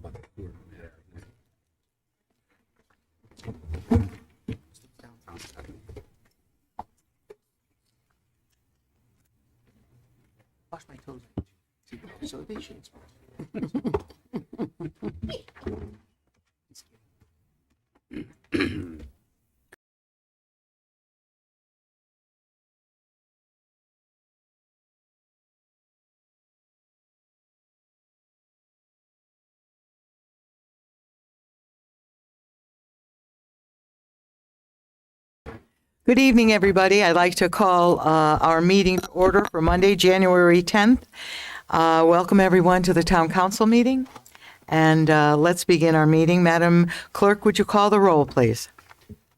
Wash my toes. So they should. Good evening, everybody. I'd like to call our meeting to order for Monday, January 10th. Welcome, everyone, to the Town Council meeting. And let's begin our meeting. Madam Clerk, would you call the roll, please?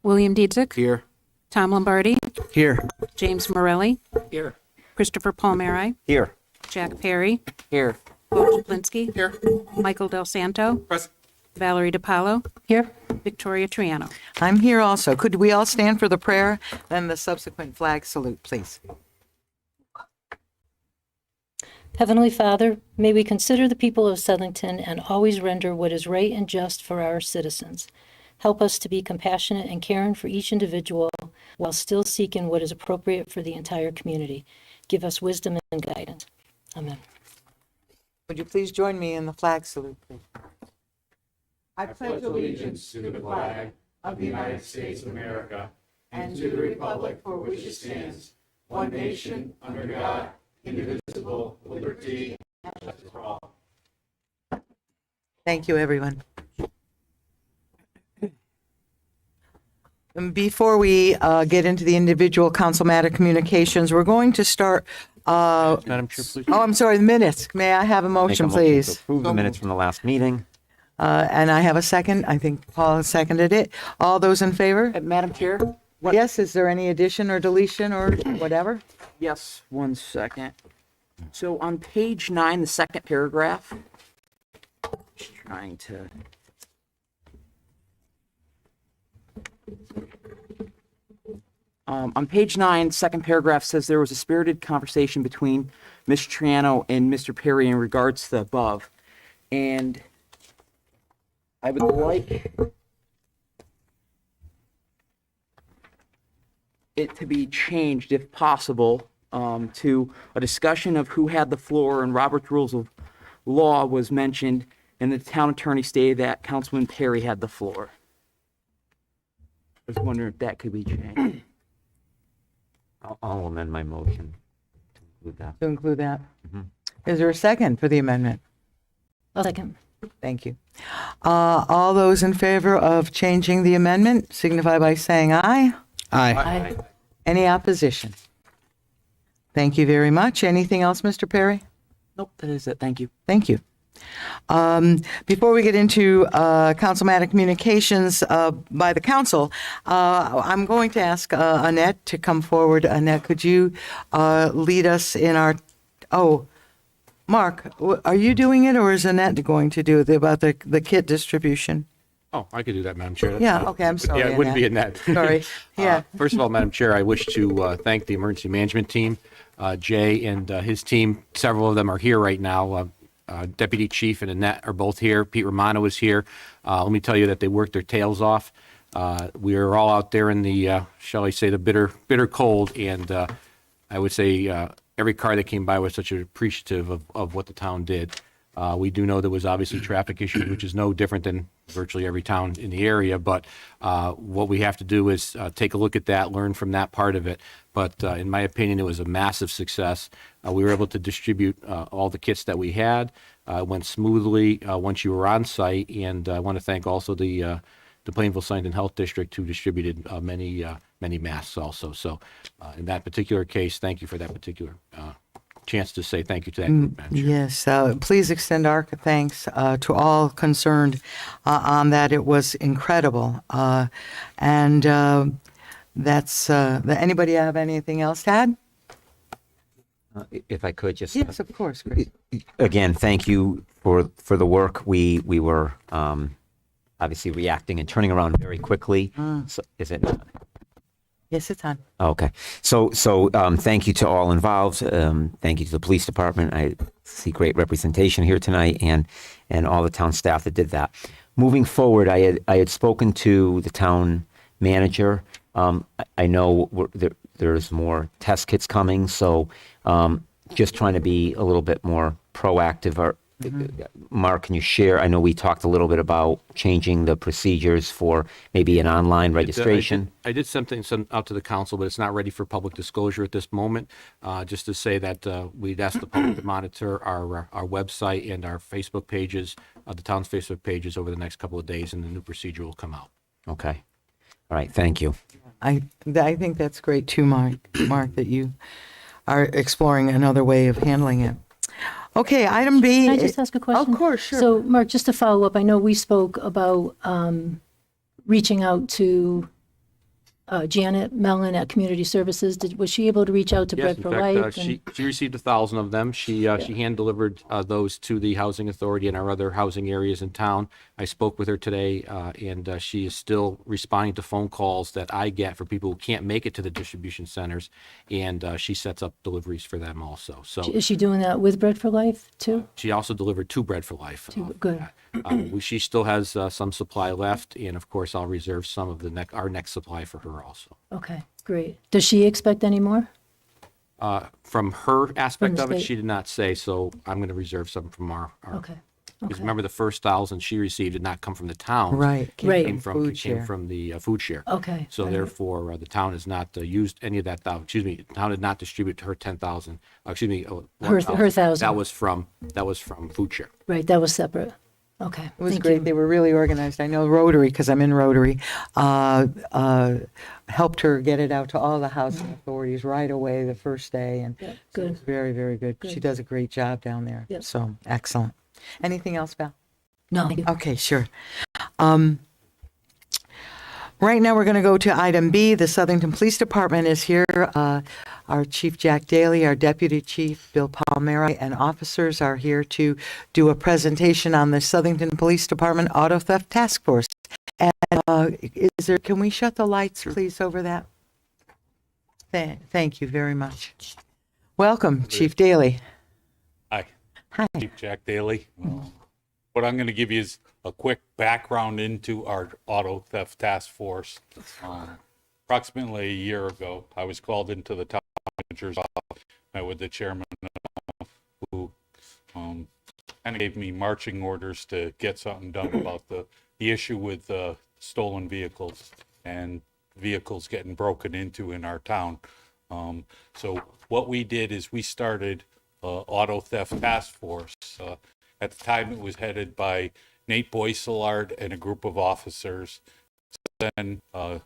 William Dietzick. Here. Tom Lombardi. Here. James Morelli. Here. Christopher Palmieri. Here. Jack Perry. Here. Paul Chaplinsky. Here. Michael Del Santo. Present. Valerie DiPaolo. Here. Victoria Triano. I'm here also. Could we all stand for the prayer, then the subsequent flag salute, please? Heavenly Father, may we consider the people of Southington and always render what is right and just for our citizens. Help us to be compassionate and caring for each individual while still seeking what is appropriate for the entire community. Give us wisdom and guidance. Amen. Would you please join me in the flag salute, please? I pledge allegiance to the flag of the United States of America and to the republic for which it stands, one nation, under God, indivisible, with liberty and justice for all. Thank you, everyone. And before we get into the individual council matter communications, we're going to start. Madam Chair, please. Oh, I'm sorry, the minutes. May I have a motion, Make a motion to please? approve the minutes from the last meeting. And I have a second. I think Paul seconded it. All those in favor? Madam Chair? Yes, is there any addition or deletion or whatever? Yes, 1 second. So on page 9, the second paragraph, just trying to. On page 9, second paragraph says there was a spirited conversation between Ms. Triano and Mr. Perry in regards to the above. And I would like it to be changed, if possible, to a discussion of who had the floor, and Robert's Rules of Law was mentioned, and the town attorney stated that Councilman Perry had the floor. I was wondering if that could be changed. I'll amend my motion to include that. To include that. Is there a second for the amendment? I'll second. Thank you. All those in favor of changing the amendment signify by saying aye. Aye. Any opposition? Thank you very much. Anything else, Mr. Perry? Nope, that is it. Thank you. Thank you. Before we get into council matter communications by the council, I'm going to ask Annette to come forward. Annette, could you lead us in our, Mark, are you doing it or is Annette going to do it about the kit distribution? Oh, I could do that, Madam Chair. That's Yeah, fine. okay, I'm sorry, Yeah, it wouldn't be Annette. in that. Sorry, yeah. First of all, Madam Chair, I wish to thank the emergency management team, Jay and his team. Several of them are here right now. Deputy Chief and Annette are both here. Pete Romano is here. Let me tell you that they worked their tails off. We are all out there in the, shall I say, the bitter cold, and I would say every car that came by was such appreciative of what the town did. We do know there was obviously traffic issues, which is no different than virtually every town in the area, but what we have to do is take a look at that, learn from that part of it. But in my opinion, it was a massive success. We were able to distribute all the kits that we had. It went smoothly once you were on site, and I want to thank also the Plainville Science and Health District, who distributed many masks also. So in that particular case, thank you for that particular chance to say thank you to that group, Madam Chair. Yes, please extend our thanks to all concerned on that. It was incredible. That's, anybody have anything else to add? If I could just, Yes, of course, Chris. again, thank you for the work. We were obviously reacting and turning around very quickly. So, is it not? Yes, it's on. Okay. So, thank you to all involved. Thank you to the police department. I see great representation here tonight, and all the town staff that did that. Moving forward, I had spoken to the town manager. I know there's more test kits coming, so just trying to be a little bit more proactive. Mark, can you share? I know we talked a little bit about changing the procedures for maybe an online registration. I did some out to the council, but it's not ready for public disclosure at this moment. Just to say that we'd ask the public to monitor our website and our Facebook pages, the town's Facebook pages over the next couple of days, and the new procedure will come out. Okay. All right. Thank you. I think that's great too, Mark, that you are exploring another way of handling it. Okay, item B. Can I just ask a question? Of course, sure. So, Mark, just to follow up, I know we spoke about reaching out to Janet Mellon at Community Services. Was she able to reach out to Yes, Bread in for fact, Life? she received 1,000 of them. She hand delivered those to the housing authority and our other housing areas in town. I spoke with her today, and she is still responding to phone calls that I get for people who can't make it to the distribution centers, and she sets up deliveries for them also. So Is she doing that with Bread for Life too? she also delivered to Bread for Life. Good. She still has some supply left, and of course, I'll reserve some of our next supply for her also. Okay, great. Does she expect any more? From her aspect the of it, state. she did not say, so I'm going to reserve some from our. Okay. Because remember, the first 1,000 she received did not come from the town. Right. Right. Came from, Food it came share. from the food share. Okay. So therefore, the town has not used any of that, the town did not distribute her 10,000, Her 1,000. 1,000. That was from food share. Right, that was separate. Okay. It was thank great. you. They were really organized. I know Rotary, because I'm in Rotary, helped her get it out to all the housing authorities right away the first day. And Yeah, so it good. was very, very good. She does a great job down there. Yep. So excellent. Anything else, Val? No, thank you. Okay, sure. Right now, we're going to go to item B. The Southington Police Department is here. Our Chief Jack Daly, our Deputy Chief Bill Palmieri, and officers are here to do a presentation on the Southington Police Department Auto Theft Task Force. And can we shut the lights, please, over that? Thank you very much. Welcome, Chief Daly. Hi, Hi. Chief Jack Daly. What I'm going to give you is a quick background into our auto theft task force. Approximately a year ago, I was called into the town manager's office, met with the chairman, who kind of gave me marching orders to get something done about the issue with stolen vehicles and vehicles getting broken into in our town. So what we did is we started auto theft task force. At the time, it was headed by Nate Boycelard and a group of officers. Then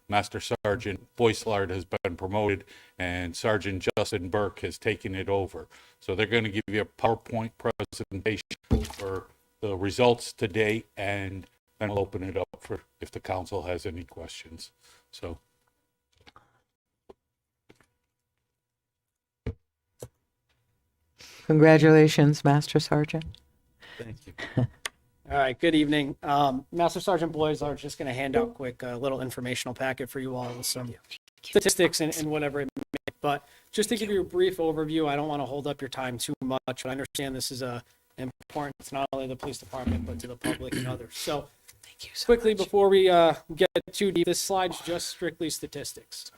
Master Sergeant Boycelard has been promoted, and Sergeant Justin Burke has taken it over. So they're going to give you a PowerPoint presentation for the results to date, and then we'll open it up for if the council has any questions. So. Congratulations, Master Sergeant. Thank you. All right, good evening. Master Sergeant Boyzar is just going to hand out quick a little informational packet for you all with some statistics and whatever it may be. But just to give you a brief overview, I don't want to hold up your time too much, but I understand this is important to not only the police department, but to the public and others. So quickly, before we get too deep, this slide's just strictly statistics.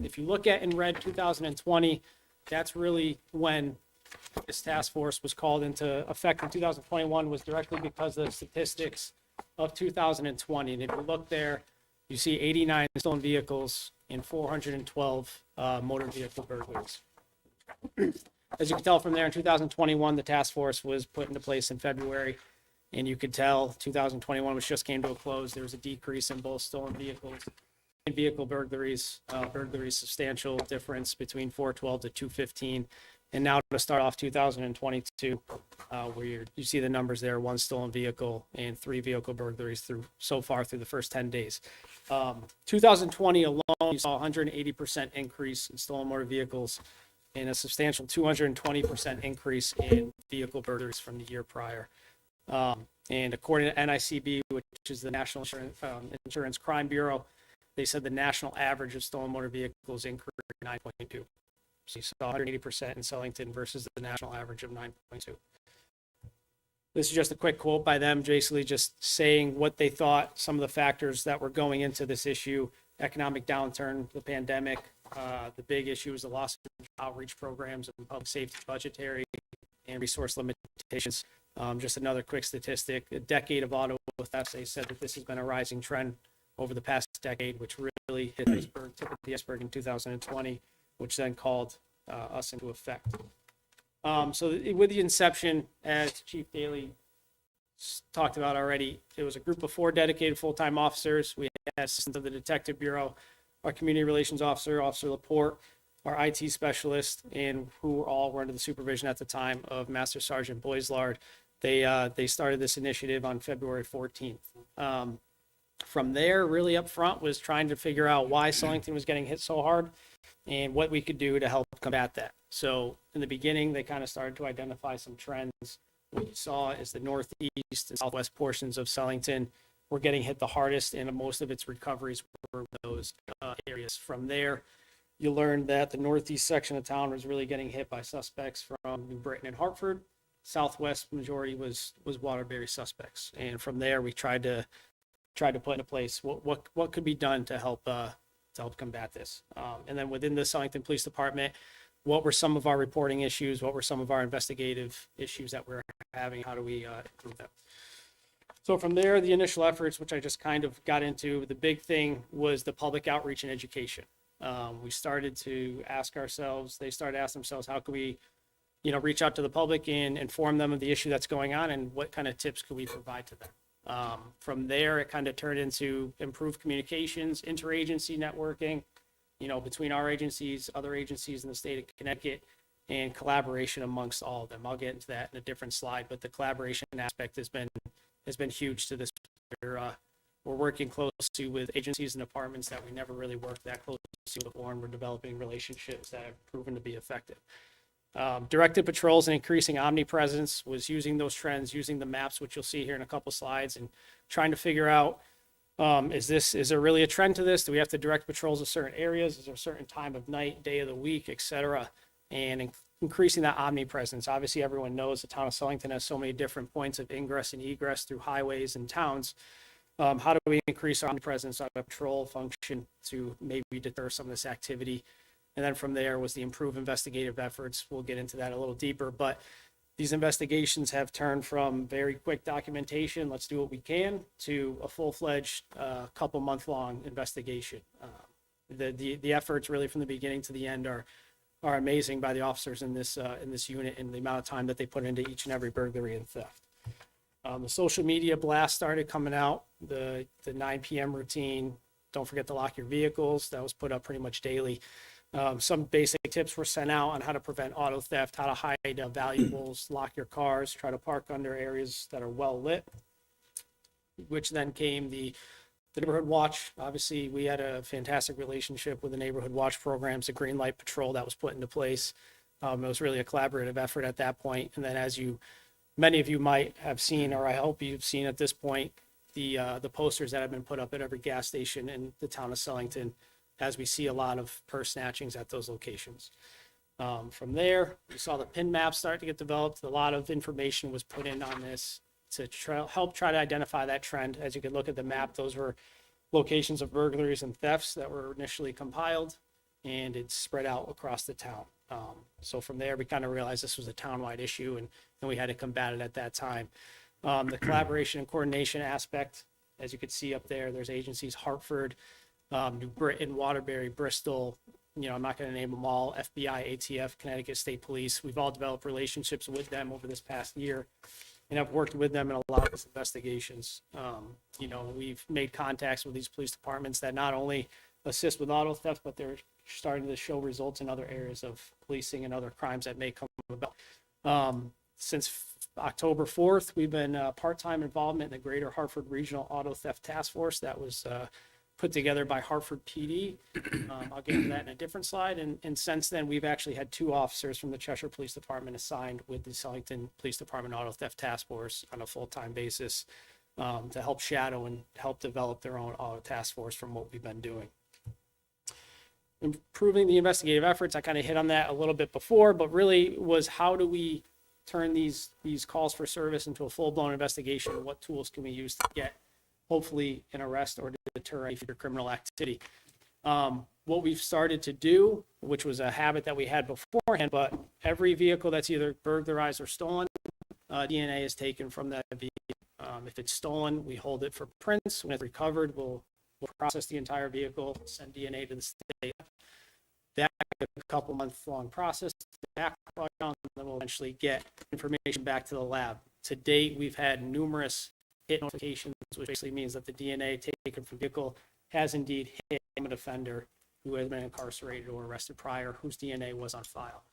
If you look at in red 2020, that's really when this task force was called into effect in 2021 was directly because of the statistics of 2020. And if you look there, you see 89 stolen vehicles and 412 motor vehicle burglaries. As you can tell from there, in 2021, the task force was put into place in February, and you could tell 2021, which just came to a close, there was a decrease in both stolen vehicles and vehicle burglaries. Burglaries, substantial difference between 412 to 215. And now to start off 2022, where you see the numbers there, 1 stolen vehicle and 3 vehicle burglaries so far through the first 10 days. 2020 alone, you saw 180% increase in stolen motor vehicles and a substantial 220% increase in vehicle burglaries from the year prior. And according to NICB, which is the National Insurance Crime Bureau, they said the national average of stolen motor vehicles increased 9.2. So you saw 180% in Sellington versus the national average of 9.2. This is just a quick quote by them, basically just saying what they thought some of the factors that were going into this issue: economic downturn, the pandemic. The big issue is the loss of outreach programs and public safety, budgetary and resource limitations. Just another quick statistic: a decade of auto thefts. They said that this has been a rising trend over the past decade, which really hit tip of the iceberg in 2020, which then called us into effect. With the inception, as Chief Daly talked about already, it was a group of 4 dedicated full-time officers. We had assistants of the Detective Bureau, our Community Relations Officer, Officer Laporte, our IT specialist, and who all were under the supervision at the time of Master Sergeant Boislard. They started this initiative on February 14th. From there, really up front, was trying to figure out why Sellington was getting hit so hard and what we could do to help combat that. So in the beginning, they kind of started to identify some trends. What you saw is the northeast and southwest portions of Sellington were getting hit the hardest, and most of its recoveries were those areas. From there, you learned that the northeast section of town was really getting hit by suspects from New Britain and Hartford. Southwest majority was Waterbury suspects. And from there, we tried to put into place what could be done to help combat this. And then within the Sellington Police Department, what were some of our reporting issues? What were some of our investigative issues that we're having? How do we improve them? So from there, the initial efforts, which I just kind of got into, the big thing was the public outreach and education. We started to ask ourselves, they started to ask themselves, how can we, reach out to the public and inform them of the issue that's going on, and what kind of tips could we provide to them? From there, it kind of turned into improved communications, interagency networking, between our agencies, other agencies in the state of Connecticut, and collaboration amongst all of them. I'll get into that in a different slide, but the collaboration aspect has been huge to this. We're working closely with agencies and departments that we never really worked that closely with before, and we're developing relationships that have proven to be effective. Directed patrols and increasing omnipresence was using those trends, using the maps, which you'll see here in a couple slides, and trying to figure out, is there really a trend to this? Do we have to direct patrols to certain areas? Is there a certain time of night, day of the week, et cetera? And increasing that omnipresence. Obviously, everyone knows the town of Sellington has so many different points of ingress and egress through highways and towns. How do we increase our omnipresence on a patrol function to maybe deter some of this activity? And then from there was the improved investigative efforts. We'll get into that a little deeper, but these investigations have turned from very quick documentation, let's do what we can, to a full-fledged couple month-long investigation. The efforts really from the beginning to the end are amazing by the officers in this unit, and the amount of time that they put into each and every burglary and theft. The social media blast started coming out, the 9 p.m. routine. Don't forget to lock your vehicles. That was put up pretty much daily. Some basic tips were sent out on how to prevent auto theft, how to hide valuables, lock your cars, try to park under areas that are well lit, which then came the Neighborhood Watch. Obviously, we had a fantastic relationship with the Neighborhood Watch programs, the Green Light Patrol that was put into place. It was really a collaborative effort at that point. And then as many of you might have seen, or I hope you've seen at this point, the posters that have been put up at every gas station in the town of Sellington, as we see a lot of purse snatchings at those locations. From there, we saw the PIN map start to get developed. A lot of information was put in on this to help try to identify that trend. As you can look at the map, those were locations of burglaries and thefts that were initially compiled, and it's spread out across the town. So from there, we kind of realized this was a townwide issue, and we had to combat it at that time. The collaboration and coordination aspect, as you can see up there, there's agencies, Hartford, New Britain, Waterbury, Bristol, I'm not going to name them all, FBI, ATF, Connecticut State Police. We've all developed relationships with them over this past year, and I've worked with them in a lot of these investigations. We've made contacts with these police departments that not only assist with auto theft, but they're starting to show results in other areas of policing and other crimes that may come about. Since October 4th, we've been part-time involvement in the Greater Hartford Regional Auto Theft Task Force that was put together by Hartford PD. I'll get into that in a different slide. And since then, we've actually had 2 officers from the Cheshire Police Department assigned with the Sellington Police Department Auto Theft Task Force on a full-time basis. to help shadow and help develop their own auto task force from what we've been doing. Improving the investigative efforts, I kind of hit on that a little bit before, but really was how do we turn these calls for service into a full-blown investigation? What tools can we use to get hopefully an arrest or to deter any future criminal activity? What we've started to do, which was a habit that we had beforehand, but every vehicle that's either burglarized or stolen, DNA is taken from that vehicle. If it's stolen, we hold it for prints. When it's recovered, we'll process the entire vehicle, send DNA to the state. That a couple month-long process, backlog down, and then we'll eventually get information back to the lab. To date, we've had numerous hit notifications, which basically means that the DNA taken from the vehicle has indeed hit an offender who has been incarcerated or arrested prior, whose DNA was on file.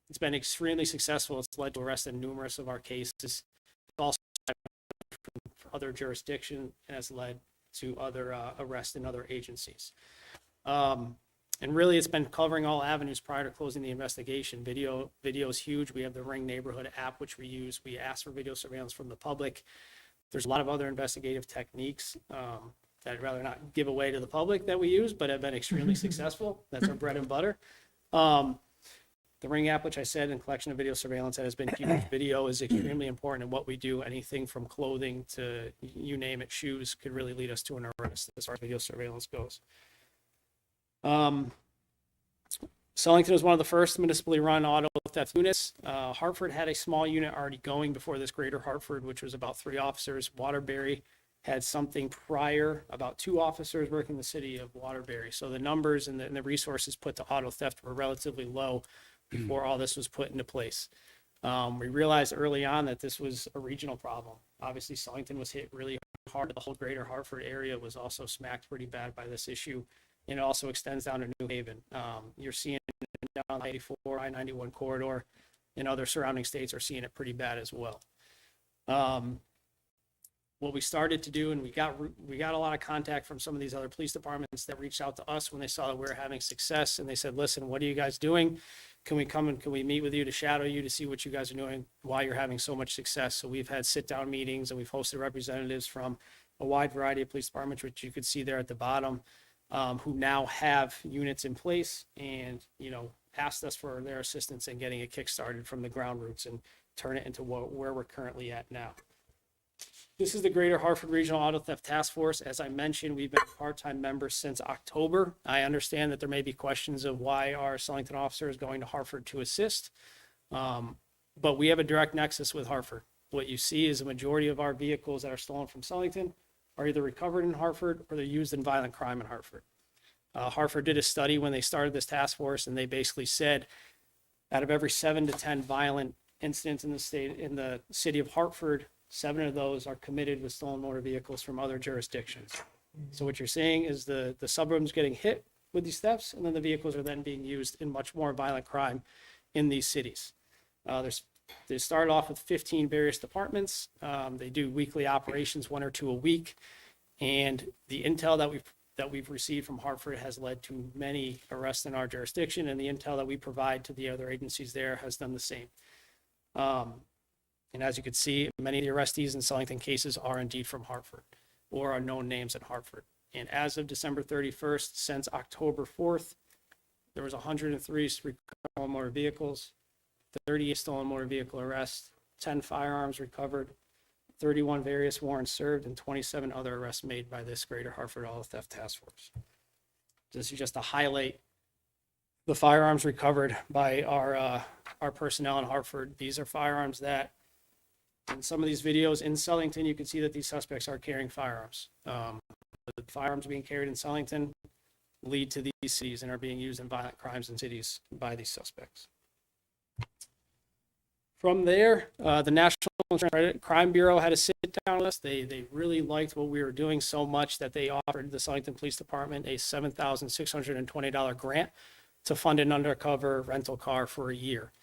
It's been extremely successful. It's led to arrest in numerous of our cases. It's also for other jurisdictions and has led to other arrests in other agencies. And really, it's been covering all avenues prior to closing the investigation. Video is huge. We have the Ring Neighborhood app, which we use. We ask for video surveillance from the public. There's a lot of other investigative techniques that I'd rather not give away to the public that we use, but have been extremely successful. That's our bread and butter. The Ring app, which I said, and collection of video surveillance that has been huge. Video is extremely important in what we do. Anything from clothing to, you name it, shoes could really lead us to an arrest as far as video surveillance goes. Sulington was one of the first municipally run auto theft units. Hartford had a small unit already going before this, Greater Hartford, which was about 3 officers. Waterbury had something prior, about 2 officers working in the city of Waterbury. So the numbers and the resources put to auto theft were relatively low before all this was put into place. We realized early on that this was a regional problem. Obviously, Sulington was hit really hard. The whole Greater Hartford area was also smacked pretty bad by this issue. And it also extends down to New Haven. You're seeing it down the 84, I-91 corridor, and other surrounding states are seeing it pretty bad as well. What we started to do, and we got a lot of contact from some of these other police departments that reached out to us when they saw that we were having success, and they said, listen, what are you guys doing? Can we come and can we meet with you to shadow you to see what you guys are doing, why you're having so much success? So we've had sit-down meetings, and we've hosted representatives from a wide variety of police departments, which you could see there at the bottom, who now have units in place and, asked us for their assistance in getting it kick-started from the ground roots and turn it into where we're currently at now. This is the Greater Hartford Regional Auto Theft Task Force. As I mentioned, we've been part-time members since October. I understand that there may be questions of why our Sulington officer is going to Hartford to assist, but we have a direct nexus with Hartford. What you see is a majority of our vehicles that are stolen from Sulington are either recovered in Hartford or they're used in violent crime in Hartford. Hartford did a study when they started this task force, and they basically said out of every 7 to 10 violent incidents in the city of Hartford, 7 of those are committed with stolen motor vehicles from other jurisdictions. So what you're seeing is the suburbs getting hit with these thefts, and then the vehicles are then being used in much more violent crime in these cities. They started off with 15 various departments. They do weekly operations, 1 or 2 a week. And the intel that we've received from Hartford has led to many arrests in our jurisdiction, and the intel that we provide to the other agencies there has done the same. And as you can see, many of the arrestees in Sulington cases are indeed from Hartford or are known names at Hartford. And as of December 31st, since October 4th, there was 103 stolen motor vehicles, 38 stolen motor vehicle arrests, 10 firearms recovered, 31 various warrants served, and 27 other arrests made by this Greater Hartford Auto Theft Task Force. This is just to highlight the firearms recovered by our personnel in Hartford. These are firearms that, in some of these videos in Sulington, you can see that these suspects are carrying firearms. The firearms being carried in Sulington lead to these cities and are being used in violent crimes in cities by these suspects. From there, the National Crime Bureau had a sit-down with us. They really liked what we were doing so much that they offered the Sulington Police Department a $7,620 grant to fund an undercover rental car for a year.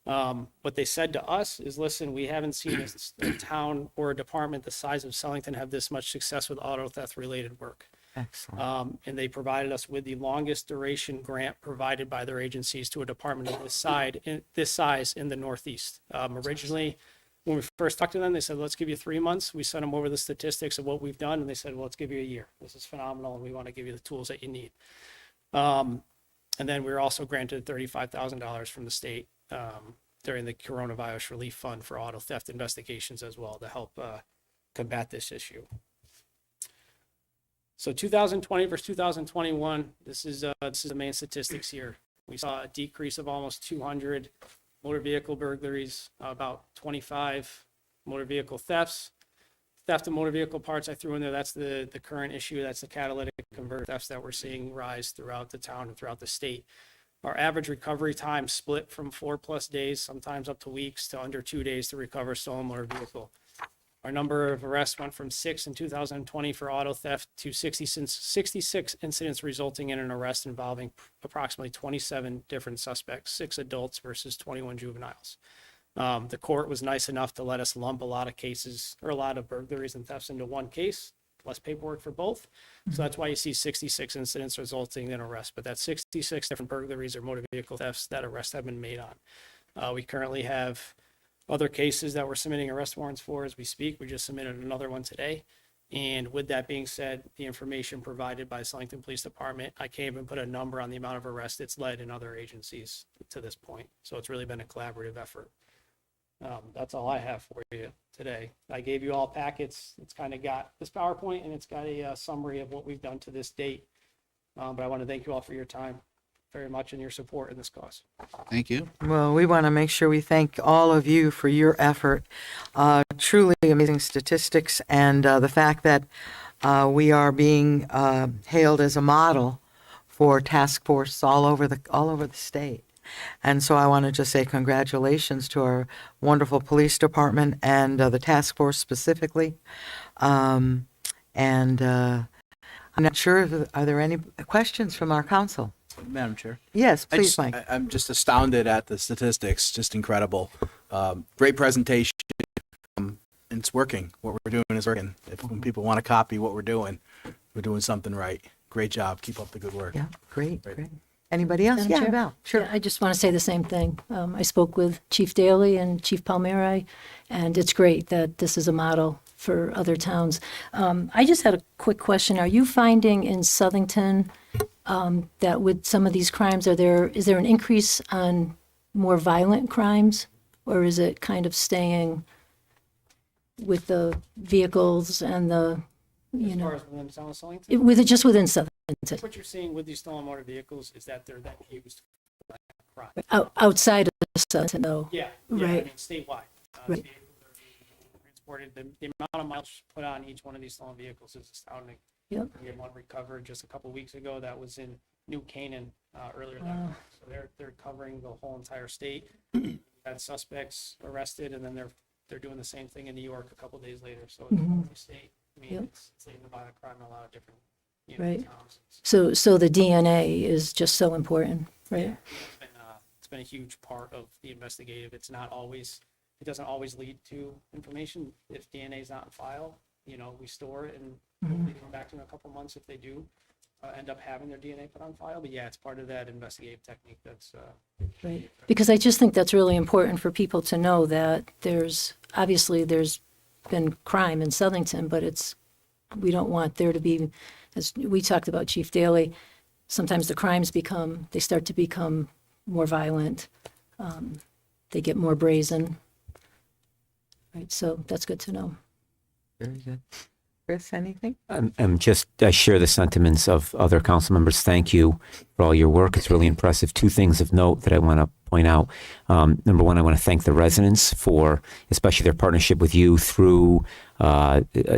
What they said to us is, listen, we haven't seen a town or a department the size of Sulington have this much success with auto theft related work. Excellent. And they provided us with the longest duration grant provided by their agencies to a department of this size in the Northeast. Originally, when we first talked to them, they said, let's give you 3 months. We sent them over the statistics of what we've done, and they said, well, let's give you a year. This is phenomenal, and we want to give you the tools that you need. And then we were also granted $35,000 from the state during the coronavirus relief fund for auto theft investigations as well to help combat this issue. So 2020 versus 2021, this is the main statistics here. We saw a decrease of almost 200 motor vehicle burglaries, about 25 motor vehicle thefts. Theft of motor vehicle parts I threw in there, that's the current issue. That's the catalytic converter thefts that we're seeing rise throughout the town and throughout the state. Our average recovery time split from 4+ days, sometimes up to weeks, to under 2 days to recover a stolen motor vehicle. Our number of arrests went from 6 in 2020 for auto theft to 66 incidents, resulting in an arrest involving approximately 27 different suspects, 6 adults versus 21 juveniles. The court was nice enough to let us lump a lot of cases or a lot of burglaries and thefts into one case, less paperwork for both. So that's why you see 66 incidents resulting in arrest, but that's 66 different burglaries or motor vehicle thefts that arrests have been made on. We currently have other cases that we're submitting arrest warrants for as we speak. We just submitted another one today. And with that being said, the information provided by Southington Police Department, I can't even put a number on the amount of arrests it's led in other agencies to this point. So it's really been a collaborative effort. That's all I have for you today. I gave you all packets. It's kind of got this PowerPoint and it's got a summary of what we've done to this date. But I want to thank you all for your time very much and your support in this cause. Thank you. Well, we want to make sure we thank all of you for your effort. Truly amazing statistics, and the fact that we are being hailed as a model for task force all over the state. And so I want to just say congratulations to our wonderful police department and the task force specifically. And I'm not sure, are there any questions from our council? Madam Chair. Yes, please, Mike. I'm just astounded at the statistics, just incredible. Great presentation. And it's working. What we're doing is working. When people want to copy what we're doing something right. Great job. Keep up the good work. Yeah, great. Anybody else? Madam Yeah, Chair? Val, sure. Yeah, I just want to say the same thing. I spoke with Chief Daly and Chief Palmieri, and it's great that this is a model for other towns. I just had a quick question. Are you finding in Southington that with some of these crimes, is there an increase on more violent crimes, or is it kind of staying with the vehicles and the, As far as within South Southington, just within Southington? what you're seeing with these stolen motor vehicles is that they're then used for crime. Outside of Southington, though. Yeah, Right. I mean, statewide. Right. Vehicles are being transported. The amount of miles put on each one of these stolen vehicles is astounding. Yep. We had one recovered just a couple weeks ago that was in New Canaan earlier that month. So they're covering the whole entire state. Had suspects arrested, and then they're doing the same thing in New York a couple days later. So it's multi-state. I mean, Yep. it's leading to violent crime in a lot of different Right. towns. So the DNA is just so important, right? It's been a huge part of the investigative. It doesn't always lead to information. If DNA is not in file, we store it and hopefully come back to in a couple months if they do end up having their DNA put on file. But yeah, it's part of that investigative technique that's Right. Because I just think that's really important for people to know that there's been crime in Southington, but we don't want there to be, as we talked about Chief Daly, sometimes the crimes start to become more violent. They get more brazen. Right, so that's good to know. Very good. Chris, anything? I share the sentiments of other council members. Thank you for all your work. It's really impressive. 2 things of note that I want to point out. Number one, I want to thank the residents for especially their partnership with you through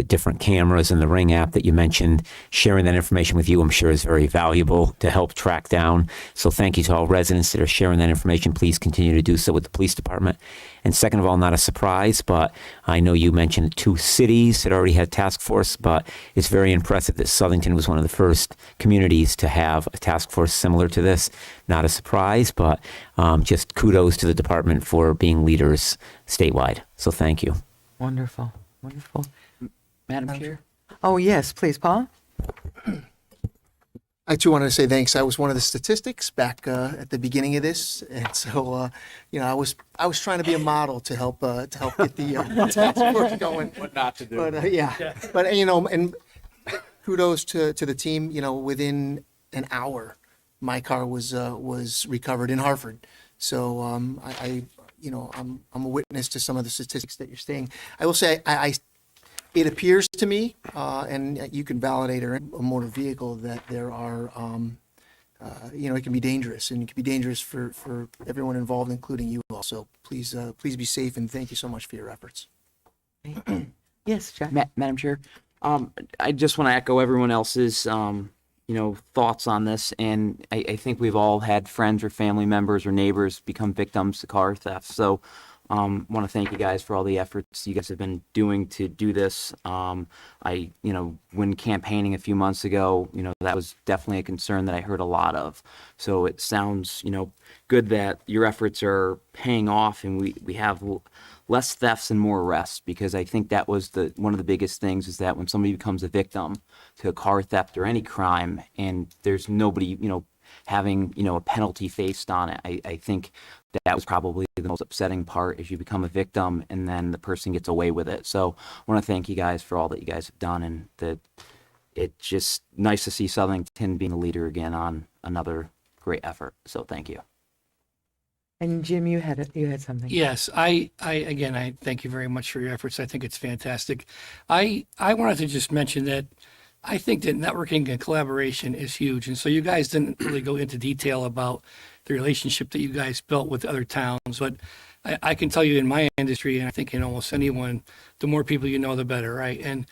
different cameras and the Ring app that you mentioned. Sharing that information with you, I'm sure, is very valuable to help track down. So thank you to all residents that are sharing that information. Please continue to do so with the police department. And second of all, not a surprise, but I know you mentioned 2 cities that already had task force, but it's very impressive that Southington was one of the first communities to have a task force similar to this. Not a surprise, but just kudos to the department for being leaders statewide. So thank you. Wonderful. Madam Chair. Oh, yes, please, Paul? I too wanted to say thanks. I was one of the statistics back at the beginning of this, and so I was trying to be a model to help get the task force going. What not to do. But but and kudos to the team. Within an hour, my car was recovered in Hartford. So I'm a witness to some of the statistics that you're saying. I will say it appears to me, and you can validate a motor vehicle, that there are, it can be dangerous, and it can be dangerous for everyone involved, including you all. So please be safe, and thank you so much for your efforts. Yes, Jack. Madam Chair, I just want to echo everyone else's, thoughts on this. And I think we've all had friends or family members or neighbors become victims to car theft. So want to thank you guys for all the efforts you guys have been doing to do this. When campaigning a few months ago, that was definitely a concern that I heard a lot of. So it sounds, good that your efforts are paying off, and we have less thefts and more arrests, because I think that was one of the biggest things, is that when somebody becomes a victim to a car theft or any crime, and there's nobody, having, a penalty faced on it, I think that was probably the most upsetting part, is you become a victim and then the person gets away with it. So I want to thank you guys for all that you guys have done, and it's just nice to see Southington being a leader again on another great effort. So thank you. And Jim, you had something. Yes, I thank you very much for your efforts. I think it's fantastic. I wanted to just mention that I think that networking and collaboration is huge. And so you guys didn't really go into detail about the relationship that you guys built with other towns, but I can tell you in my industry, and I think in almost anyone, the more people you know, the better, right? And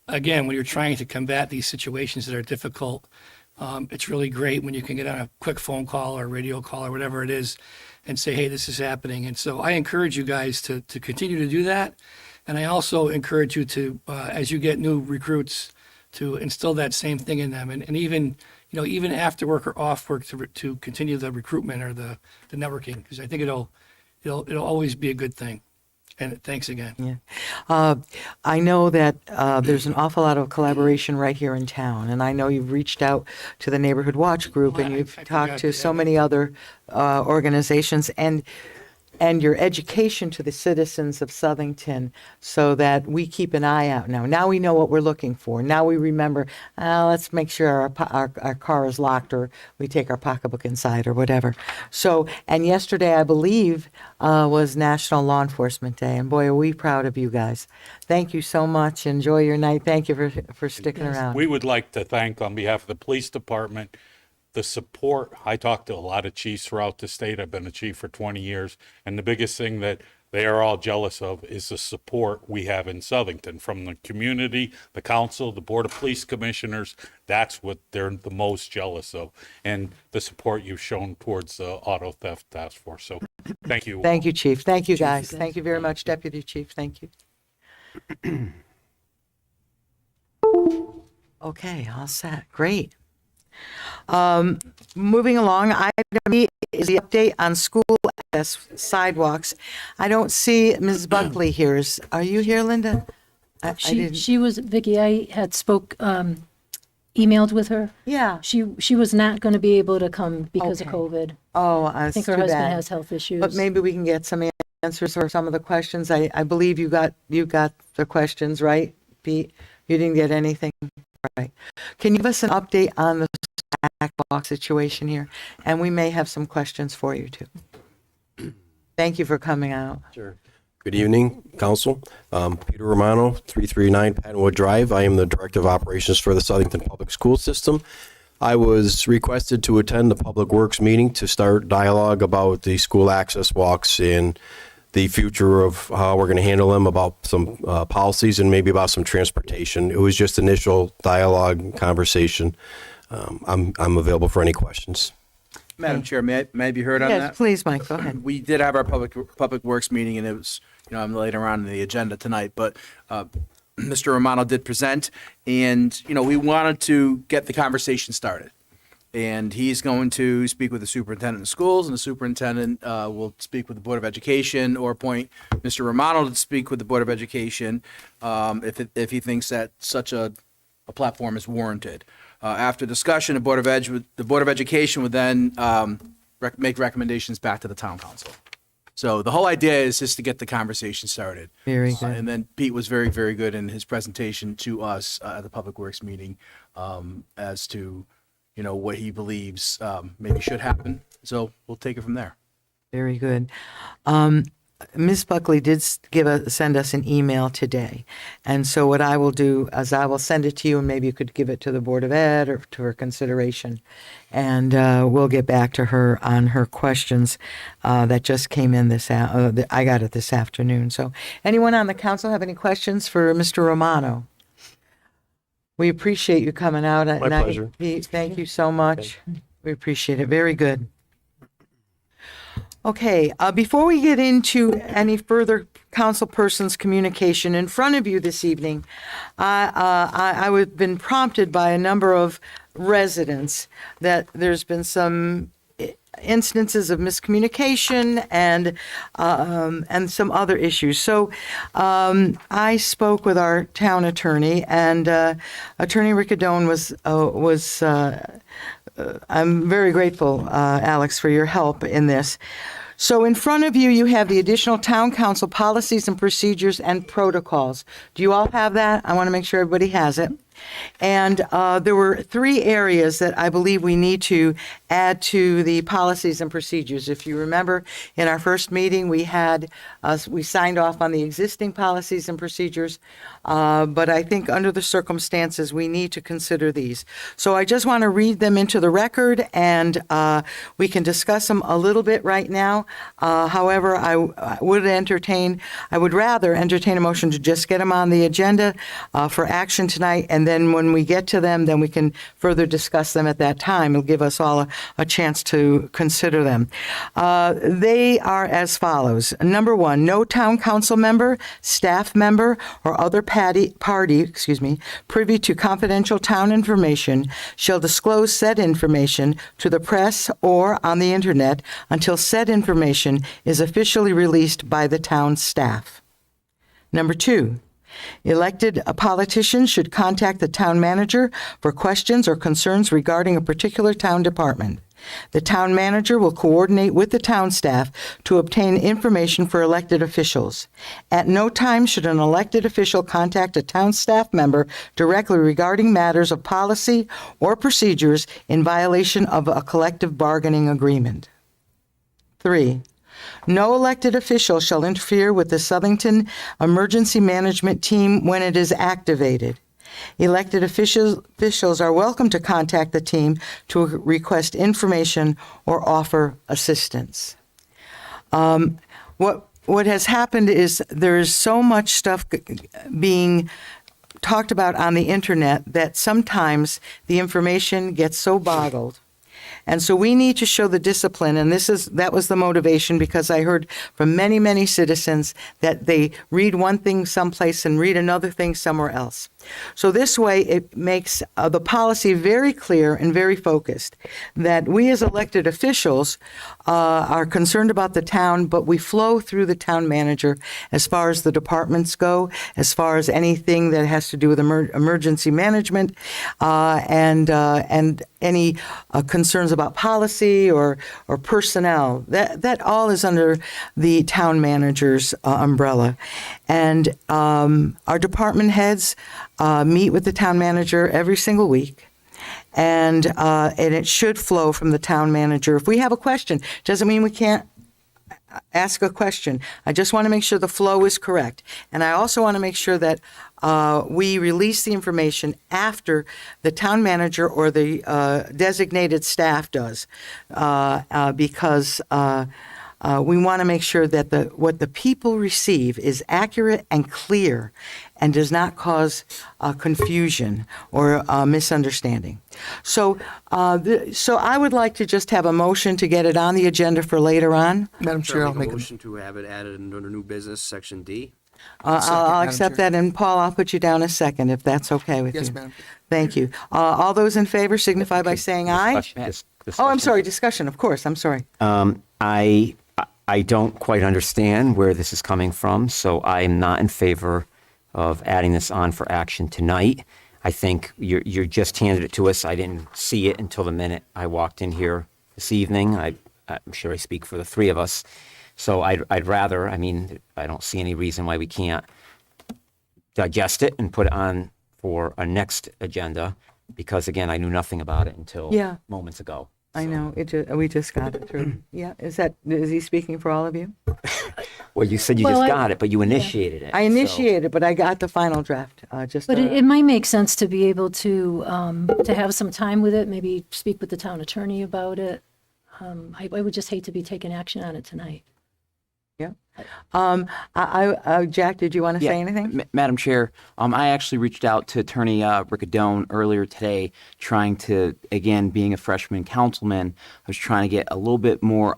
again, when you're trying to combat these situations that are difficult, it's really great when you can get on a quick phone call or radio call or whatever it is and say, hey, this is happening. And so I encourage you guys to continue to do that. And I also encourage you to, as you get new recruits, to instill that same thing in them. And even, even after work or off work, to continue the recruitment or the networking, because I think it'll always be a good thing. And thanks again. Yeah. I know that there's an awful lot of collaboration right here in town, and I know you've reached out to the Neighborhood Watch Group, and you've I talked forgot to to so add many other organizations, and your education to the citizens of Southington, so that we keep an eye out now. Now we know what we're looking for. Now we remember, let's make sure our car is locked, or we take our pocketbook inside, or whatever. So, and yesterday, I believe, was National Law Enforcement Day, and boy, are we proud of you guys. Thank you so much. Enjoy your night. Thank you for sticking around. We would like to thank, on behalf of the police department, the support. I talked to a lot of chiefs throughout the state. I've been a chief for 20 years. And the biggest thing that they are all jealous of is the support we have in Southington from the community, the council, the Board of Police Commissioners. That's what they're the most jealous of, and the support you've shown towards the Auto Theft Task Force. So thank you. Thank you, Chief. Thank you, guys. Thank you very much, Deputy Chief. Thank you. Okay, all set. Great. Moving along, item E is the update on school access sidewalks. I don't see Ms. Buckley here. Are you here, Linda? I didn't. She was, Vicky, I had emailed with her. Yeah. She was not going to be able to come because of Okay. COVID. Oh, I think her husband has health issues. But maybe we can get some answers for some of the questions. I believe you got the questions, right, Pete? You didn't get anything right. Can you give us an update on the sidewalk situation here? And we may have some questions for you too. Thank you for coming out. Sure. Good evening, Council. Peter Romano, 339 Pattonwood Drive. I am the Director of Operations for the Southington Public School System. I was requested to attend the Public Works meeting to start dialogue about the school access walks and the future of how we're going to handle them, about some policies, and maybe about some transportation. It was just initial dialogue and conversation. I'm available for any questions. Madam Chair, may I be heard on Yes, that? please, Mike, go ahead. We did have our public works meeting, and it was, I'm later on in the agenda tonight, but Mr. Romano did present, and, we wanted to get the conversation started. And he's going to speak with the superintendent of schools, and the superintendent will speak with the Board of Education, or appoint Mr. Romano to speak with the Board of Education if he thinks that such a platform is warranted. After discussion, the Board of Education would then make recommendations back to the town council. So the whole idea is just to get the conversation started. Very good. And then Pete was very, very good in his presentation to us at the Public Works meeting as to, what he believes maybe should happen. So we'll take it from there. Very good. Ms. Buckley did send us an email today. And so what I will do is I will send it to you, and maybe you could give it to the Board of Ed or to her consideration. And we'll get back to her on her questions that just came in I got it this afternoon. So anyone on the council have any questions for Mr. Romano? We appreciate you coming out at My night. pleasure. Pete, thank you so much. We appreciate it. Very good. Okay, before we get into any further councilperson's communication in front of you this evening, I've been prompted by a number of residents that there's been some instances of miscommunication and some other issues. So I spoke with our town attorney, and Attorney Riccadone was I'm very grateful, Alex, for your help in this. So in front of you, you have the additional town council policies and procedures and protocols. Do you all have that? I want to make sure everybody has it. And there were 3 areas that I believe we need to add to the policies and procedures. If you remember, in our first meeting, we signed off on the existing policies and procedures, but I think under the circumstances, we need to consider these. So I just want to read them into the record, and we can discuss them a little bit right now. However, I would rather entertain a motion to just get them on the agenda for action tonight, and then when we get to them, then we can further discuss them at that time. It'll give us all a chance to consider them. They are as follows. Number 1, no town council member, staff member, or other party, privy to confidential town information shall disclose said information to the press or on the internet until said information is officially released by the town staff. Number 2, elected politicians should contact the town manager for questions or concerns regarding a particular town department. The town manager will coordinate with the town staff to obtain information for elected officials. At no time should an elected official contact a town staff member directly regarding matters of policy or procedures in violation of a collective bargaining agreement. 3, no elected official shall interfere with the Southington Emergency Management Team when it is activated. Elected officials are welcome to contact the team to request information or offer assistance. What has happened is there is so much stuff being talked about on the internet that sometimes the information gets so boggled. And so we need to show the discipline, and that was the motivation, because I heard from many, many citizens that they read one thing someplace and read another thing somewhere else. So this way, it makes the policy very clear and very focused, that we as elected officials are concerned about the town, but we flow through the town manager as far as the departments go, as far as anything that has to do with emergency management, and any concerns about policy or personnel. That all is under the town manager's umbrella. And our department heads meet with the town manager every single week. And it should flow from the town manager. If we have a question, doesn't mean we can't ask a question. I just want to make sure the flow is correct. And I also want to make sure that we release the information after the town manager or the designated staff does, because we want to make sure that what the people receive is accurate and clear and does not cause confusion or misunderstanding. So I would like to just have a motion to get it on the agenda for later on. Madam Chair, I'll make a motion to have it added under new business, section D. I'll Madam accept Chair. that, and Paul, I'll put you down a second if that's okay with you. Yes, Madam Chair. Thank you. All those in favor signify by saying aye. Oh, I'm sorry, discussion, of course, I'm sorry. I don't quite understand where this is coming from, so I am not in favor of adding this on for action tonight. I think you're just handed it to us. I didn't see it until the minute I walked in here this evening. I'm sure I speak for the three of us. So I'd rather, I mean, I don't see any reason why we can't digest it and put it on for a next agenda, because again, I knew nothing about it until Yeah. moments ago. I know, we just got it through. Yeah, is he speaking for all of you? Well, you said you Well, just I- got it, but you initiated it. I so- initiated, but I got the final draft, just. But it might make sense to be able to have some time with it, maybe speak with the town attorney about it. I would just hate to be taking action on it tonight. Yeah. Jack, did you want to Yeah, say anything? Madam Chair, I actually reached out to Attorney Riccadone earlier today, trying to, again, being a freshman councilman, I was trying to get a little bit more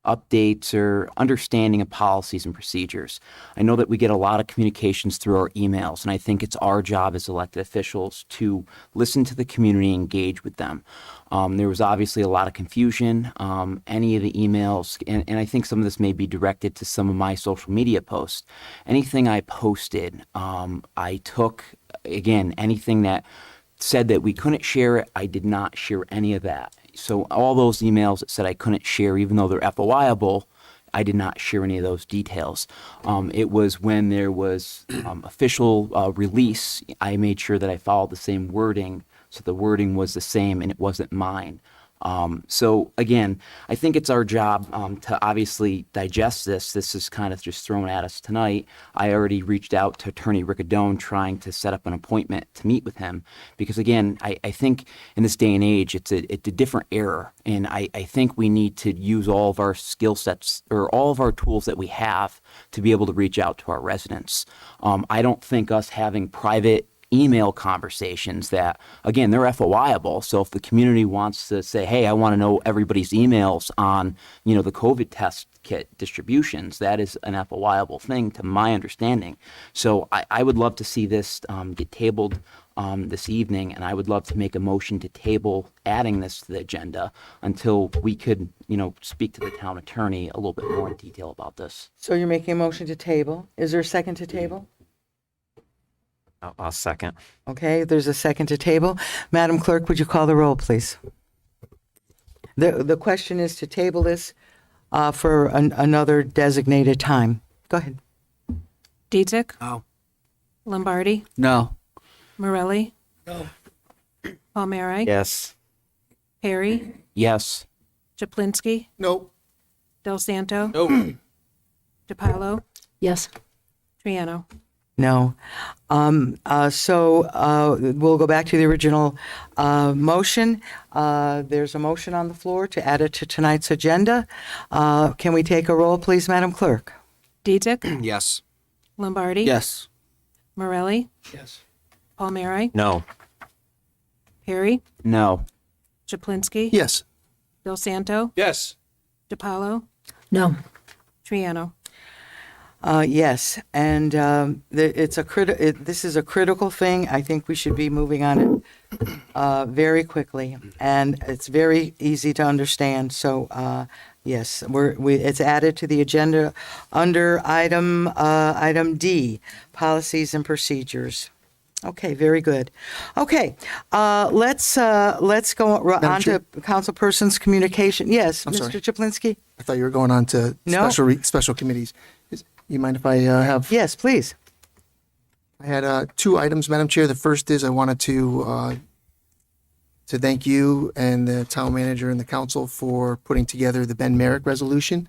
updates or understanding of policies and procedures. I know that we get a lot of communications through our emails, and I think it's our job as elected officials to listen to the community, engage with them. There was obviously a lot of confusion. Any of the emails, and I think some of this may be directed to some of my social media posts. Anything I posted, I took, again, anything that said that we couldn't share it, I did not share any of that. So all those emails that said I couldn't share, even though they're FOIable, I did not share any of those details. It was when there was official release, I made sure that I followed the same wording, so the wording was the same and it wasn't mine. So again, I think it's our job to obviously digest this. This is kind of just thrown at us tonight. I already reached out to Attorney Riccadone trying to set up an appointment to meet with him because again, I think in this day and age, it's a different era. And I think we need to use all of our skill sets or all of our tools that we have to be able to reach out to our residents. I don't think us having private email conversations that, again, they're FOIable. So if the community wants to say, hey, I want to know everybody's emails on, the COVID test kit distributions, that is an FOIable thing to my understanding. So I would love to see this get tabled this evening, and I would love to make a motion to table adding this to the agenda until we could, speak to the town attorney a little bit more in detail about this. So you're making a motion to table. Is there a second to table? I'll second. Okay, there's a second to table. Madam Clerk, would you call the roll, please? The question is to table this for another designated time. Go ahead. Dietzick? No. Lombardi? No. Morelli? No. Palmieri? Yes. Perry? Yes. Chaplinsky? Nope. Del Santo? Nope. DiPaolo? Yes. Triano? No. So we'll go back to the original motion. There's a motion on the floor to add it to tonight's agenda. Can we take a roll, please, Madam Clerk? Dietzick? Yes. Lombardi? Yes. Morelli? Yes. Palmieri? No. Perry? No. Chaplinsky? Yes. Del Santo? Yes. DiPaolo? No. Triano? Yes, and this is a critical thing. I think we should be moving on it very quickly, and it's very easy to understand. So, yes, it's added to the agenda under item D, policies and procedures. Okay, very good. Okay, let's go on to councilperson's communication. Yes, I'm Mr. sorry. Chaplinsky? I thought you were going on to No. special committees. You mind if I have? Yes, please. I had two items, Madam Chair. The first is I wanted to thank you and the town manager and the council for putting together the Ben Merrick resolution.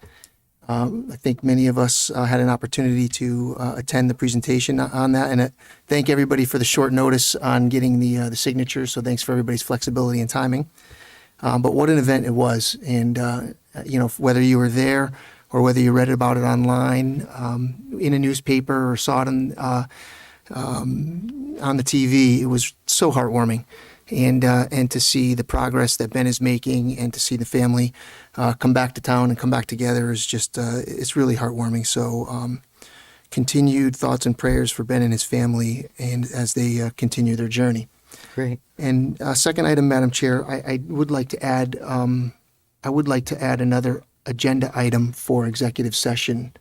I think many of us had an opportunity to attend the presentation on that, and thank everybody for the short notice on getting the signatures. So thanks for everybody's flexibility and timing. But what an event it was, and whether you were there or whether you read about it online, in a newspaper, or saw it on the TV, it was so heartwarming. And to see the progress that Ben is making, and to see the family come back to town and come back together is just, it's really heartwarming. So continued thoughts and prayers for Ben and his family, and as they continue their journey. Great. And second item, Madam Chair, I would like to add, another agenda item for executive session,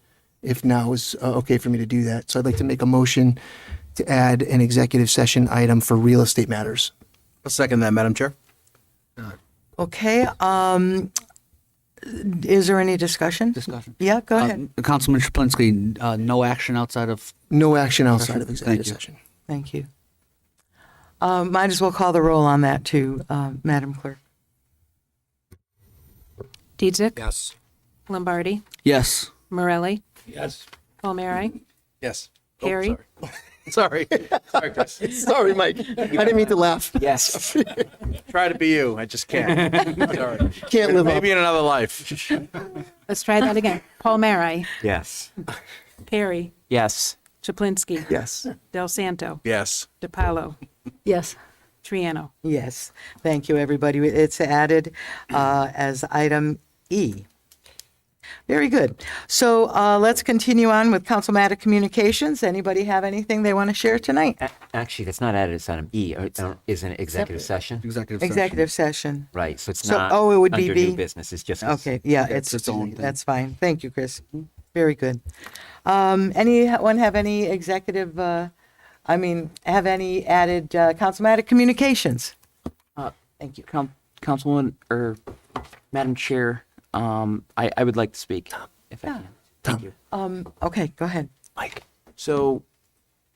if now is okay for me to do that. So I'd like to make a motion to add an executive session item for real estate matters. I'll second that, Madam Chair. Okay, is there any discussion? Discussion. Yeah, go ahead. Councilman Shaplinsky, no action outside of. No action outside of Thank executive you. session. Thank you. Might as well call the roll on that too, Madam Clerk. Dietzick. Yes. Lombardi. Yes. Morelli. Yes. Palmieri. Yes. Perry. Sorry. Sorry, Chris. Sorry, Mike. I didn't mean to laugh. Yes. Try to be you. I just can't. Sorry. Can't live up. Maybe in another life. Let's try that again. Palmieri. Yes. Perry. Yes. Chaplinsky. Yes. Del Santo. Yes. DiPaolo. Yes. Triano. Yes, thank you, everybody. It's added as item E. Very good. So let's continue on with Councilmatic Communications. Anybody have anything they want to share tonight? Actually, that's not added as item E. Is an executive session? Executive session. Executive session. Right. So it's So- not. oh, it would be under B? new business. It's just. Okay, yeah, it's its own thing. that's fine. Thank you, Chris. Very good. Anyone have any executive, have any added Councilmatic Communications? Thank you. Councilwoman or Madam Chair, I would like to speak if I can. Thank you. Okay, go ahead. Mike. So,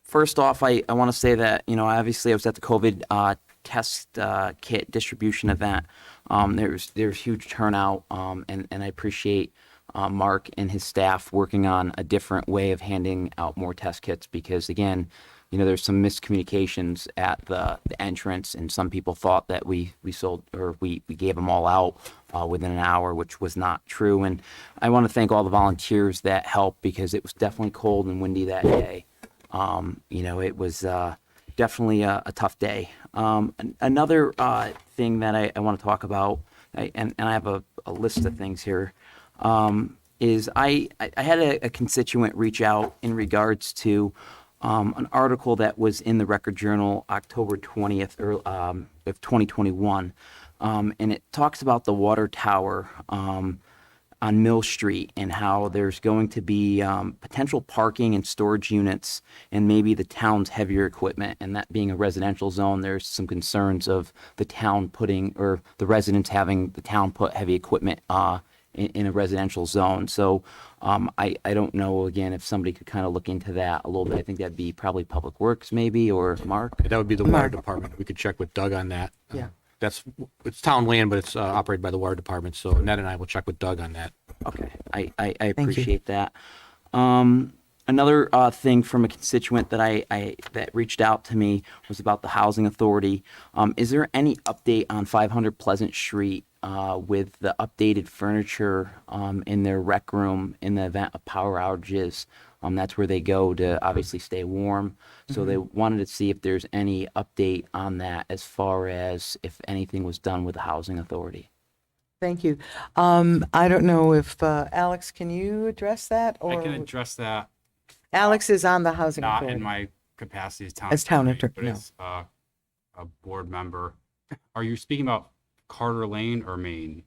first off, I want to say that, obviously I was at the COVID test kit distribution event. There's huge turnout, and I appreciate Mark and his staff working on a different way of handing out more test kits because, again, there's some miscommunications at the entrance, and some people thought that we sold or we gave them all out within an hour, which was not true. And I want to thank all the volunteers that helped because it was definitely cold and windy that day. It was definitely a tough day. Another thing that I want to talk about, and I have a list of things here, is I had a constituent reach out in regards to an article that was in the Record Journal October 20th of 2021, and it talks about the water tower on Mill Street and how there's going to be potential parking and storage units and maybe the town's heavier equipment. And that being a residential zone, there's some concerns of the town or the residents having the town put heavy equipment in a residential zone. So I don't know, again, if somebody could kind of look into that a little bit. I think that'd be probably Public Works maybe, or Mark. That would be the water department. We could check with Doug on that. Yeah. It's town land, but it's operated by the water department. So Ned and I will check with Doug on that. Okay, I appreciate that. Another thing from a constituent that that reached out to me was about the housing authority. Is there any update on 500 Pleasant Street with the updated furniture in their rec room in the event of power outages? That's where they go to obviously stay warm. So they wanted to see if there's any update on that as far as if anything was done with the housing authority. Thank you. I don't know if, Alex, can you address that? I can Or address that, Alex is on the housing not authority. in my capacity as town As town attorney, attorney, but no. as a board member. Are you speaking about Carter Lane or Main?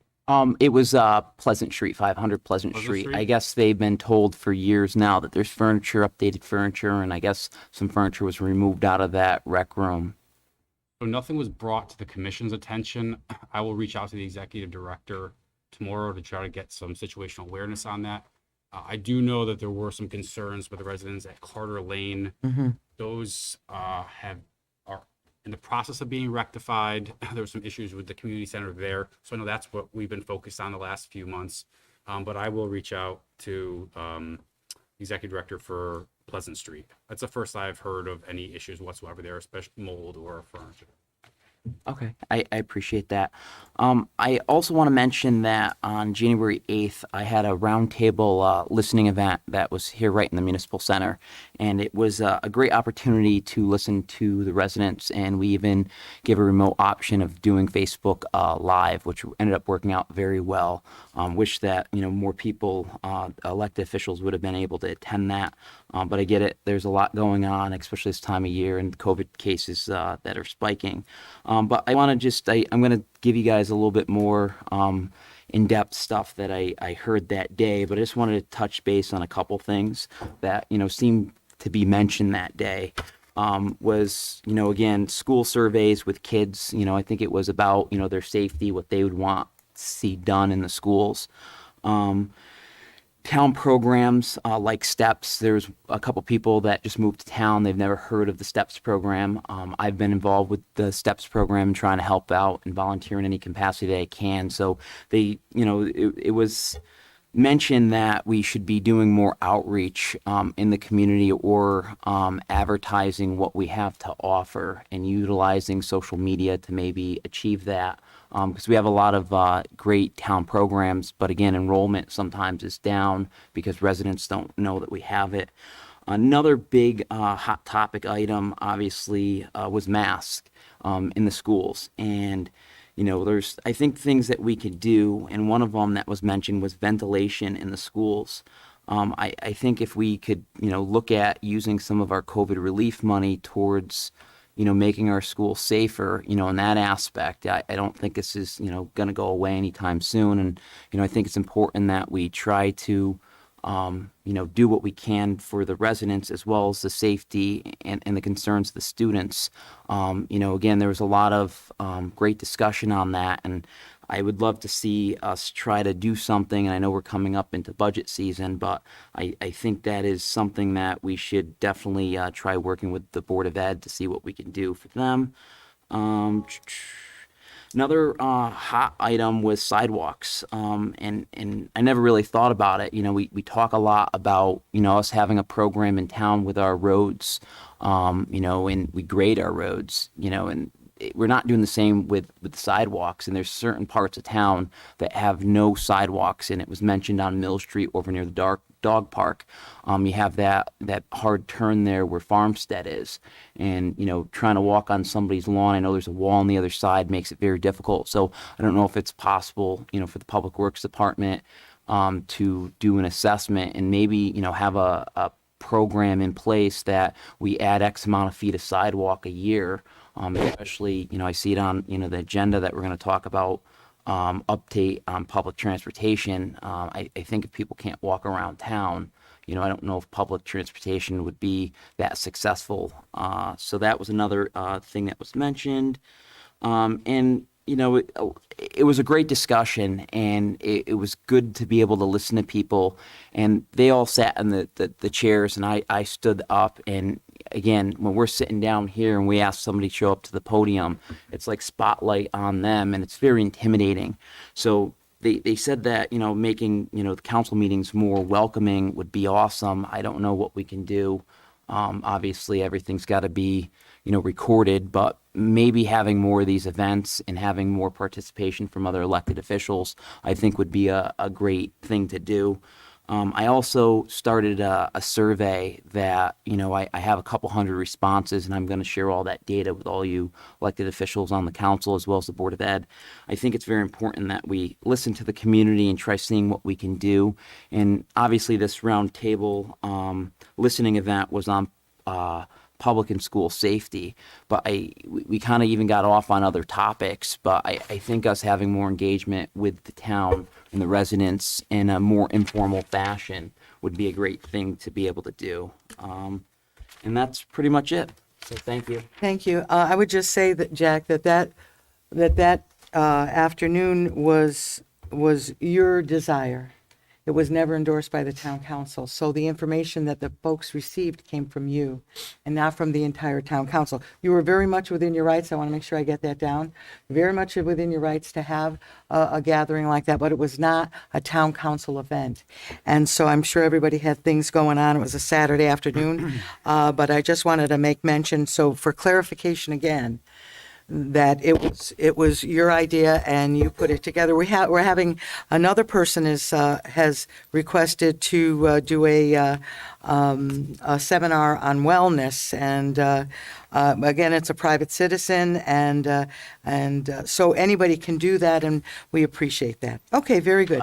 It was Pleasant Street, 500 Pleasant Street. Street? I guess they've been told for years now that there's furniture, updated furniture, and I guess some furniture was removed out of that rec room. So nothing was brought to the commission's attention. I will reach out to the executive director tomorrow to try to get some situational awareness on that. I do know that there were some concerns with the residents at Carter Lane. Those are in the process of being rectified. There were some issues with the community center there. So I know that's what we've been focused on the last few months. But I will reach out to executive director for Pleasant Street. That's the first I've heard of any issues whatsoever there, especially mold or furniture. Okay, I appreciate that. I also want to mention that on January 8th, I had a roundtable listening event that was here right in the Municipal Center. And it was a great opportunity to listen to the residents. And we even gave a remote option of doing Facebook Live, which ended up working out very well. Wish that, more people, elected officials would have been able to attend that. But I get it. There's a lot going on, especially this time of year and COVID cases that are spiking. But I want to I'm going to give you guys a little bit more in-depth stuff that I heard that day, but I just wanted to touch base on a couple things that, seemed to be mentioned that day. was, again, school surveys with kids. I think it was about, their safety, what they would want to see done in the schools. Town programs like STEPS. There's a couple people that just moved to town. They've never heard of the STEPS program. I've been involved with the STEPS program, trying to help out and volunteer in any capacity that I can. So it was mentioned that we should be doing more outreach in the community, or advertising what we have to offer and utilizing social media to maybe achieve that. Because we have a lot of great town programs, but again, enrollment sometimes is down because residents don't know that we have it. Another big hot topic item, obviously, was masks in the schools. And, there's, I think, things that we could do, and one of them that was mentioned was ventilation in the schools. I think if we could, look at using some of our COVID relief money towards making our schools safer, in that aspect. I don't think this is, going to go away anytime soon. And, I think it's important that we try to, do what we can for the residents as well as the safety and the concerns of the students. Again, there was a lot of great discussion on that, and I would love to see us try to do something. And I know we're coming up into budget season, but I think that is something that we should definitely try working with the Board of Ed to see what we can do for them. Another hot item was sidewalks, and I never really thought about it. We talk a lot about, us having a program in town with our roads, and we grade our roads, and we're not doing the same with the sidewalks. And there's certain parts of town that have no sidewalks, and it was mentioned on Mill Street over near the dog park. You have that hard turn there where Farmstead is, and trying to walk on somebody's lawn. I know there's a wall on the other side, makes it very difficult. So I don't know if it's possible, for the Public Works Department to do an assessment and maybe have a program in place that we add X amount of feet of sidewalk a year. Especially, I see it on, the agenda that we're going to talk about update on public transportation. I think if people can't walk around town, I don't know if public transportation would be that successful. So that was another thing that was mentioned. And, it was a great discussion, and it was good to be able to listen to people. And they all sat in the chairs, and I stood up. And again, when we're sitting down here and we ask somebody to show up to the podium, it's like spotlight on them, and it's very intimidating. So they said that, making, the council meetings more welcoming would be awesome. I don't know what we can do. Obviously, everything's got to be, recorded, but maybe having more of these events and having more participation from other elected officials, I think would be a great thing to do. I also started a survey that, I have a couple hundred responses, and I'm going to share all that data with all you elected officials on the council as well as the Board of Ed. I think it's very important that we listen to the community and try seeing what we can do. And obviously this roundtable listening event was on public and school safety, but we kind of even got off on other topics. But I think us having more engagement with the town and the residents in a more informal fashion would be a great thing to be able to do. And that's pretty much it. So thank you. Thank you. I would just say that, Jack, that afternoon was your desire. It was never endorsed by the town council. So the information that the folks received came from you and not from the entire town council. You were very much within your rights. I want to make sure I get that down. Very much within your rights to have a gathering like that, but it was not a town council event. And so I'm sure everybody had things going on. It was a Saturday afternoon, but I just wanted to make mention. So for clarification again, that it was your idea and you put it together. We're having another person has requested to do a seminar on wellness, and again, it's a private citizen, and so anybody can do that, and we appreciate that. Okay, very good.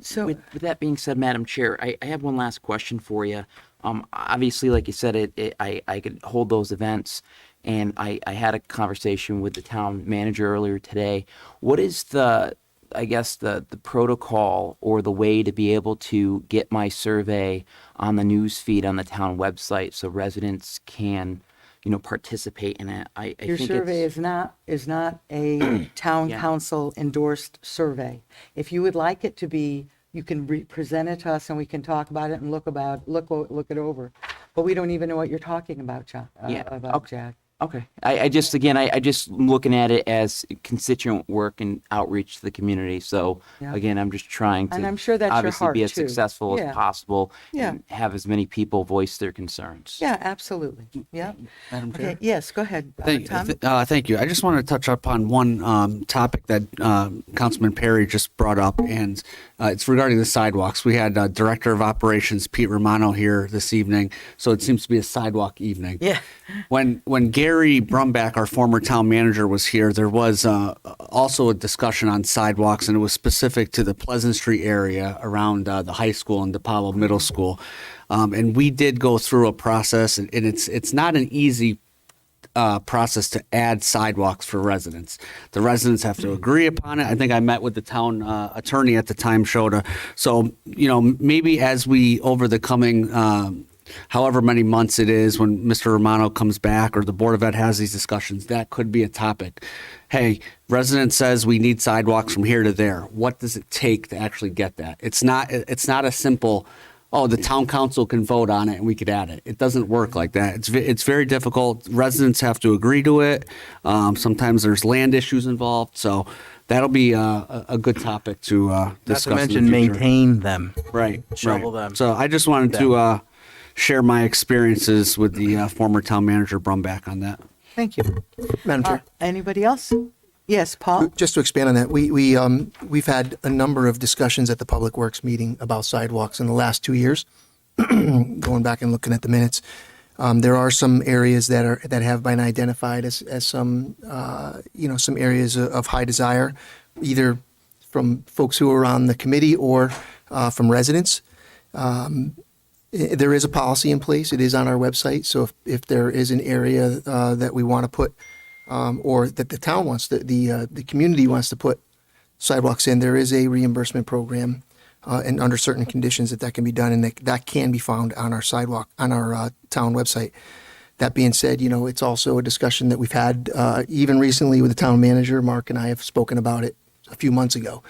So with that being said, Madam Chair, I have one last question for you. Obviously, like you said, I could hold those events. And I had a conversation with the town manager earlier today. What is the protocol or the way to be able to get my survey on the news feed on the town website so residents can, participate in it. I Your think survey it's, is not a town Yeah. council endorsed survey. If you would like it to be, you can present it to us and we can talk about it and look it over. But we don't even know what you're talking about, Jack. Yeah, Jack. okay. I just, again, I just looking at it as constituent work and outreach to the community. So Yeah. again, I'm just trying to And I'm sure that's your obviously heart, be as too. successful Yeah. as possible Yeah. and have as many people voice their concerns. Yeah, absolutely. Yeah. Madam Chair? Okay, yes, go ahead, Thank, Tom. thank you. I just wanted to touch upon one topic that Councilman Perry just brought up, and it's regarding the sidewalks. We had Director of Operations Pete Romano here this evening, so it seems to be a sidewalk evening. Yeah. When Gary Brumback, our former town manager, was here, there was also a discussion on sidewalks, and it was specific to the Pleasant Street area around the high school and DePaulo Middle School. And we did go through a process, and it's not an easy process to add sidewalks for residents. The residents have to agree upon it. I think I met with the town attorney at the time, Shota. So, maybe as we, over the coming, however many months it is, when Mr. Romano comes back or the Board of Ed has these discussions, that could be a topic. Hey, resident says we need sidewalks from here to there. What does it take to actually get that? It's not a simple, oh, the town council can vote on it and we could add it. It doesn't work like that. It's very difficult. Residents have to agree to it. Sometimes there's land issues involved. So that'll be a good topic to discuss. Not to in mention the future. maintain them. Right. Shovel right. them. So I just wanted to share my experiences with the former town manager Brumback on that. Thank you. Madam Chair. Anybody else? Yes, Paul? Just to expand on that, we've had a number of discussions at the Public Works meeting about sidewalks in the last 2 years. Going back and looking at the minutes, there are some areas that have been identified as some some areas of high desire, either from folks who are on the committee or from residents. There is a policy in place. It is on our website. So if there is an area that we want to put, or that the town wants, the community wants to put sidewalks in, there is a reimbursement program, and under certain conditions that can be done, and that can be found on our town website. That being said, it's also a discussion that we've had even recently with the town manager. Mark and I have spoken about it a few months ago.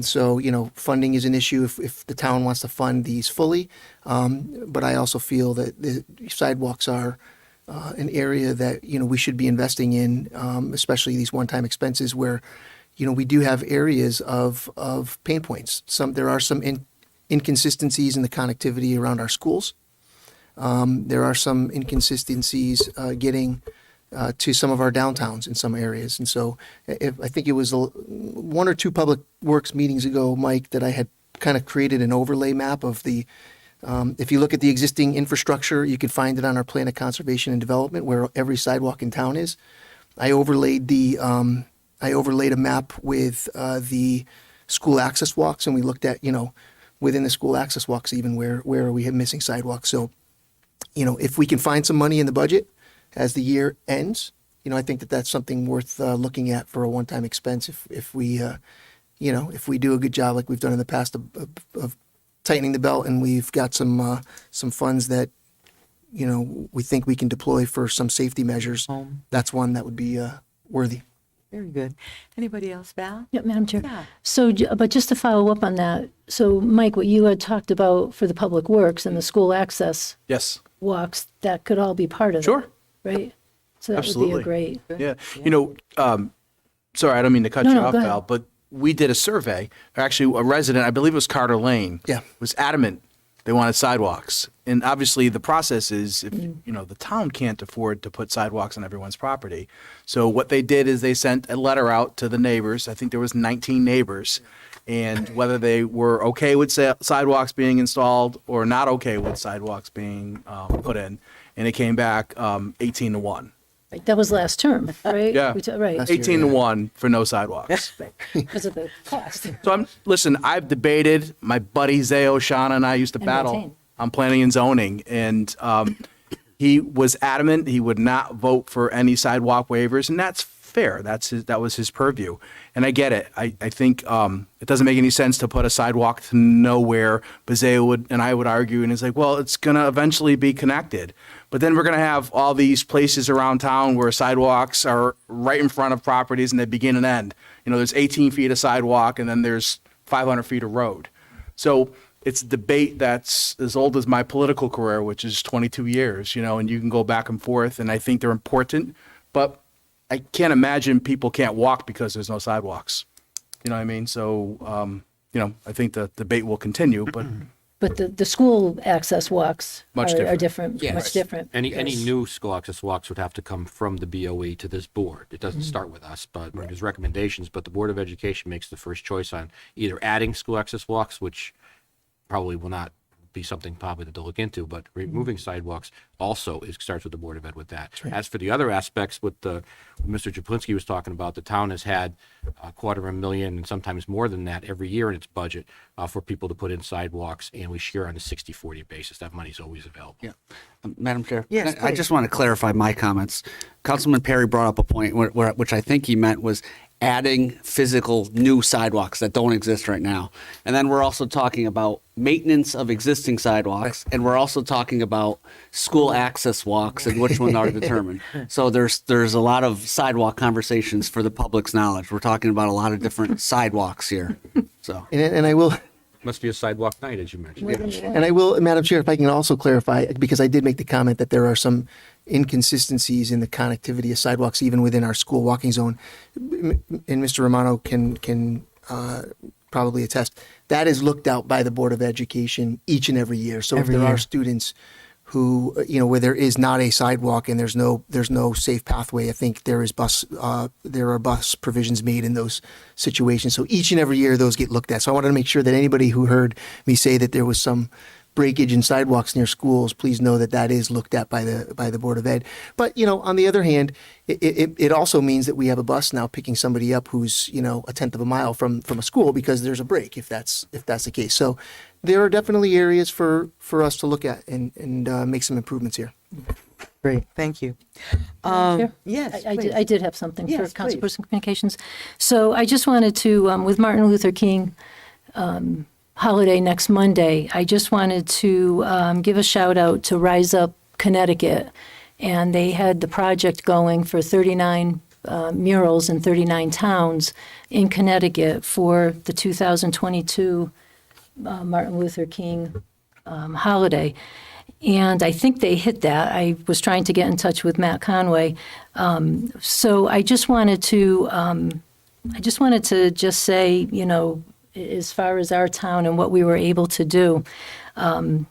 So, funding is an issue if the town wants to fund these fully. But I also feel that the sidewalks are an area that, we should be investing in, especially these one-time expenses where, we do have areas of pain points. There are some inconsistencies in the connectivity around our schools. There are some inconsistencies getting to some of our downtowns in some areas. And so I think it was one or two Public Works meetings ago, Mike, that I had kind of created an overlay map of the, if you look at the existing infrastructure, you can find it on our plan of conservation and development where every sidewalk in town is. I overlaid a map with the school access walks, and we looked at, within the school access walks even where are we missing sidewalks. So, if we can find some money in the budget as the year ends, I think that's something worth looking at for a one-time expense if we do a good job like we've done in the past of tightening the belt, and we've got some funds that, we think we can deploy for some safety measures. That's one that would be worthy. Very good. Anybody else, Val? Yeah, Madam Chair. Yeah. So, but just to follow up on that, so Mike, what you had talked about for the Public Works and the school access Yes. walks, that could all be part of it. Sure. Right? So that Absolutely. would be a great. Yeah. Sorry, I don't mean to cut No, you no, off, go ahead. Val, but we did a survey. Actually, a resident, I believe it was Carter Lane, Yeah. was adamant they wanted sidewalks. And obviously, the process is, if the town can't afford to put sidewalks on everyone's property. So what they did is they sent a letter out to the neighbors. I think there was 19 neighbors. And whether they were okay with sidewalks being installed or not okay with sidewalks being put in. And it came back 18-1. Right, that was last term, right? Yeah. Right, 18-1 for no sidewalks. because of the cost. So listen, I've debated, my buddy Zayo, Shauna, and I used to And battle maintain. on planning and zoning. And he was adamant he would not vote for any sidewalk waivers. And that's fair. That was his purview. And I get it. I think it doesn't make any sense to put a sidewalk to nowhere. Bazeo and I would argue, and it's like, well, it's going to eventually be connected. But then we're going to have all these places around town where sidewalks are right in front of properties and they begin and end. There's 18 feet of sidewalk and then there's 500 feet of road. So it's a debate that's as old as my political career, which is 22 years, and you can go back and forth, and I think they're important, but I can't imagine people can't walk because there's no sidewalks. You know what I mean? So, I think the debate will continue, but But the school access walks Much are different. different, much different. Any Yes. new school access walks would have to come from the BOE to this board. It doesn't start with us, but there's recommendations, but the Board of Education makes the first choice on either adding school access walks, which probably will not be something probably to look into, but removing sidewalks also starts with the Board of Ed with that. As for the other aspects, what Mr. Japlinski was talking about, the town has had $250,000 and sometimes more than that every year in its budget for people to put in sidewalks, and we share on a 60-40 basis. That money's always available. Yeah. Madam Chair? Yes, I please. just want to clarify my comments. Councilman Perry brought up a point which I think he meant was adding physical new sidewalks that don't exist right now. And then we're also talking about maintenance of existing sidewalks, and we're also talking about school access walks and which ones are determined. So there's a lot of sidewalk conversations for the public's knowledge. We're talking about a lot of different sidewalks here. So And I will, Must be a sidewalk night, as you mentioned. and I will, Madam Chair, if I can also clarify, because I did make the comment that there are some inconsistencies in the connectivity of sidewalks even within our school walking zone. And Mr. Romano can probably attest. That is looked out by the Board of Education each and every year. So Every if there year. are students who, where there is not a sidewalk and there's no safe pathway, I think there are bus provisions made in those situations. So each and every year those get looked at. So I wanted to make sure that anybody who heard me say that there was some breakage in sidewalks near schools, please know that is looked at by the Board of Ed. But, on the other hand, it also means that we have a bus now picking somebody up who's, a tenth of a mile from a school because there's a break, if that's the case. So there are definitely areas for us to look at and make some improvements here. Great, thank you. Chair? Yes, I please. did have something for Yes, please. Councilperson Communications. So I just wanted to, with Martin Luther King holiday next Monday, I just wanted to give a shout out to Rise Up Connecticut. And they had the project going for 39 murals in 39 towns in Connecticut for the 2022 Martin Luther King holiday. And I think they hit that. I was trying to get in touch with Matt Conway. So I just wanted to just say, as far as our town and what we were able to do, the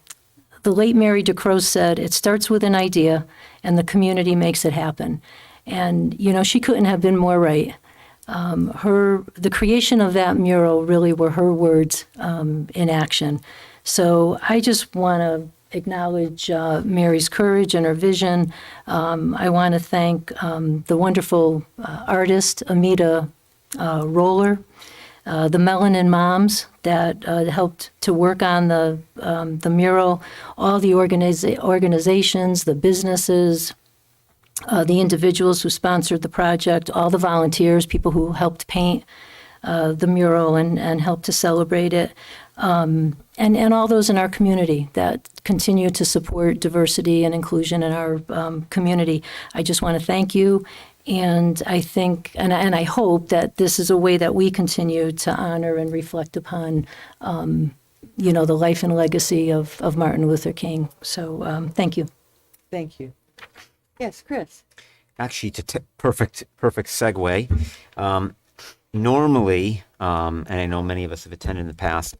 late Mary DeCroo said, it starts with an idea and the community makes it happen. And, she couldn't have been more right. The creation of that mural really were her words in action. So I just want to acknowledge Mary's courage and her vision. I want to thank the wonderful artist, Amita Roller, the Melanin Moms that helped to work on the mural, all the organizations, the businesses, the individuals who sponsored the project, all the volunteers, people who helped paint the mural and helped to celebrate it, and all those in our community that continue to support diversity and inclusion in our community. I just want to thank you. And I think, and I hope that this is a way that we continue to honor and reflect upon, the life and legacy of Martin Luther King. So thank you. Thank you. Yes, Chris. Actually, perfect segue. Normally, and I know many of us have attended in the past,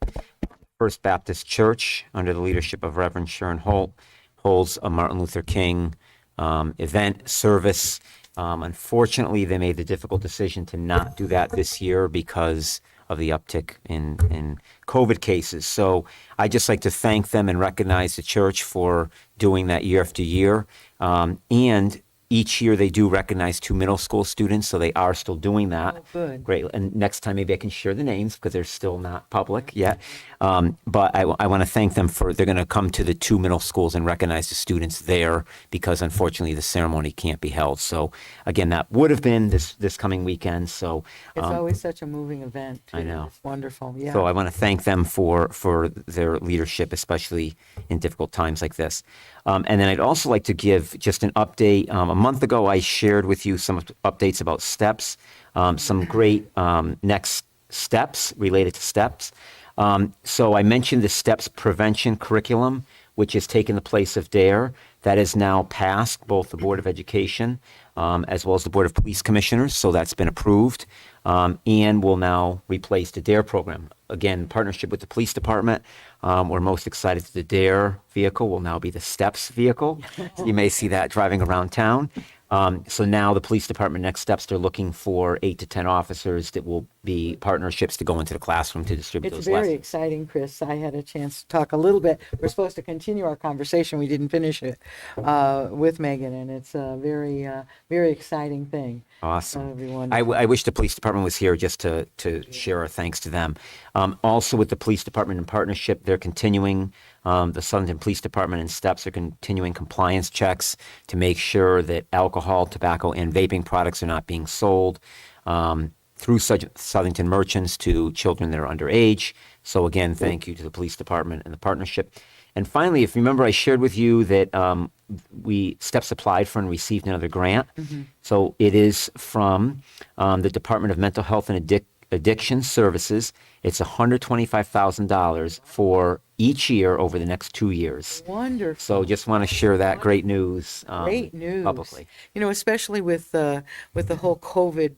First Baptist Church, under the leadership of Reverend Sharon Holt, holds a Martin Luther King event service. Unfortunately, they made the difficult decision to not do that this year because of the uptick in COVID cases. So I'd just like to thank them and recognize the church for doing that year after year. And Each year they do recognize 2 middle school students, so they are still doing that. Oh, good. Great. And next time maybe I can share the names because they're still not public yet. But I want to thank them they're going to come to the 2 middle schools and recognize the students there because unfortunately the ceremony can't be held. So again, that would have been this coming weekend. So It's always such a moving event. Too. I know. It's wonderful. Yeah. so I want to thank them for their leadership, especially in difficult times like this. And then I'd also like to give just an update. A month ago, I shared with you some updates about STEPS, some great next steps related to STEPS. So I mentioned the STEPS prevention curriculum, which has taken the place of DARE. That is now passed both the Board of Education as well as the Board of Police Commissioners. So that's been approved and will now replace the DARE program. Again, in partnership with the police department. We're most excited that the DARE vehicle will now be the STEPS vehicle. You may see that driving around town. So now the police department next steps, they're looking for 8 to 10 officers that will be partnerships to go into the classroom to distribute It's those very lessons. exciting, Chris. I had a chance to talk a little bit. We're supposed to continue our conversation. We didn't finish it with Megan, and it's a very, very exciting thing. Awesome. Everyone. I wish the police department was here just to share our thanks to them. Also with the police department in partnership, they're continuing, the Southington Police Department and STEPS are continuing compliance checks to make sure that alcohol, tobacco, and vaping products are not being sold through Southington merchants to children that are underage. So again, thank you to the police department and the partnership. And finally, if you remember, I shared with you that STEPS applied for and received another grant. So it is from the Department of Mental Health and Addiction Services. It's $125,000 for each year over the next 2 years. Wonderful. So just want to share that great news Great news. publicly. You know, especially with the whole COVID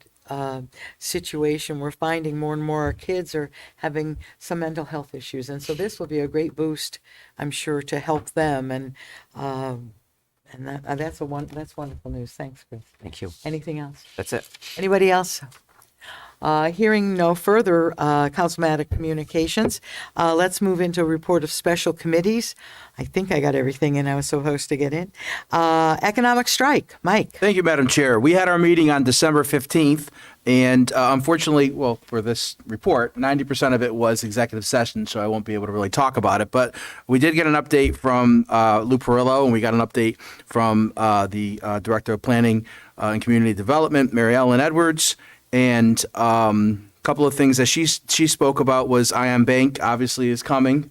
situation, we're finding more and more our kids are having some mental health issues, and so this will be a great boost, I'm sure, to help them. And that's wonderful news. Thanks, Chris. Thank you. Anything else? That's it. Anybody else? Hearing no further councilmatic communications, let's move into a report of special committees. I think I got everything in I was supposed to get in. Economic strike, Mike. Thank you, Madam Chair. We had our meeting on December 15th, and unfortunately, well, for this report, 90% of it was executive session, so I won't be able to really talk about it. But we did get an update from Lou Perillo, and we got an update from the Director of Planning and Community Development, Mary Ellen Edwards. And a couple of things that she spoke about was Ion Bank obviously is coming,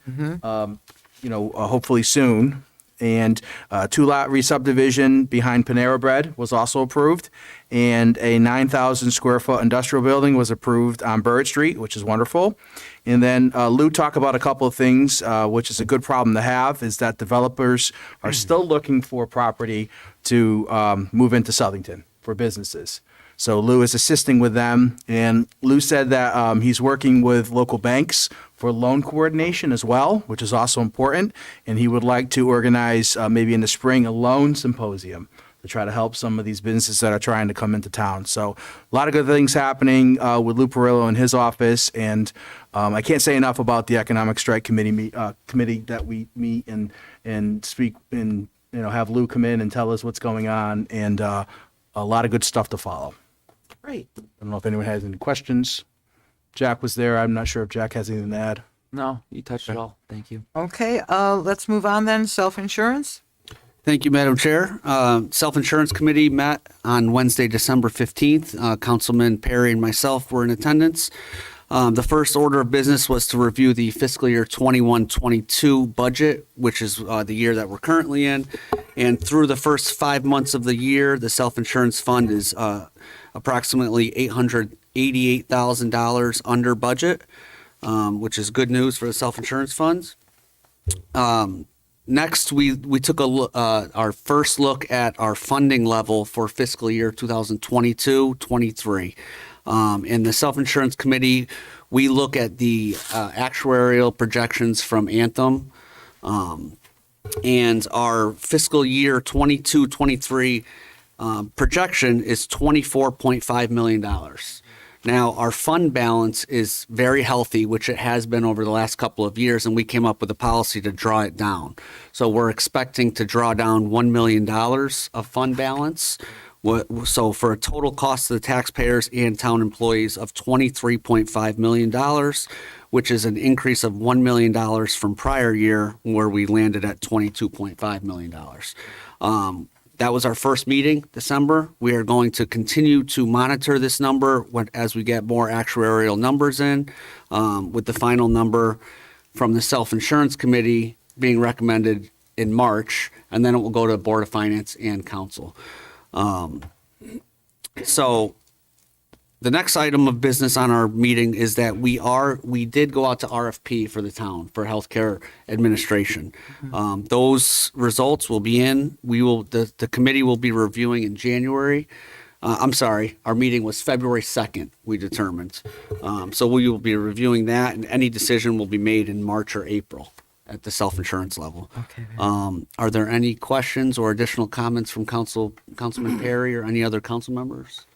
hopefully soon. And 2-lot re-subdivision behind Panera Bread was also approved. And a 9,000 square foot industrial building was approved on Bird Street, which is wonderful. And then Lou talked about a couple of things, which is a good problem to have, is that developers are still looking for property to move into Southington for businesses. So Lou is assisting with them, and Lou said that he's working with local banks for loan coordination as well, which is also important, and he would like to organize maybe in the spring a loan symposium to try to help some of these businesses that are trying to come into town. So a lot of good things happening with Lou Perillo in his office, and I can't say enough about the Economic Strike Committee that we meet and speak and have Lou come in and tell us what's going on, and a lot of good stuff to follow. Great. I don't know if anyone has any questions. Jack was there. I'm not sure if Jack has anything to add. No, you touched it all. Thank you. Okay, let's move on then. Self-insurance. Thank you, Madam Chair. Self-Insurance Committee met on Wednesday, December 15th. Councilman Perry and myself were in attendance. The first order of business was to review the fiscal year 21-22 budget, which is the year that we're currently in. And through the first 5 months of the year, the self-insurance fund is approximately $888,000 under budget, which is good news for the self-insurance funds. Next, we took our first look at our funding level for fiscal year 2022-23. In the Self-Insurance Committee, we look at the actuarial projections from Anthem, and our fiscal year 22-23 projection is $24.5 million. Now, our fund balance is very healthy, which it has been over the last couple of years, and we came up with a policy to draw it down. So we're expecting to draw down $1 million of fund balance. So for a total cost to the taxpayers and town employees of $23.5 million, which is an increase of $1 million from prior year where we landed at $22.5 million. That was our first meeting, December. We are going to continue to monitor this number as we get more actuarial numbers in, with the final number from the Self-Insurance Committee being recommended in March, and then it will go to the Board of Finance and Council. So the next item of business on our meeting is that we did go out to RFP for the town for healthcare administration. Those results will be in. The committee will be reviewing in January. I'm sorry, our meeting was February 2nd, we determined. So we will be reviewing that, and any decision will be made in March or April at the self-insurance level. Okay. Are there any questions or additional comments from Councilman Perry or any other council members?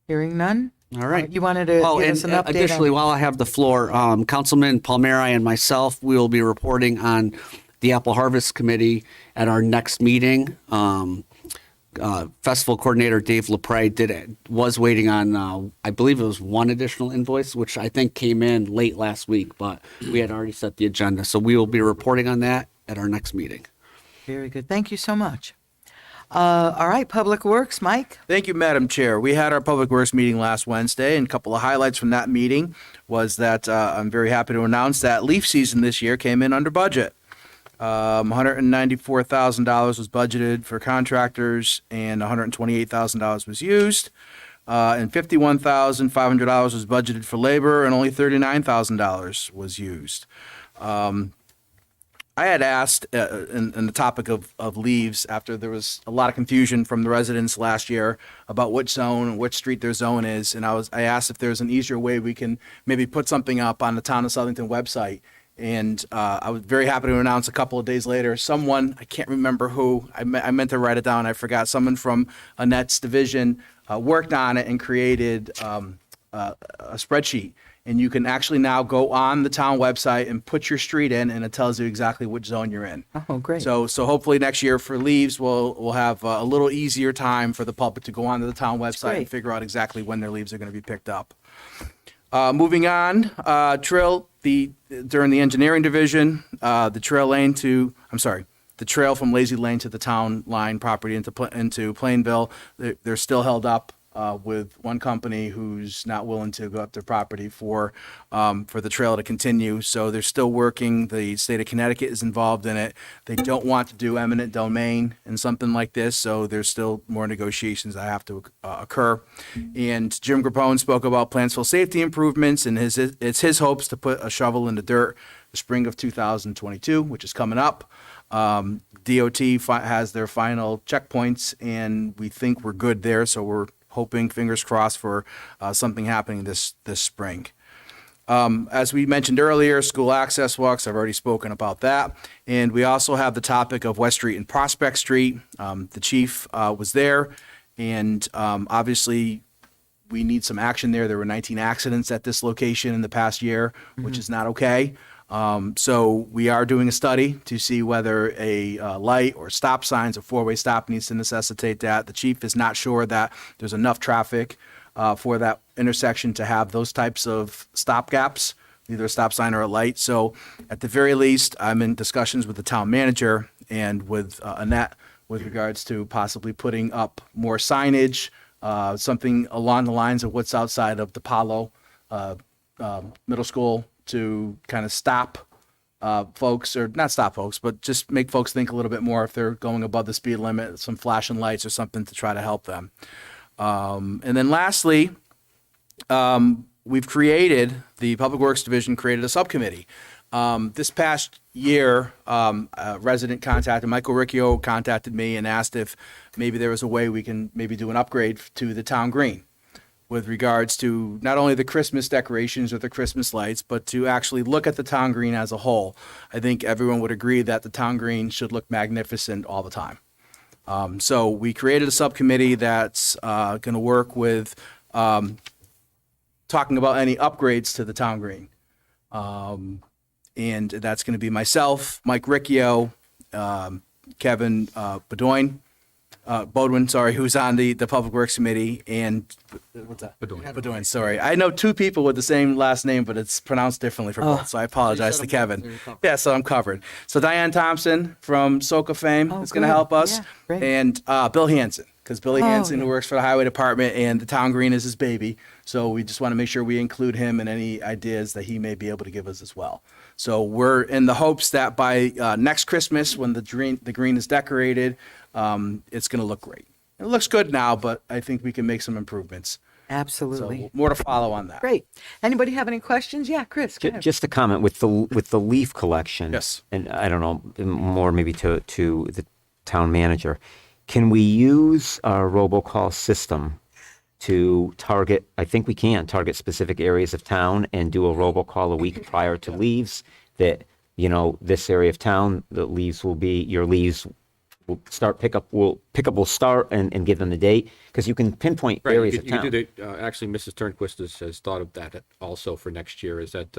Hearing none? All right. You wanted to Oh, give and us an update additionally, while I have the floor, Councilman Palmieri and myself, we will be reporting on the Apple Harvest Committee at our next meeting. Festival coordinator Dave LaPrade was waiting on, I believe it was one additional invoice, which I think came in late last week, but we had already set the agenda. So we will be reporting on that at our next meeting. Very good. Thank you so much. All right, Public Works, Mike? Thank you, Madam Chair. We had our Public Works meeting last Wednesday, and a couple of highlights from that meeting was that I'm very happy to announce that leaf season this year came in under budget. $194,000 was budgeted for contractors, and $128,000 was used. And $51,500 was budgeted for labor, and only $39,000 was used. I had asked in the topic of leaves, after there was a lot of confusion from the residents last year about which zone and which street their zone is, and I asked if there's an easier way we can maybe put something up on the Town of Southington website. And I was very happy to announce a couple of days later, someone, I can't remember who, I meant to write it down, I forgot, someone from Annette's division worked on it and created a spreadsheet. And you can actually now go on the town website and put your street in, and it tells you exactly which zone you're in. Oh, great. So hopefully next year for leaves, we'll have a little easier time for the public to go onto the town website and great. figure out exactly when their leaves are going to be picked up. Moving on, trail during the engineering division, the trail from Lazy Lane to the town line property into Plainville, they're still held up with one company who's not willing to go up their property for the trail to continue. So they're still working. The state of Connecticut is involved in it. They don't want to do eminent domain in something like this, so there's still more negotiations that have to occur. And Jim Grappone spoke about Plantsville safety improvements, and it's his hopes to put a shovel in the dirt the spring of 2022, which is coming up. DOT has their final checkpoints, and we think we're good there, so we're hoping, fingers crossed, for something happening this spring. As we mentioned earlier, school access walks, I've already spoken about that. And we also have the topic of West Street and Prospect Street. The chief was there, and obviously we need some action there. There were 19 accidents at this location in the past year, which is not okay. So we are doing a study to see whether a light or stop signs, a four-way stop needs to necessitate that. The chief is not sure that there's enough traffic for that intersection to have those types of stop gaps, either a stop sign or a light. So at the very least, I'm in discussions with the town manager and with Annette with regards to possibly putting up more signage, something along the lines of what's outside of the Palo Middle School, to kind of stop folks, or not stop folks, but just make folks think a little bit more if they're going above the speed limit, some flashing lights or something to try to help them. And then lastly, we've created, the Public Works Division created a subcommittee. This past year, a resident contacted, Michael Riccio contacted me and asked if maybe there was a way we can maybe do an upgrade to the town green, with regards to not only the Christmas decorations or the Christmas lights, but to actually look at the town green as a whole. I think everyone would agree that the town green should look magnificent all the time. So we created a subcommittee that's going to work with talking about any upgrades to the town green. And that's going to be myself, Mike Riccio, Kevin Bodwin, sorry, who's on the Public Works Committee, and what's that? Bedoin, sorry. I know two people with the same last name, but it's pronounced differently for both, so I apologize to Kevin. Yeah, so I'm covered. So Diane Thompson from Soka fame is going to good. help us, Yeah, great. and Bill Hansen, because Billy Hansen, who works for the Highway Department, and the town green is his baby. So we just want to make sure we include him in any ideas that he may be able to give us as well. So we're in the hopes that by next Christmas, when the green is decorated, it's going to look great. It looks good now, but I think we can make some improvements. Absolutely. So more to follow on that. Great. Anybody have any questions? Yeah, Chris. Go ahead. Just a comment with the leaf collection. Yes. And I don't know, more maybe to the town manager. Can we use our robocall system to target, I think we can, target specific areas of town and do a robocall a week prior to leaves that, this area of town, your leaves will start pickup will start and give them the date, because you can pinpoint Right, areas you of could town. do the, actually, Mrs. Turnquist has thought of that also for next year, is that,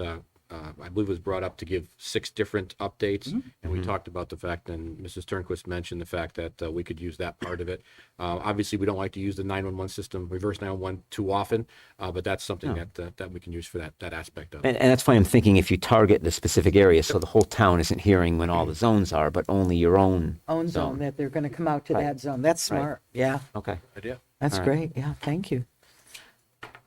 I believe it was brought up to give 6 different updates, and we talked about the fact, and Mrs. Turnquist mentioned the fact that we could use that part of it. Obviously, we don't like to use the 911 system, reverse 911 too often, but that's something that we can use for that aspect of it. And that's why I'm thinking if you target the specific area, so the whole town isn't hearing when all the zones are, but only your own Zone, that they're going to come out to that zone. That's smart. Yeah, Okay. Idea. that's All right. great. Yeah, thank you.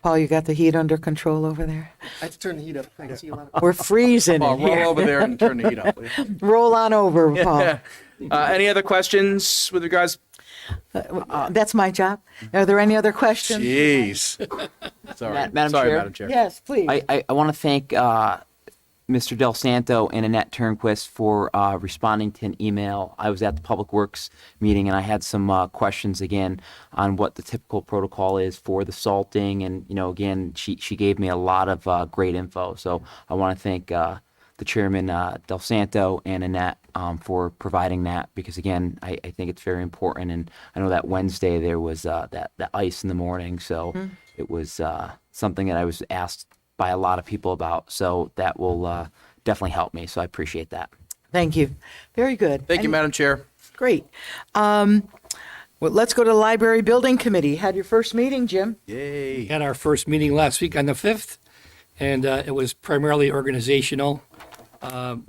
Paul, you got the heat under control over there? I have to turn the heat up. I can see a lot We're freezing I'll in roll here. over there and turn the heat up. Roll on over, Paul. Any other questions with regards? That's my job. Are there any other questions? Jeez. Sorry, Madam Sorry, Chair? Madam Chair. Yes, please. I want to thank Mr. Del Santo and Annette Turnquist for responding to an email. I was at the Public Works meeting, and I had some questions again on what the typical protocol is for the salting. And, again, she gave me a lot of great info. So I want to thank the chairman, Del Santo, and Annette for providing that, because, again, I think it's very important. And I know that Wednesday there was that ice in the morning. So it was something that I was asked by a lot of people about. So that will definitely help me. So I appreciate that. Thank you. Very good. Thank you, Madam Chair. Great. Well, let's go to the Library Building Committee. Had your first meeting, Jim? Yay. We had our first meeting last week on the 5th, and it was primarily organizational.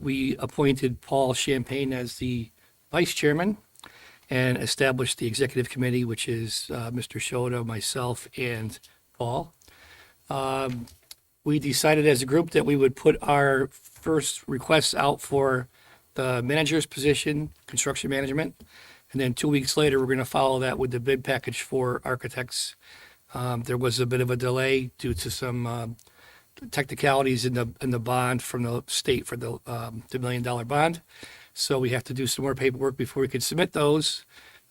We appointed Paul Champagne as the vice chairman and established the executive committee, which is Mr. Shota, myself, and Paul. We decided as a group that we would put our first requests out for the manager's position, construction management, and then 2 weeks later, we're going to follow that with the bid package for architects. There was a bit of a delay due to some technicalities in the bond from the state for the $1 million bond. So we have to do some more paperwork before we can submit those.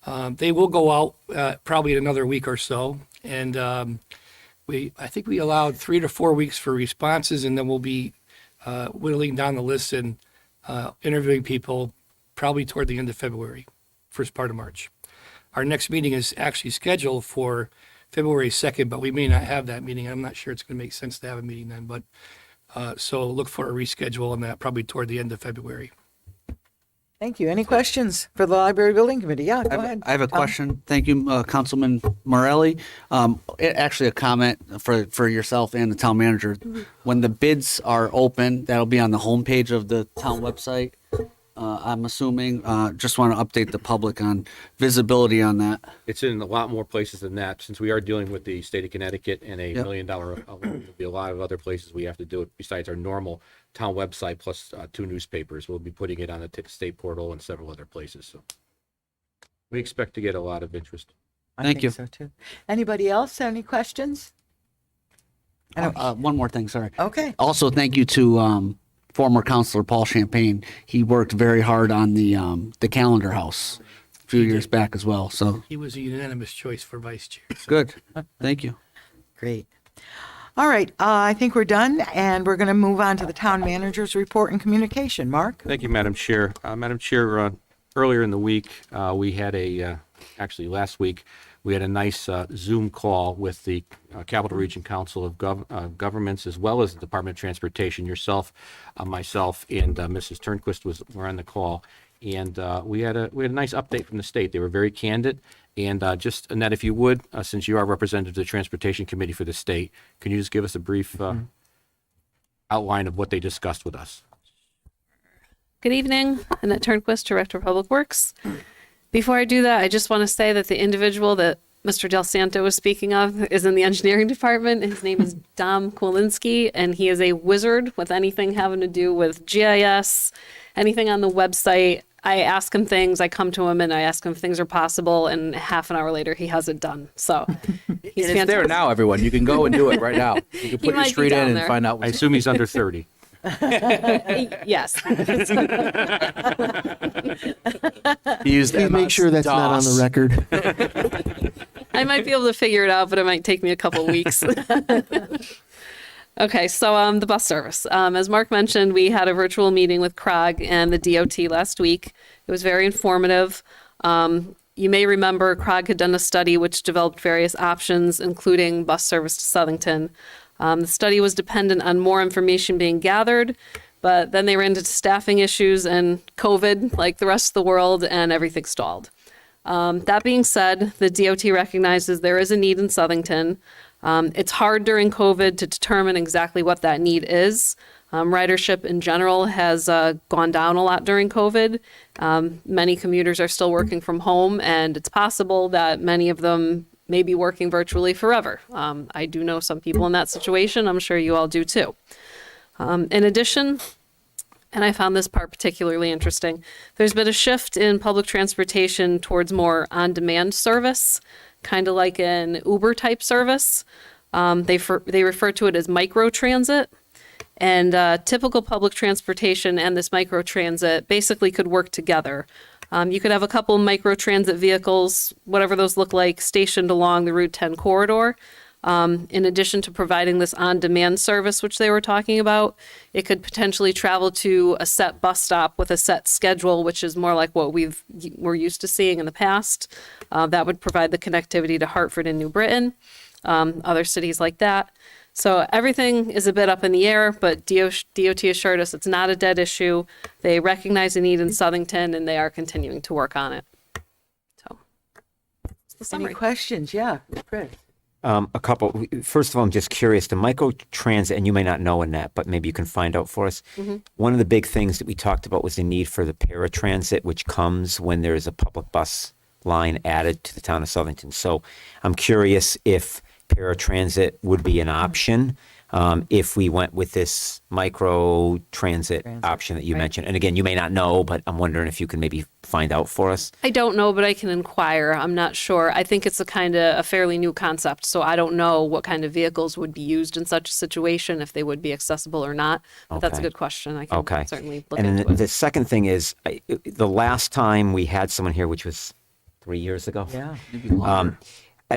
They will go out probably in another week or so. And I think we allowed 3 to 4 weeks for responses, and then we'll be whittling down the list and interviewing people probably toward the end of February, first part of March. Our next meeting is actually scheduled for February 2nd, but we may not have that meeting. I'm not sure it's going to make sense to have a meeting then, but so look for a reschedule on that probably toward the end of February. Thank you. Any questions for the Library Building Committee? Yeah, go ahead. I have a question. Thank you, Councilman Morelli. Actually, a comment for yourself and the town manager. When the bids are open, that'll be on the homepage of the town website. I'm assuming. Just want to update the public on visibility on that. It's in a lot more places than that, since we are dealing with the state of Connecticut and a $1 million, there'll be a lot of other places we have to do it besides our normal town website plus 2 newspapers. We'll be putting it on the state portal and several other places. So we expect to get a lot of interest. Thank you. I think so too. Anybody else have any questions? One more thing, sorry. Okay. Also, thank you to former Councilor Paul Champagne. He worked very hard on the calendar house a few years back as well. So He was a unanimous choice for vice chair. good. Thank you. Great. All right. I think we're done, and we're going to move on to the town manager's report and communication. Mark? Thank you, Madam Chair. Madam Chair, earlier in the week, we had a actually last week, we had a nice Zoom call with the Capital Region Council of Governments, as well as the Department of Transportation. Yourself, myself, and Mrs. Turnquist were on the call. And we had a nice update from the state. They were very candid. And just, Annette, if you would, since you are representative of the Transportation Committee for the state, can you just give us a brief outline of what they discussed with us? Good evening, Annette Turnquist, Director of Public Works. Before I do that, I just want to say that the individual that Mr. Del Santo was speaking of is in the engineering department. His name is Dom Kowlinski, and he is a wizard with anything having to do with GIS, anything on the website. I ask him things, I come to him and I ask him if things are possible, and half an hour later he has it done. So he's It's there now, everyone. You can go and do it right now. You can put your might be street in down and there. find out. I assume he's under 30. Yes. He used Please make sure that's not on the MS-DOS. record. I might be able to figure it out, but it might take me a couple weeks. Okay, so the bus service. As Mark mentioned, we had a virtual meeting with CROG and the DOT last week. It was very informative. You may remember CROG had done a study which developed various options, including bus service to Southington. The study was dependent on more information being gathered, but then they ran into staffing issues and COVID, like the rest of the world, and everything stalled. That being said, the DOT recognizes there is a need in Southington. It's hard during COVID to determine exactly what that need is. Ridership in general has gone down a lot during COVID. Many commuters are still working from home, and it's possible that many of them may be working virtually forever. I do know some people in that situation. I'm sure you all do too. In addition, and I found this part particularly interesting, there's been a shift in public transportation towards more on-demand service, kind of like an Uber type service. They refer to it as microtransit. And typical public transportation and this microtransit basically could work together. You could have a couple microtransit vehicles, whatever those look like, stationed along the Route 10 corridor. In addition to providing this on-demand service, which they were talking about, it could potentially travel to a set bus stop with a set schedule, which is more like what we're used to seeing in the past. That would provide the connectivity to Hartford and New Britain, other cities like that. So everything is a bit up in the air, but DOT assured us it's not a dead issue. They recognize the need in Southington, and they are continuing to work on it. So that's the Any summary. questions? Yeah, Chris. A couple. First of all, I'm just curious. The microtransit, and you may not know Annette, but maybe you can find out for us. One of the big things that we talked about was the need for the paratransit, which comes when there is a public bus line added to the town of Southington. So I'm curious if paratransit would be an option if we went with this micro-transit option that you mentioned. And again, you may not know, but I'm wondering if you can maybe find out for us. I don't know, but I can inquire. I'm not sure. I think it's a fairly new concept, so I don't know what kind of vehicles would be used in such a situation, if they would be accessible or not. But that's a Okay. good question. I can certainly look And into then it. the second thing is, the last time we had someone here, which was 3 years ago. Yeah.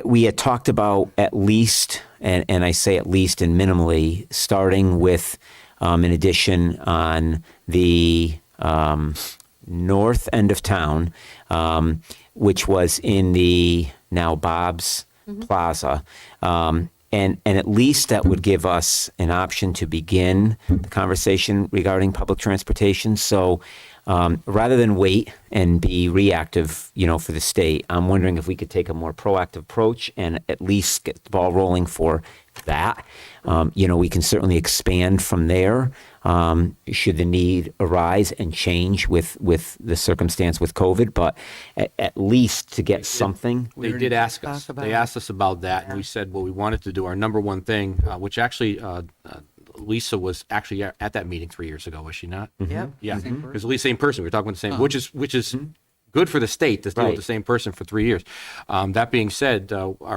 We had talked about at least, and I say at least and minimally, starting with an addition on the north end of town, which was in the now Bob's Plaza. And at least that would give us an option to begin the conversation regarding public transportation. So rather than wait and be reactive, for the state, I'm wondering if we could take a more proactive approach and at least get the ball rolling for that. We can certainly expand from there should the need arise and change with the circumstance with COVID, but at least to get something. They did ask us. They asked us about that, and we said, well, we wanted to do our number one thing, which actually Lisa was actually at that meeting 3 years ago, was she not? Yep. Yeah, it was at least same person. We were talking about the same, which is good for the state to deal with the same person for 3 years. That being said,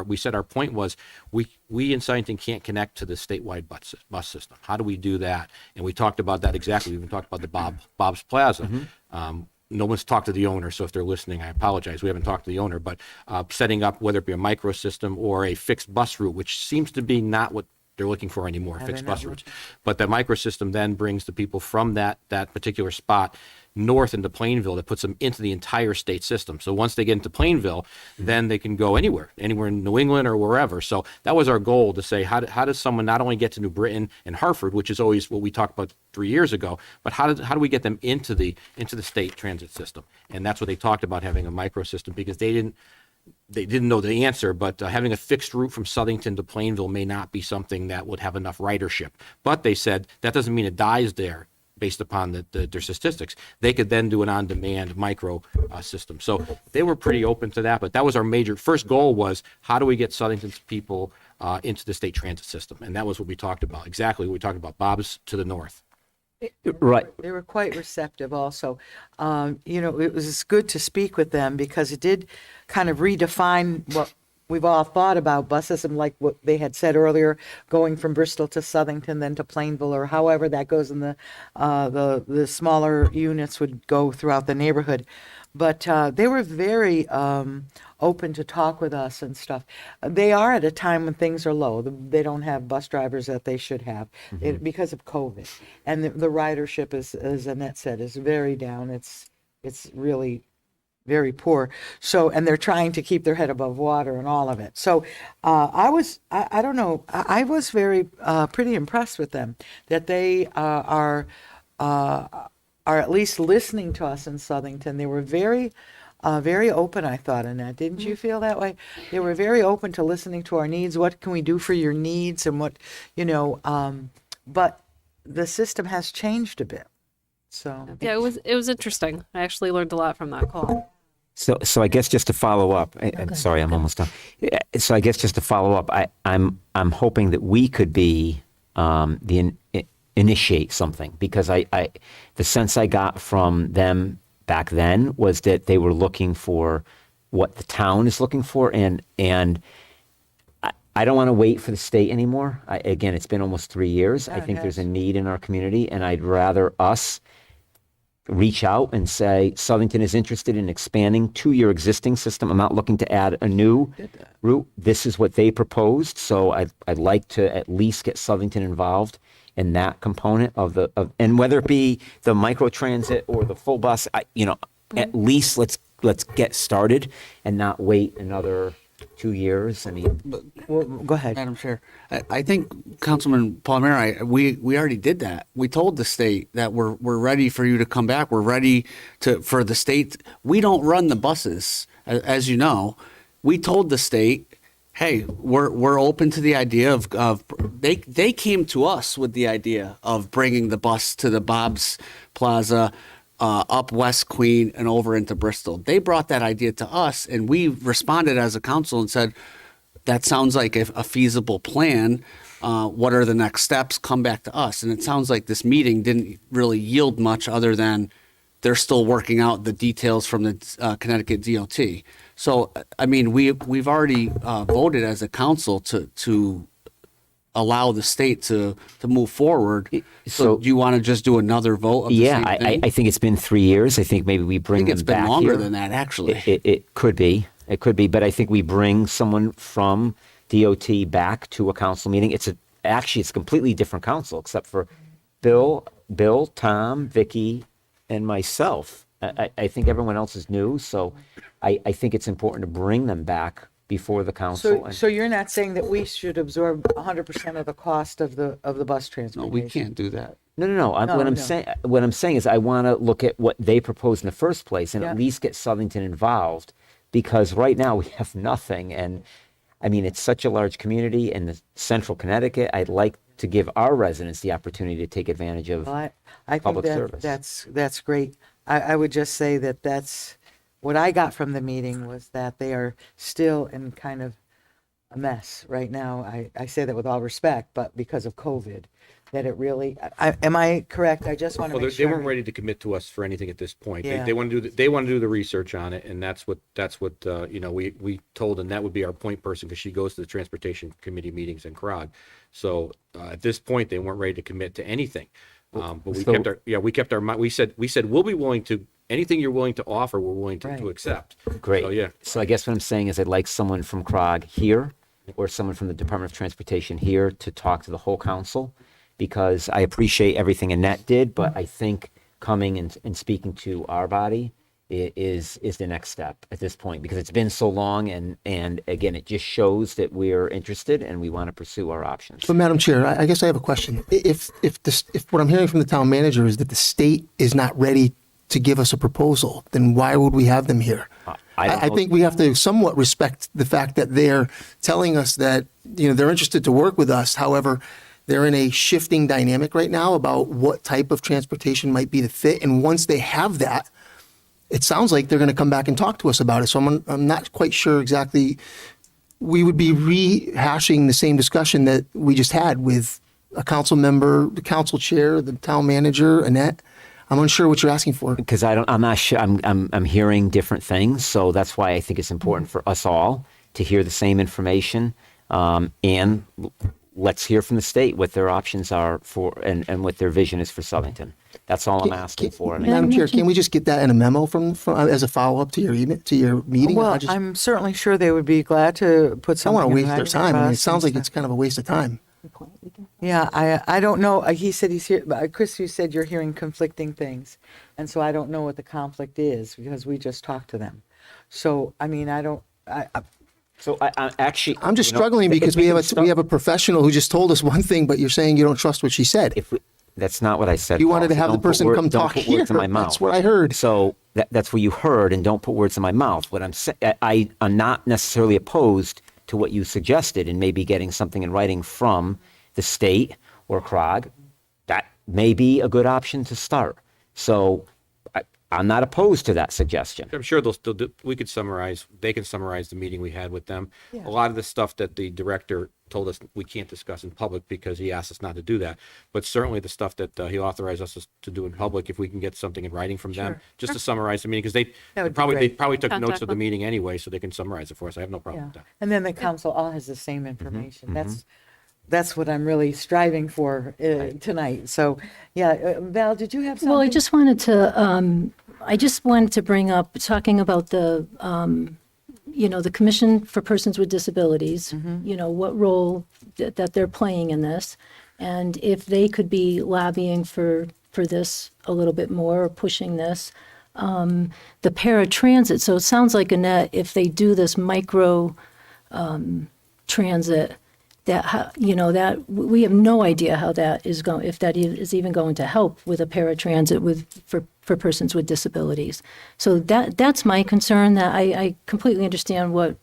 we said our point was we in Southington can't connect to the statewide bus system. How do we do that? And we talked about that exactly. We even talked about the Bob's Plaza. No one's talked to the owner, so if they're listening, I apologize. We haven't talked to the owner, but setting up whether it be a micro system or a fixed bus route, which seems to be not what they're looking for anymore, fixed bus routes. But the microsystem then brings the people from that particular spot north into Plainville that puts them into the entire state system. So once they get into Plainville, then they can go anywhere in New England or wherever. So that was our goal, to say, how does someone not only get to New Britain and Hartford, which is always what we talked about 3 years ago, but how do we get them into the state transit system? And that's what they talked about, having a micro system, because they didn't know the answer, but having a fixed route from Southington to Plainville may not be something that would have enough ridership. But they said that doesn't mean it dies there based upon their statistics. They could then do an on-demand micro system. So they were pretty open to that, but that was our first goal, was how do we get Southington's people into the state transit system? And that was what we talked about, exactly what we talked about, Bob's to the north. Right. They were quite receptive also. It was good to speak with them because it did kind of redefine what we've all thought about bus system, like what they had said earlier, going from Bristol to Southington, then to Plainville, or however that goes in the smaller units would go throughout the neighborhood. But they were very open to talk with us and stuff. They are at a time when things are low. They don't have bus drivers that they should have because of COVID. And the ridership, as Annette said, is very down. It's really very poor. So, and they're trying to keep their head above water and all of it. So I was very pretty impressed with them, that they are at least listening to us in Southington. They were very open, I thought, Annette. Didn't you feel that way? They were very open to listening to our needs. What can we do for your needs? And what, but the system has changed a bit. So Yeah, it was interesting. I actually learned a lot from that call. So I guess just to follow up, I'm sorry, I'm almost done. So I guess just to follow up, I'm hoping that we could be initiate something, because the sense I got from them back then was that they were looking for what the town is looking for, and I don't want to wait for the state anymore. Again, it's been almost 3 years. I think there's a need in our community, and I'd rather us reach out and say, Southington is interested in expanding to your existing system. I'm not looking to add a new route. This is what they proposed. So I'd like to at least get Southington involved in that component and whether it be the micro transit or the full bus, at least let's get started and not wait another 2 years. I mean, well, go ahead, Madam Chair. I think Councilman Palmieri, we already did that. We told the state that we're ready for you to come back. We're ready for the state. We don't run the buses, as you know. We told the state, hey, we're open to the idea of they came to us with the idea of bringing the bus to the Bob's Plaza, up West Queen and over into Bristol. They brought that idea to us, and we responded as a council and said, that sounds like a feasible plan. What are the next steps? Come back to us. And it sounds like this meeting didn't really yield much other than they're still working out the details from the Connecticut DOT. So, I mean, we've already voted as a council to allow the state to move forward. So do you want to just do another vote of the same thing? I think it's been 3 years. I think maybe we bring them back here. It's been longer than that, actually. It could be. It could be. But I think we bring someone from DOT back to a council meeting. It's a completely different council, except for Bill, Tom, Vicky, and myself. I think everyone else is new. So I think it's important to bring them back before the council. So you're not saying that we should absorb 100% of the cost of the bus transportation? No, we can't do that. No. What I'm saying is I want to look at what they proposed in the first place and at least get Southington involved, because right now we have nothing. And I mean, it's such a large community in the central Connecticut. I'd like to give our residents the opportunity to take advantage of public service. That's great. I would just say that's what I got from the meeting, was that they are still in kind of a mess right now. I say that with all respect, but because of COVID, that it really, am I correct? I just want to make sure. They weren't ready to commit to us for anything at this point. Yeah. They want to do the research on it, and that's what we told, and that would be our point person, because she goes to the transportation committee meetings in CROG. So at this point, they weren't ready to commit to anything. But we kept our mind. We said we'll be willing to, anything you're willing to offer, we're willing to accept. Great. So, yeah. So I guess what I'm saying is I'd like someone from CROG here or someone from the Department of Transportation here to talk to the whole council, because I appreciate everything Annette did, but I think coming and speaking to our body is the next step at this point, because it's been so long, and again, it just shows that we're interested and we want to pursue our options. But Madam Chair, I guess I have a question. If what I'm hearing from the town manager is that the state is not ready to give us a proposal, then why would we have them here? I think we have to somewhat respect the fact that they're telling us that, they're interested to work with us. However, they're in a shifting dynamic right now about what type of transportation might be the fit. And once they have that, it sounds like they're going to come back and talk to us about it. So I'm not quite sure exactly. We would be rehashing the same discussion that we just had with a council member, the council chair, the town manager, Annette. I'm unsure what you're asking for. Because I'm not sure. I'm hearing different things, so that's why I think it's important for us all to hear the same information, and let's hear from the state what their options are for and what their vision is for Southington. That's all I'm asking for. Madam Chair, can we just get that in a memo from as a follow up to your meeting? Well, I'm certainly sure they would be glad to put I something. don't want to in waste their writing time. for I mean, it us sounds like and it's kind of a waste of time. Yeah, I don't know. He said he's here. Chris, you said you're hearing conflicting things. And so I don't know what the conflict is because we just talked to them. So, I mean, So I actually, I'm just struggling because we have a professional who just told us one thing, but you're saying you don't trust what she said. That's not what I said. You wanted to Paul, so have the don't put person come don't talk put here. words in my mouth. That's what I heard. So that's what you heard, and don't put words in my mouth. What I'm saying, I am not necessarily opposed to what you suggested, and maybe getting something in writing from the state or CROG. That may be a good option to start. So I'm not opposed to that suggestion. I'm sure we could summarize, they can summarize the meeting we had with them. A lot of the stuff that the director told us we can't discuss in public because he asked us not to do that. But certainly the stuff that he authorized us to do in public, if we can get something in writing from them, just to summarize the meeting, because they probably took Contact notes of the them. meeting anyway, so they can summarize it for us. I have no problem with that. And then the council all has the same information. That's what I'm really striving for tonight. So, yeah, Val, did you have something? Well, I just wanted to bring up, talking about the, the Commission for Persons with Disabilities, what role that they're playing in this, and if they could be lobbying for this a little bit more, or pushing this. The paratransit, so it sounds like, Annette, if they do this micro transit, that we have no idea how that is going, if that is even going to help with a paratransit for persons with disabilities. So that's my concern. That I completely understand what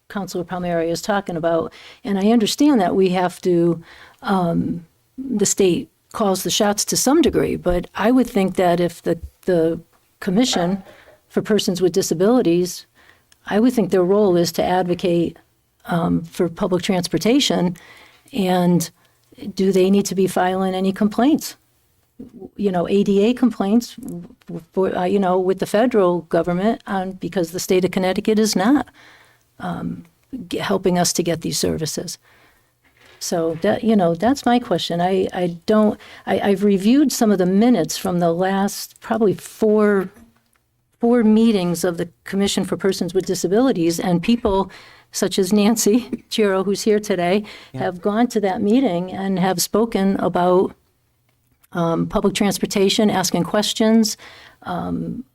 Councilor Palmieri is talking about, and I understand that we have to. The state calls the shots to some degree, but I would think that if the Commission for Persons with Disabilities, I would think their role is to advocate for public transportation, and do they need to be filing any complaints? ADA complaints, with the federal government, because the state of Connecticut is not helping us to get these services. So that's my question. I've reviewed some of the minutes from the last probably four meetings of the Commission for Persons with Disabilities, and people such as Nancy Chiro, who's here today, have gone to that meeting and have spoken about public transportation, asking questions,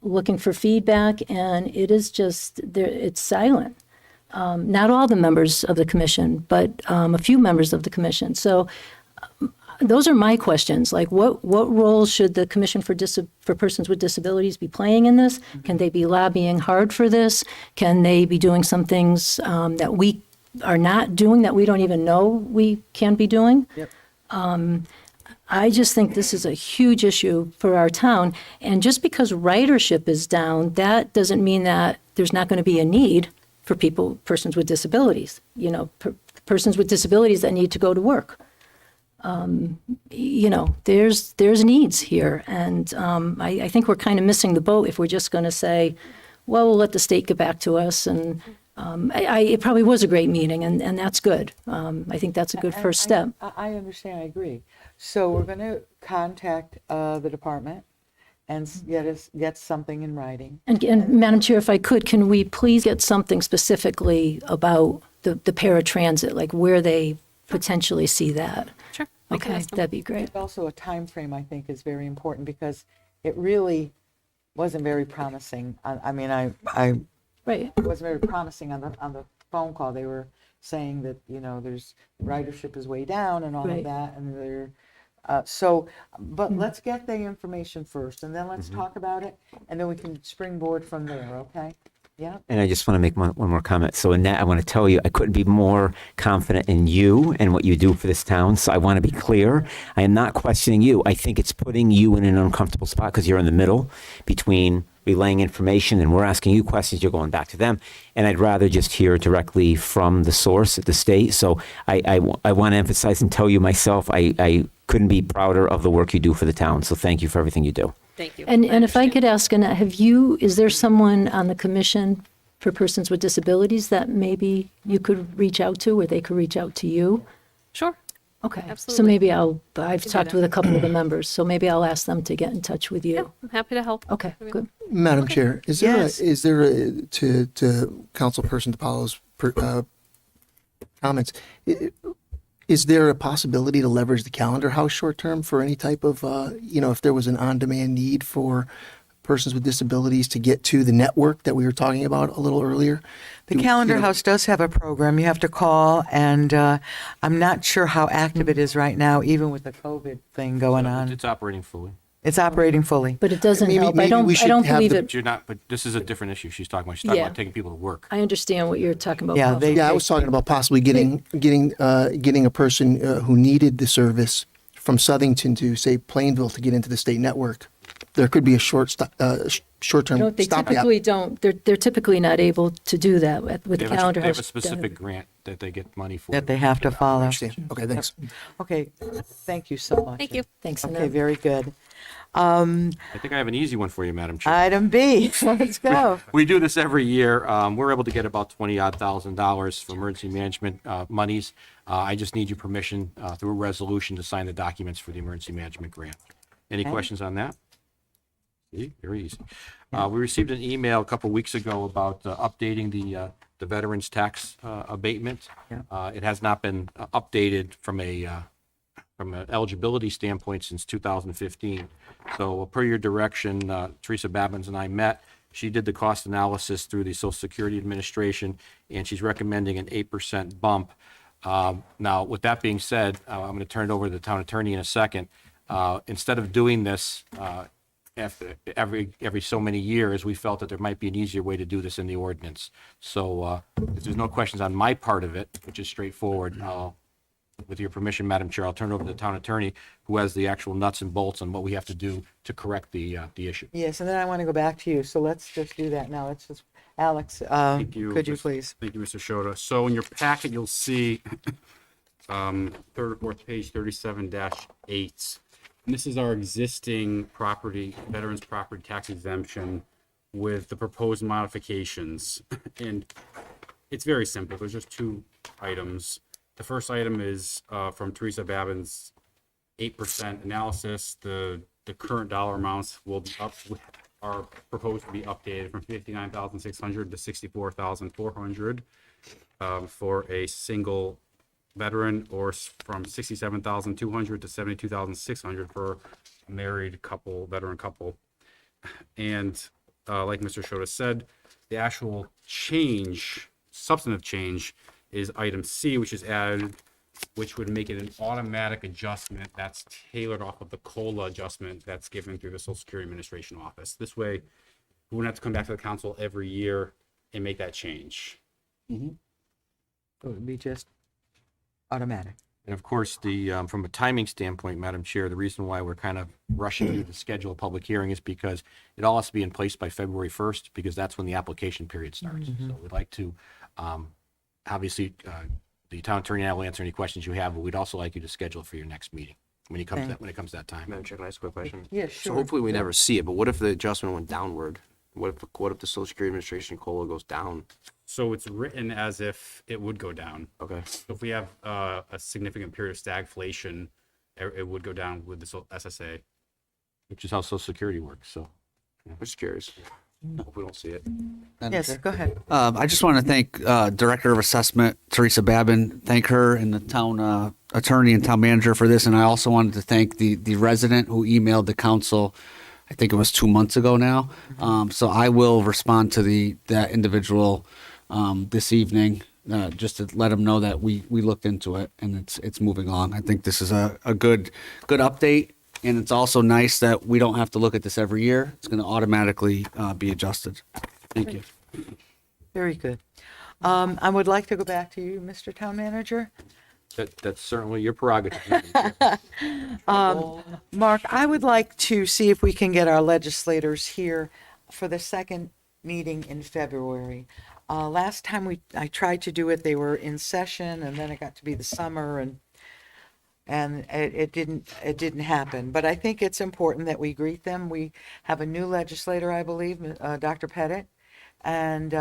looking for feedback, and it is just, it's silent. Not all the members of the commission, but a few members of the commission. So those are my questions. Like, what role should the Commission for Persons with Disabilities be playing in this? Can they be lobbying hard for this? Can they be doing some things that we are not doing, that we don't even know we can be doing? Yep. I just think this is a huge issue for our town. And just because ridership is down, that doesn't mean that there's not going to be a need for persons with disabilities, persons with disabilities that need to go to work. There's needs here. And I think we're kind of missing the boat if we're just going to say, well, we'll let the state get back to us. And it probably was a great meeting, and that's good. I think that's a good first step. I understand. I agree. So we're going to contact the department and get something in writing. And Madam Chair, if I could, can we please get something specifically about the paratransit, like where they potentially see that? Sure. Okay, that'd be great. Also, a time frame, I think, is very important, because it really wasn't very promising. I mean, I Right. it wasn't very promising on the phone call. They were saying that, you know, there's ridership is way down and all of Right. that, and they're but let's get the information first, and then let's talk about it, and then we can springboard from there. Okay? Yeah. And I just want to make one more comment. So Annette, I want to tell you, I couldn't be more confident in you and what you do for this town. So I want to be clear. I am not questioning you. I think it's putting you in an uncomfortable spot because you're in the middle between relaying information and we're asking you questions. You're going back to them. And I'd rather just hear directly from the source at the state. So I want to emphasize and tell you myself, I couldn't be prouder of the work you do for the town. So thank you for everything you do. Thank you. And if I could ask, Annette, is there someone on the commission for persons with disabilities that maybe you could reach out to, or they could reach out to you? Sure. Okay. So Absolutely. maybe I've do talked that. with a couple of the members, so maybe I'll ask them to get in touch with you. Yeah, I'm happy to help. Okay, good. Madam Chair, is there Yes. to Councilperson DePaulo's comments, is there a possibility to leverage the calendar house short term for any type of, if there was an on-demand need for persons with disabilities to get to the network that we were talking about a little earlier? The Calendar House does have a program. You have to call, and I'm not sure how active it is right now, even with the COVID thing going on. It's operating fully. It's operating fully. But it doesn't Maybe- help. maybe we I should don't have believe the- it. But you're not, but this is a different issue she's talking about. She's talking Yeah. about taking people to work. I understand what you're talking about. Yeah, Paul. they- Yeah, I was talking about possibly getting a person who needed the service from Southington to, say, Plainville to get into the state network. There could be a short-term They stopgap. typically don't, they're typically not able to do that with They the have calendar they have a house. specific grant that they get money for. That they have to follow. Understand. Okay, thanks. Okay, thank you so much. Thank you. Thanks, Okay, Annette. very good. I think I have an easy one for you, Madam Chair. Item B, let's go. We do this every year. We're able to get about $20,000 for emergency management monies. I just need your permission through a resolution to sign the documents for the emergency management grant. Any Okay. questions on that? See, very easy. We received an email a couple weeks ago about updating the veterans tax abatement. It has not been updated from an eligibility standpoint since 2015. So per your direction, Teresa Babbins and I met. She did the cost analysis through the Social Security Administration, and she's recommending an 8% bump. Now, with that being said, I'm going to turn it over to the town attorney in a second. Instead of doing this after every so many years, we felt that there might be an easier way to do this in the ordinance. So if there's no questions on my part of it, which is straightforward, with your permission, Madam Chair, I'll turn it over to the town attorney, who has the actual nuts and bolts on what we have to do to correct the issue. Yes, and then I want to go back to you, so let's just do that now. Let's just, Alex, Thank you. could you Ms. please? Thank you, Mr. Shota. So in your packet, you'll see third or fourth page 37-8. And this is our existing property, veterans property tax exemption with the proposed modifications. And it's very simple. There's just two items. The first item is from Teresa Babbins' 8% analysis. The current dollar amounts will be are proposed to be updated from 59,600 to 64,400 for a single veteran, or from 67,200 to 72,600 for a married couple, veteran couple. And like Mr. Shota said, the actual change, substantive change, is item C, which is added, which would make it an automatic adjustment that's tailored off of the COLA adjustment that's given through the Social Security Administration office. This way, we wouldn't have to come back to the council every year and make that change. It would be just automatic. And of course, from a timing standpoint, Madam Chair, the reason why we're kind of rushing you to schedule a public hearing is because it all has to be in place by February 1st, because that's when the application period starts. So we'd like to, obviously, the town attorney and I will answer any questions you have, but we'd also like you to schedule it for your next meeting when it comes to that time. Madam Chair, can I ask a quick question? Yeah, So sure. hopefully we never see it, but what if the adjustment went downward? What if the Social Security Administration COLA goes down? So it's written as if it would go down. Okay. So if we have a significant period of stagflation, it would go down with the SSA. Which is how Social Security works, so. I'm just curious. Hope we don't see it. Yes, go ahead. I just want to thank Director of Assessment Teresa Babin, thank her and the town attorney and town manager for this. And I also wanted to thank the resident who emailed the council I think it was 2 months ago now. So I will respond to that individual this evening, just to let them know that we looked into it and it's moving along. I think this is a good update, and it's also nice that we don't have to look at this every year. It's going to automatically be adjusted. Thank you. Very good. I would like to go back to you, Mr. Town Manager. That's certainly your prerogative. Mark, I would like to see if we can get our legislators here for the second meeting in February. Last time I tried to do it, they were in session, and then it got to be the summer, and it didn't happen. But I think it's important that we greet them. We have a new legislator, I believe, Dr. Pettit, and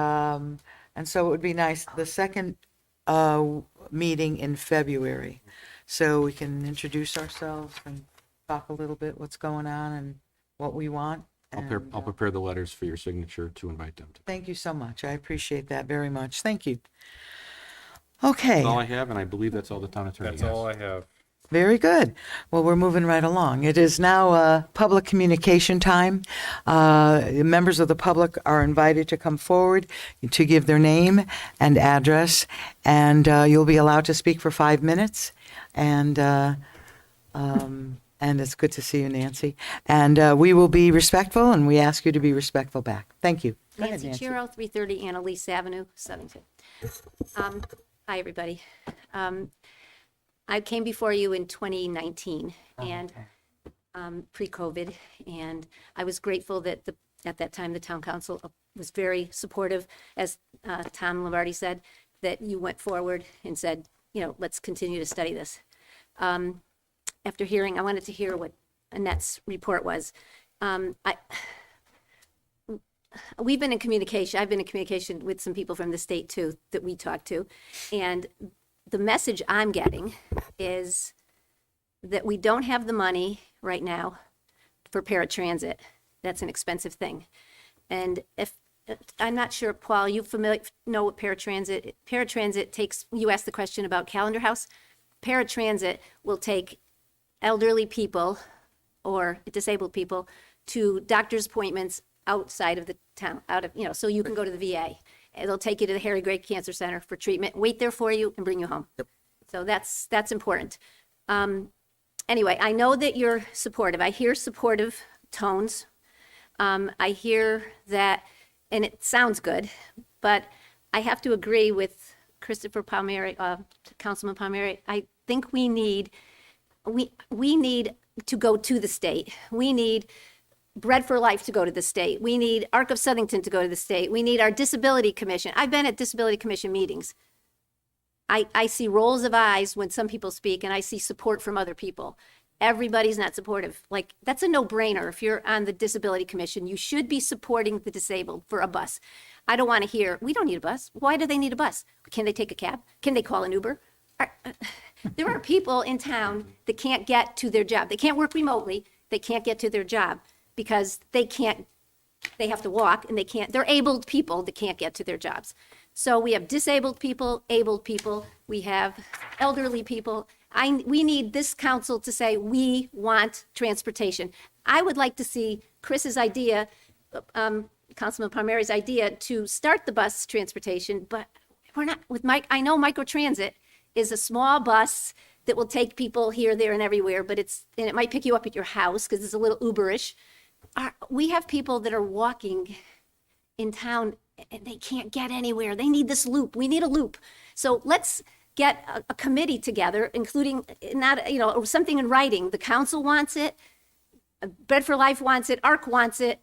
so it would be nice the second meeting in February, so we can introduce ourselves and talk a little bit what's going on and what we want. I'll prepare the letters for your signature to invite them to. Thank you so much. I appreciate that very much. Thank you. Okay. That's all I have, and I believe that's all the town attorney has. That's all I have. Very good. Well, we're moving right along. It is now public communication time. Members of the public are invited to come forward to give their name and address, and you'll be allowed to speak for 5 minutes. And it's good to see you, Nancy. And we will be respectful, and we ask you to be respectful back. Thank you. Go ahead, Nancy Chiro, 330 Annalise Avenue, Southington. Hi, everybody. I came before you in 2019 and pre-COVID, and I was grateful that at that time the town council was very supportive, as Tom Lombardi said, that you went forward and said, let's continue to study this. After hearing, I wanted to hear what Annette's report was. We've been in communication. I've been in communication with some people from the state too that we talked to, and the message I'm getting is that we don't have the money right now for paratransit. That's an expensive thing. And if I'm not sure, Paul, you know what paratransit takes, you asked the question about Calendar House. Paratransit will take elderly people or disabled people to doctor's appointments outside of the town, so you can go to the VA. They'll take you to the Harry Gray Cancer Center for treatment, wait there for you, and bring you home. Yep. So that's important. Anyway, I know that you're supportive. I hear supportive tones. I hear that, and it sounds good, but I have to agree with Christopher Palmieri, Councilman Palmieri. I think we need to go to the state. We need Bread for Life to go to the state. We need Arc of Southington to go to the state. We need our Disability Commission. I've been at Disability Commission meetings. I see rolls of eyes when some people speak, and I see support from other people. Everybody's not supportive. Like, that's a no-brainer. If you're on the Disability Commission, you should be supporting the disabled for a bus. I don't want to hear, we don't need a bus. Why do they need a bus? Can they take a cab? Can they call an Uber? There are people in town that can't get to their job. They can't work remotely. They can't get to their job because they have to walk, and they're abled people that can't get to their jobs. So we have disabled people, abled people, we have elderly people. We need this council to say, we want transportation. I would like to see Chris's idea, Councilman Palmieri's idea to start the bus transportation, but we're not with I know microtransit is a small bus that will take people here, there, and everywhere, but it might pick you up at your house because it's a little Uberish. We have people that are walking in town and they can't get anywhere. They need this loop. We need a loop. So let's get a committee together, including something in writing. The council wants it. Bread for Life wants it. ARC wants it.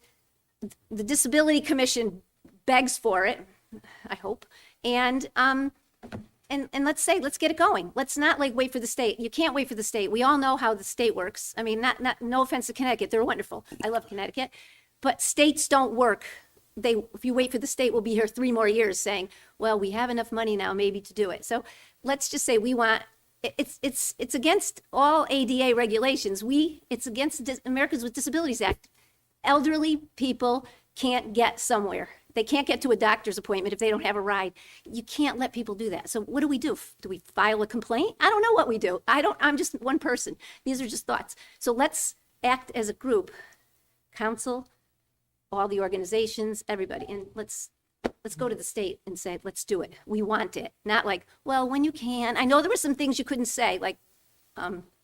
The Disability Commission begs for it, I hope. And let's get it going. Let's not wait for the state. You can't wait for the state. We all know how the state works. I mean, no offense to Connecticut. They're wonderful. I love Connecticut. But states don't work. If you wait for the state, we'll be here 3 more years saying, well, we have enough money now maybe to do it. So let's just say it's against all ADA regulations. It's against Americans with Disabilities Act. Elderly people can't get somewhere. They can't get to a doctor's appointment if they don't have a ride. You can't let people do that. So what do? Do we file a complaint? I don't know what we do. I'm just one person. These are just thoughts. So let's act as a group council, all the organizations, everybody, and let's go to the state and say, let's do it. We want it. Not like, well, when you can. I know there were some things you couldn't say, like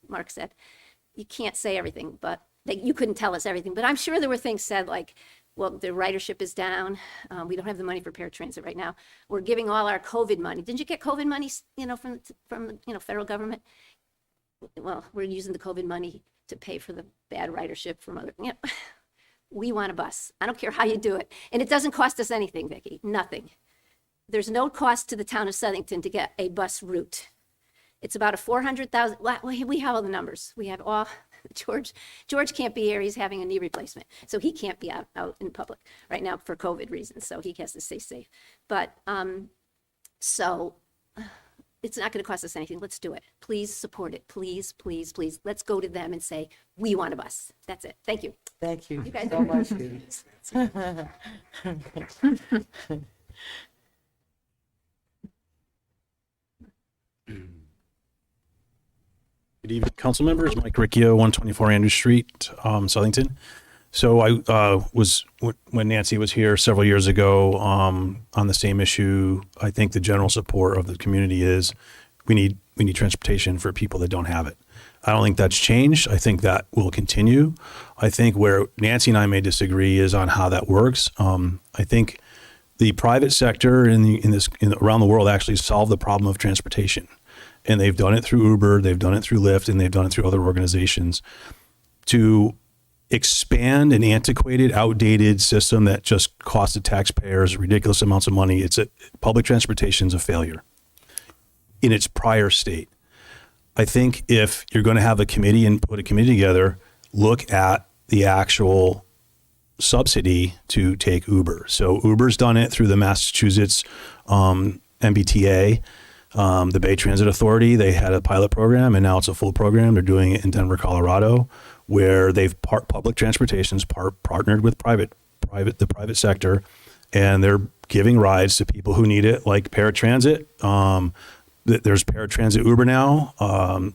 Mark said, you can't say everything, but you couldn't tell us everything. But I'm sure there were things said like, well, the ridership is down. We don't have the money for paratransit right now. We're giving all our COVID money. Didn't you get COVID money, from the federal government? Well, we're using the COVID money to pay for the bad ridership from other, we want a bus. I don't care how you do it. And it doesn't cost us anything, Vicki, nothing. There's no cost to the town of Southington to get a bus route. It's about a 400,000, we have all the numbers. We have all, George can't be here, he's having a knee replacement. So he can't be out in public right now for COVID reasons, so he has to stay safe. But, so it's not gonna cost us anything, let's do it. Please support it, please, please, please. Let's go to them and say, we want a bus. That's it, thank you. Thank you You guys so are much. Good evening, council members. Mike Ricchio, 124 Andrew Street, Southington. So I was, when Nancy was here several years ago on the same issue, I think the general support of the community is we need transportation for people that don't have it. I don't think that's changed. I think that will continue. I think where Nancy and I may disagree is on how that works. I think the private sector around the world actually solved the problem of transportation. And they've done it through Uber, they've done it through Lyft, and they've done it through other organizations to expand an antiquated, outdated system that just costs the taxpayers ridiculous amounts of money. Public transportation is a failure in its prior state. I think if you're going to have a committee and put a committee together, look at the actual subsidy to take Uber. So Uber's done it through the Massachusetts MBTA. The Bay Transit Authority, they had a pilot program and now it's a full program. They're doing it in Denver, Colorado, where they've public transportation's partnered with the private sector, and they're giving rides to people who need it, like paratransit. There's paratransit Uber now,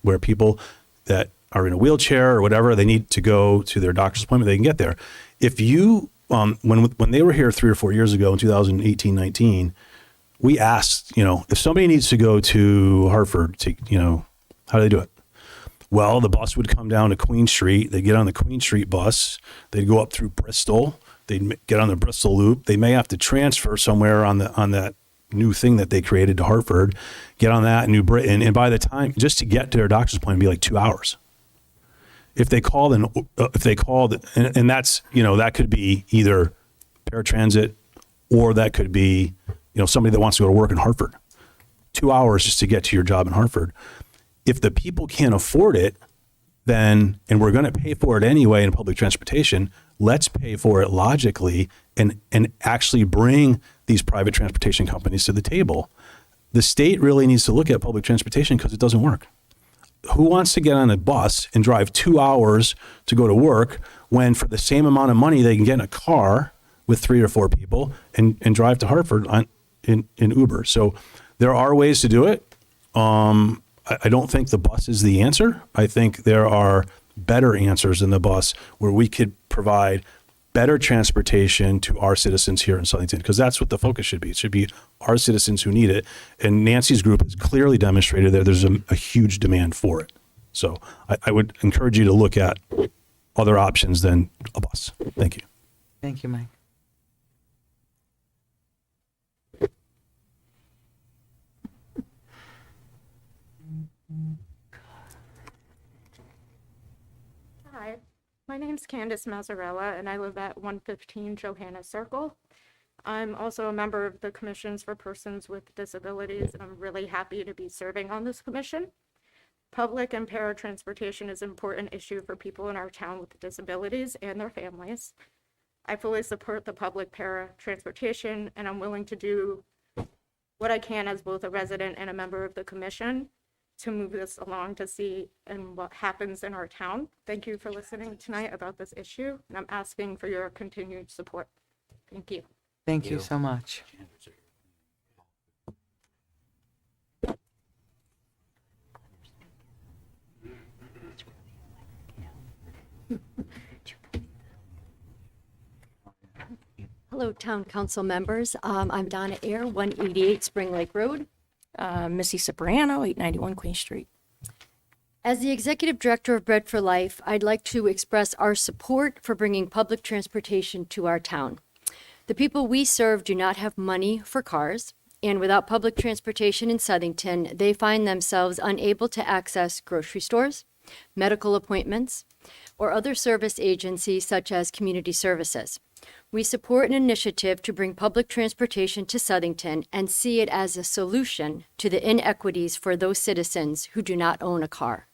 where people that are in a wheelchair or whatever, they need to go to their doctor's appointment, they can get there. If you, when they were here 3 or 4 years ago in 2018, 19, we asked, if somebody needs to go to Hartford, how do they do it? Well, the bus would come down to Queen Street. They'd get on the Queen Street bus. They'd go up through Bristol. They'd get on the Bristol Loop. They may have to transfer somewhere on that new thing that they created to Hartford, get on that in New Britain. And by the time, just to get to their doctor's appointment, it'd be like 2 hours. If they called, and that's, that could be either paratransit or that could be, somebody that wants to go to work in Hartford. 2 hours just to get to your job in Hartford. If the people can't afford it, then, and we're going to pay for it anyway in public transportation, let's pay for it logically and actually bring these private transportation companies to the table. The state really needs to look at public transportation because it doesn't work. Who wants to get on a bus and drive 2 hours to go to work when for the same amount of money they can get in a car with 3 or 4 people and drive to Hartford in Uber? So there are ways to do it. I don't think the bus is the answer. I think there are better answers than the bus where we could provide better transportation to our citizens here in Southington, because that's what the focus should be. It should be our citizens who need it. And Nancy's group has clearly demonstrated that there's a huge demand for it. So I would encourage you to look at other options than a bus. Thank you. Thank you, Mike. Hi, my name's Candace Mazzarella, and I live at 115 Johanna Circle. I'm also a member of the Commissions for Persons with Disabilities, and I'm really happy to be serving on this commission. Public and paratransportation is an important issue for people in our town with disabilities and their families. I fully support the public paratransportation, and I'm willing to do what I can as both a resident and a member of the commission to move this along to see and what happens in our town. Thank you for listening tonight about this issue, and I'm asking for your continued support. Thank you. Thank you so much. Hello, Town Council members. I'm Donna Air, 188 Spring Lake Road. Missy Soprano, 891 Queen Street. As the Executive Director of Bread for Life, I'd like to express our support for bringing public transportation to our town. The people we serve do not have money for cars, and without public transportation in Southington, they find themselves unable to access grocery stores, medical appointments, or other service agencies such as community services. We support an initiative to bring public transportation to Southington and see it as a solution to the inequities for those citizens who do not own a car.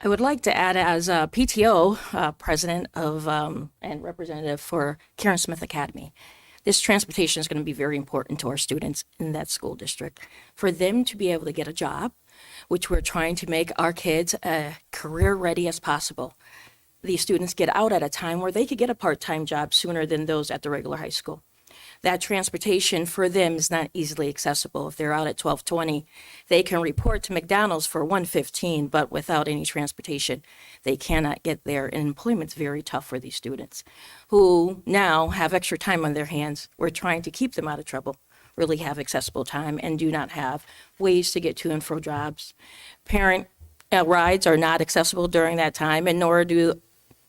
I would like to add, as a PTO president of and representative for Karen Smith Academy, this transportation is going to be very important to our students in that school district. For them to be able to get a job, which we're trying to make our kids career ready as possible. These students get out at a time where they could get a part-time job sooner than those at the regular high school. That transportation for them is not easily accessible. If they're out at 12:20, they can report to McDonald's for 1:15, but without any transportation, they cannot get there. And employment's very tough for these students who now have extra time on their hands. We're trying to keep them out of trouble, really have accessible time, and do not have ways to get to and from jobs. Parent rides are not accessible during that time, and nor do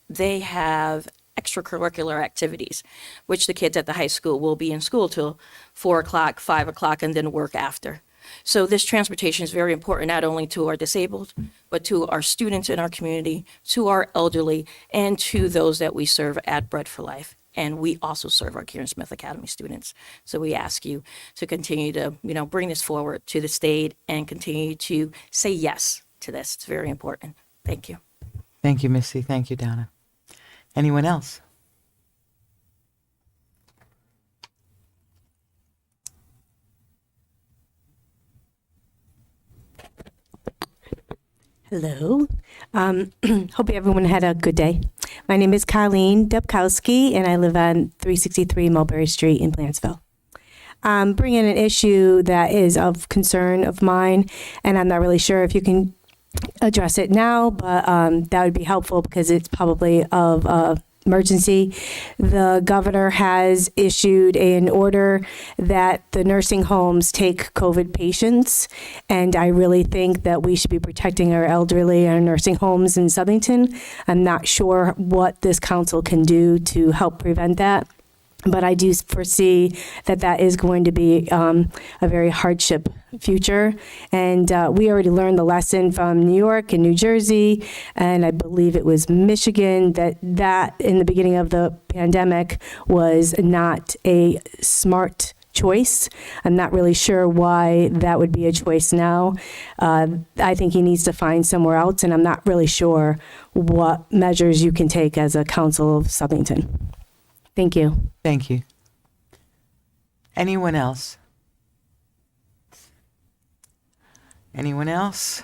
they have extracurricular activities, which the kids at the high school will be in school till 4 o'clock, 5 o'clock, and then work after. So this transportation is very important, not only to our disabled, but to our students in our community, to our elderly, and to those that we serve at Bread for Life. And we also serve our Karen Smith Academy students. So we ask you to continue to, bring this forward to the state and continue to say yes to this. It's very important. Thank you. Thank you, Missy. Thank you, Donna. Anyone else? Hello. Hope everyone had a good day. My name is Colleen Dubkowski, and I live on 363 Mulberry Street in Plantsville. I'm bringing an issue that is of concern of mine, and I'm not really sure if you can address it now, but that would be helpful because it's probably of emergency. The governor has issued an order that the nursing homes take COVID patients, and I really think that we should be protecting our elderly and our nursing homes in Southington. I'm not sure what this council can do to help prevent that, but I do foresee that that is going to be a very hardship future. And we already learned the lesson from New York and New Jersey, and I believe it was Michigan, that in the beginning of the pandemic was not a smart choice. I'm not really sure why that would be a choice now. I think he needs to find somewhere else, and I'm not really sure what measures you can take as a council of Southington. Thank you. Thank you. Anyone else? Anyone else?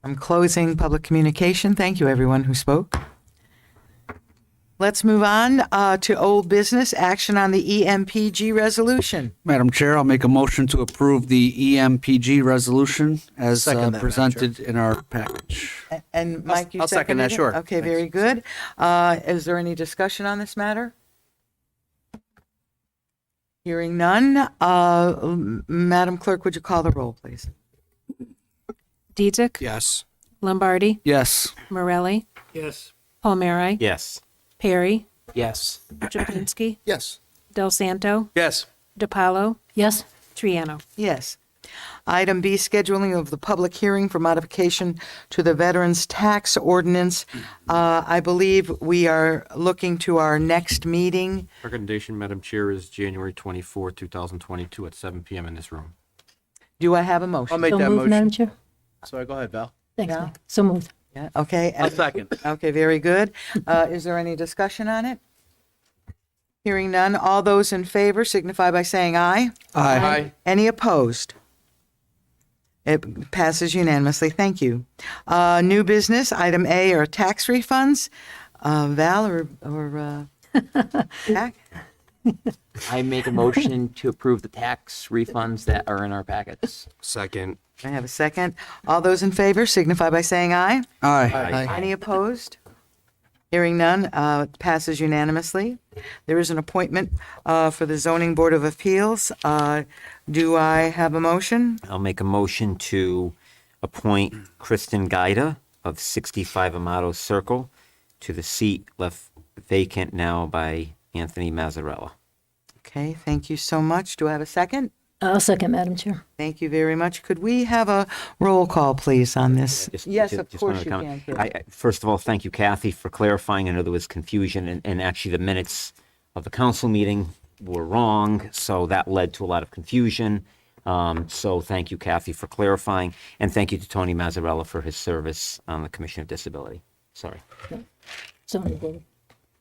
I'm closing public communication. Thank you, everyone who spoke. Let's move on to old business, action on the EMPG resolution. Madam Chair, I'll make a motion to approve the EMPG resolution as Second that, Madam presented in our package. And Mike, you I'll second that, seconded it? sure. Okay, very good. Is there any discussion on this matter? Hearing none. Madam Clerk, would you call the roll, please? Dietzick. Yes. Lombardi. Yes. Morelli. Yes. Palmieri. Yes. Perry. Yes. Japinsky. Yes. Del Santo. Yes. DiPaolo. Yes. Triano. Yes. Item B, scheduling of the public hearing for modification to the Veterans Tax Ordinance. I believe we are looking to our next meeting. Recommendation, Madam Chair, is January 24, 2022 at 7 p.m. in this room. Do I have a I'll motion? make So that moved, Madam motion. Chair. Sorry, go ahead, Val. Thanks, Yeah. Mike. So moved. Yeah, okay. I'll second. Okay, very good. Is there any discussion on it? Hearing none, all those in favor signify by saying aye. Aye. Any opposed? It passes unanimously. Thank you. New business, item A are tax refunds. Val or Jack? I make a motion to approve the tax refunds that are in our packets. Second. I have a second. All those in favor signify by saying aye. Aye. Any opposed? Hearing none, passes unanimously. There is an appointment for the Zoning Board of Appeals. Do I have a motion? I'll make a motion to appoint Kristen Gaida of 65 Amato Circle to the seat left vacant now by Anthony Mazzarella. Okay, thank you so much. Do I have a second? I'll second, Madam Chair. Thank you very much. Could we have a roll call, please, on this? Yes, Just of wanted course to you comment. can. First of all, thank you, Kathy, for clarifying. I know there was confusion, and actually the minutes of the council meeting were wrong, so that led to a lot of confusion. So thank you, Kathy, for clarifying, and thank you to Tony Mazzarella for his service on the Commission of Disability. Sorry. Zoning Board.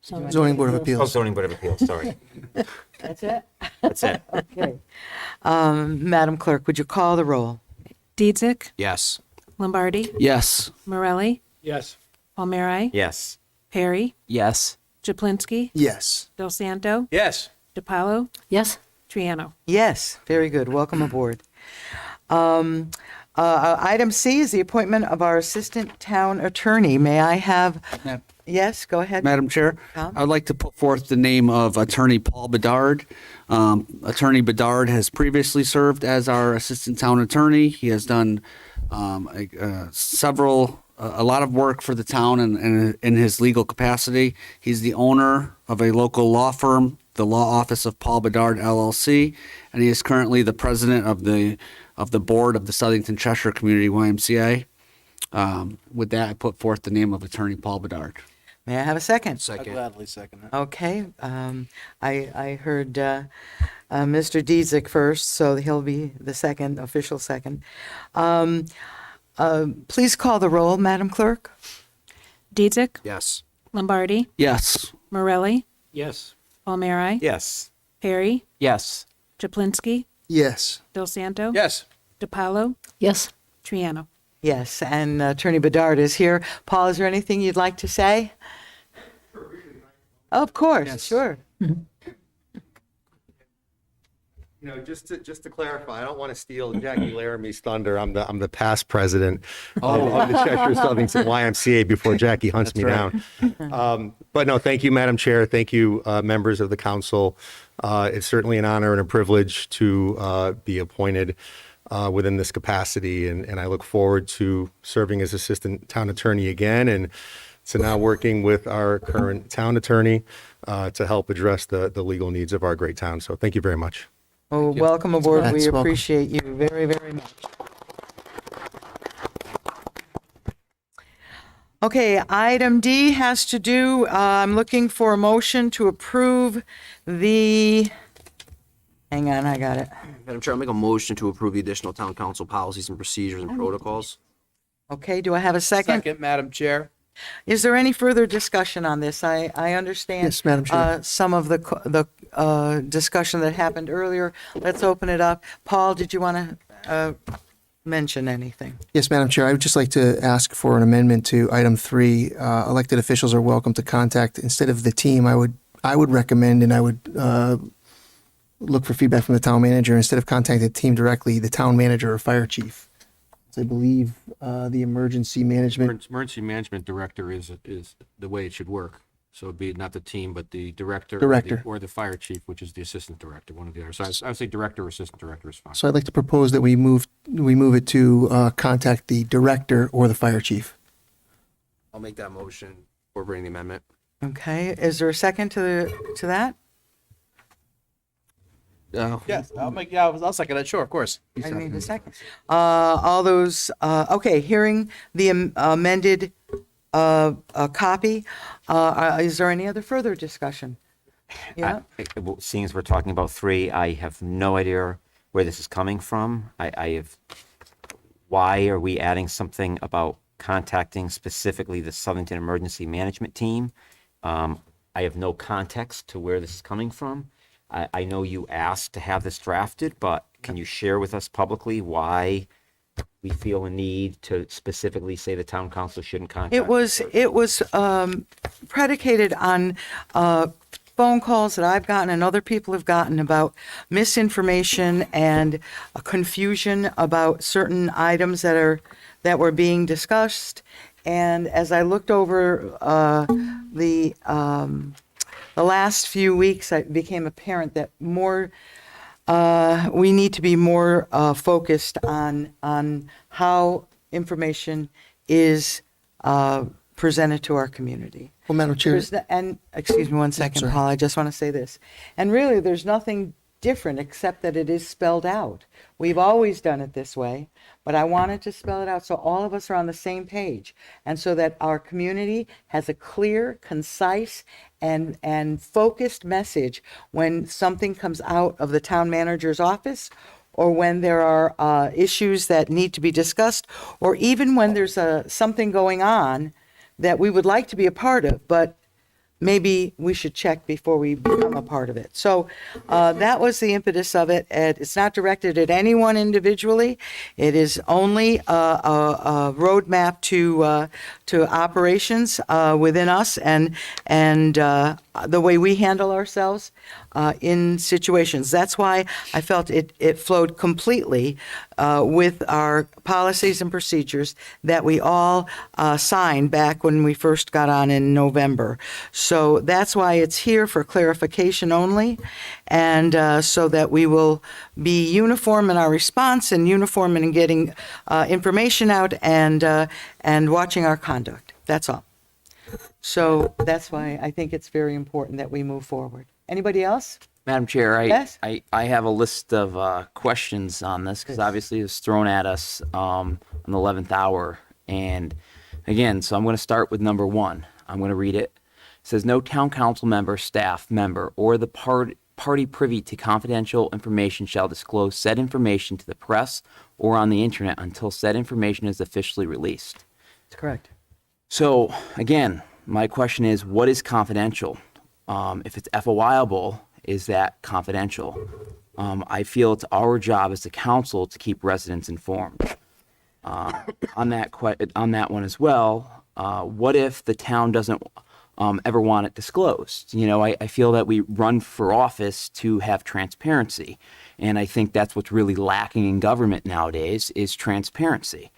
Zoning Board of Oh, Appeals. Zoning Board of Appeals, sorry. That's it? That's it. Okay. Madam Clerk, would you call the roll? Dietzick, Yes. Lombardi, Yes. Morelli, Yes. Palmieri, Yes. Perry, Yes. Japlinski, Yes. Del Santo, Yes. DiPaolo, Yes. Triano. Yes, very good. Welcome aboard. Item C is the appointment of our Assistant Town Attorney. May I have, yes, go ahead. Madam Chair, Tom? I would like to put forth the name of Attorney Paul Bedard. Attorney Bedard has previously served as our Assistant Town Attorney. He has done a lot of work for the town and in his legal capacity. He's the owner of a local law firm, the Law Office of Paul Bedard LLC, and he is currently the president of the board of the Southington Cheshire Community YMCA. With that, I put forth the name of Attorney Paul Bedard. May I have a second? I'll Second. gladly second that. Okay, I heard Mr. Dietzick first, so he'll be the second, official second. Please call the roll, Madam Clerk. Dietzick, Yes. Lombardi, Yes. Morelli, Yes. Palmieri, Yes. Perry, Yes. Japlinski, Yes. Del Santo, Yes. DiPaolo, Yes. Triano. Yes, and Attorney Bedard is here. Paul, is there anything you'd like to say? Of course, sure. You know, just to clarify, I don't want to steal Jackie Laramie's thunder. I'm the past president of the Cheshire Southington YMCA before Jackie hunts me down. But no, thank you, Madam Chair. Thank you, members of the council. It's certainly an honor and a privilege to be appointed within this capacity, and I look forward to serving as Assistant Town Attorney again, and to now working with our current town attorney to help address the legal needs of our great town. So thank you very much. Oh, welcome aboard. We Yes, welcome. appreciate you very, very much. Okay, item D has to do, I'm looking for a motion to approve hang on, I got it. Madam Chair, I'll make a motion to approve the additional town council policies and procedures and protocols. Okay, do I have a second? Second, Madam Chair. Is there any further discussion on this? I understand. Yes, Madam Chair. Some of the discussion that happened earlier. Let's open it up. Paul, did you want to mention anything? Yes, Madam Chair. I would just like to ask for an amendment to item 3. Elected officials are welcome to contact, instead of the team, I would recommend, and I would look for feedback from the town manager, instead of contacting the team directly, the town manager or fire chief. So I believe the emergency management. Emergency management director is the way it should work. So it'd be not the team, but the director. Director. Or the fire chief, which is the assistant director, one of the other. So I would say director or assistant director is fine. So I'd like to propose that we move it to contact the director or the fire chief. I'll make that motion or bring the amendment. Okay, is there a second to that? Yes, I'll second that. Sure, of course. I need a second. All those, okay, hearing the amended copy, is there any other further discussion? Yeah, Well, seeing as we're talking about 3, I have no idea where this is coming from. Why are we adding something about contacting specifically the Southington Emergency Management Team? I have no context to where this is coming from. I know you asked to have this drafted, but can you share with us publicly why we feel a need to specifically say the town council shouldn't contact? it was predicated on phone calls that I've gotten and other people have gotten about misinformation and a confusion about certain items that were being discussed, And as I looked over the last few weeks, it became apparent that we need to be more focused on how information is presented to our community. Well, Madam Chair. And excuse me one second, Paul, I just want to say this. And really, there's nothing different except that it is spelled out. We've always done it this way, but I wanted to spell it out so all of us are on the same page, and so that our community has a clear, concise, and focused message when something comes out of the town manager's office, or when there are issues that need to be discussed, or even when there's something going on that we would like to be a part of, but maybe we should check before we become a part of it. So that was the impetus of it. It's not directed at anyone individually. It is only a roadmap to operations within us and the way we handle ourselves in situations. That's why I felt it flowed completely with our policies and procedures that we all signed back when we first got on in November. So that's why it's here for clarification only, and so that we will be uniform in our response and uniform in getting information out and watching our conduct. That's all. So that's why I think it's very important that we move forward. Anybody else? Madam Chair, Yes? I have a list of questions on this because obviously it was thrown at us on the 11th hour. And again, so I'm going to start with number 1. I'm going to read it. It says, no town council member, staff member, or the party privy to confidential information shall disclose said information to the press or on the internet until said information is officially released. That's correct. So again, my question is, what is confidential? If it's FOIable, is that confidential? I feel it's our job as the council to keep residents informed. On that one as well, what if the town doesn't ever want it disclosed? You know, I feel that we run for office to have transparency, and I think that's what's really lacking in government nowadays is transparency.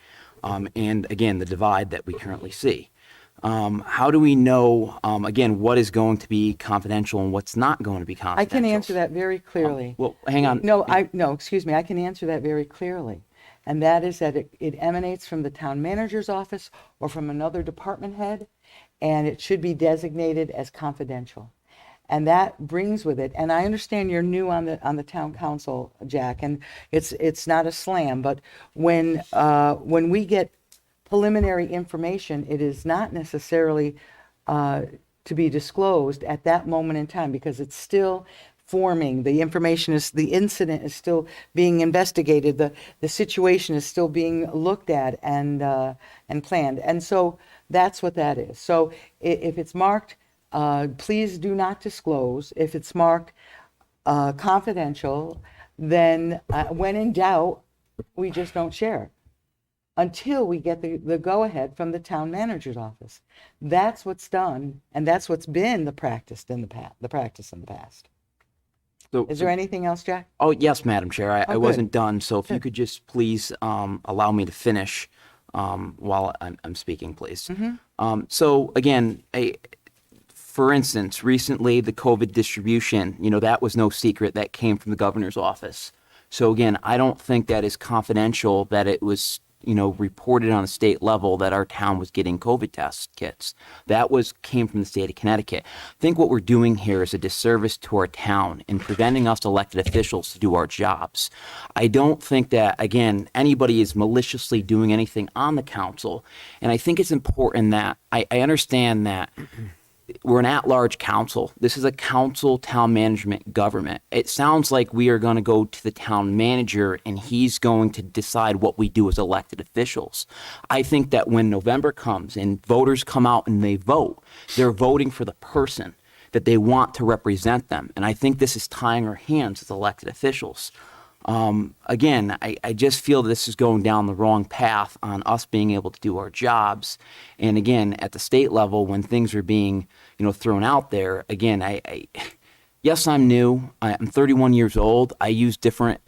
And again, the divide that we currently see. How do we know, again, what is going to be confidential and what's not going to be confidential? I can answer that very clearly. Well, hang on. No, excuse me. I can answer that very clearly. And that is that it emanates from the town manager's office or from another department head, and it should be designated as confidential. And that brings with it, and I understand you're new on the town council, Jack, and it's not a slam, but when we get preliminary information, it is not necessarily to be disclosed at that moment in time because it's still forming. The incident is still being investigated. The situation is still being looked at and planned. And so that's what that is. So if it's marked, please do not disclose. If it's marked confidential, then when in doubt, we just don't share it until we get the go-ahead from the town manager's office. That's what's done, and that's what's been the practice in the past. So, Is there anything else, Jack? Oh, yes, Madam Chair. I good. wasn't done, so if you could just please allow me to finish while I'm speaking, please. So again, for instance, recently the COVID distribution, that was no secret. That came from the governor's office. So again, I don't think that is confidential that it was reported on a state level that our town was getting COVID test kits. That came from the state of Connecticut. I think what we're doing here is a disservice to our town in preventing us elected officials to do our jobs. I don't think that, again, anybody is maliciously doing anything on the council. And I think it's important that I understand that we're an at-large council. This is a council town management government. It sounds like we are going to go to the town manager and he's going to decide what we do as elected officials. I think that when November comes and voters come out and they vote, they're voting for the person that they want to represent them. And I think this is tying our hands as elected officials. Again, I just feel this is going down the wrong path on us being able to do our jobs. And again, at the state level, when things are being, thrown out there, again, yes, I'm new. I'm 31 years old. I use different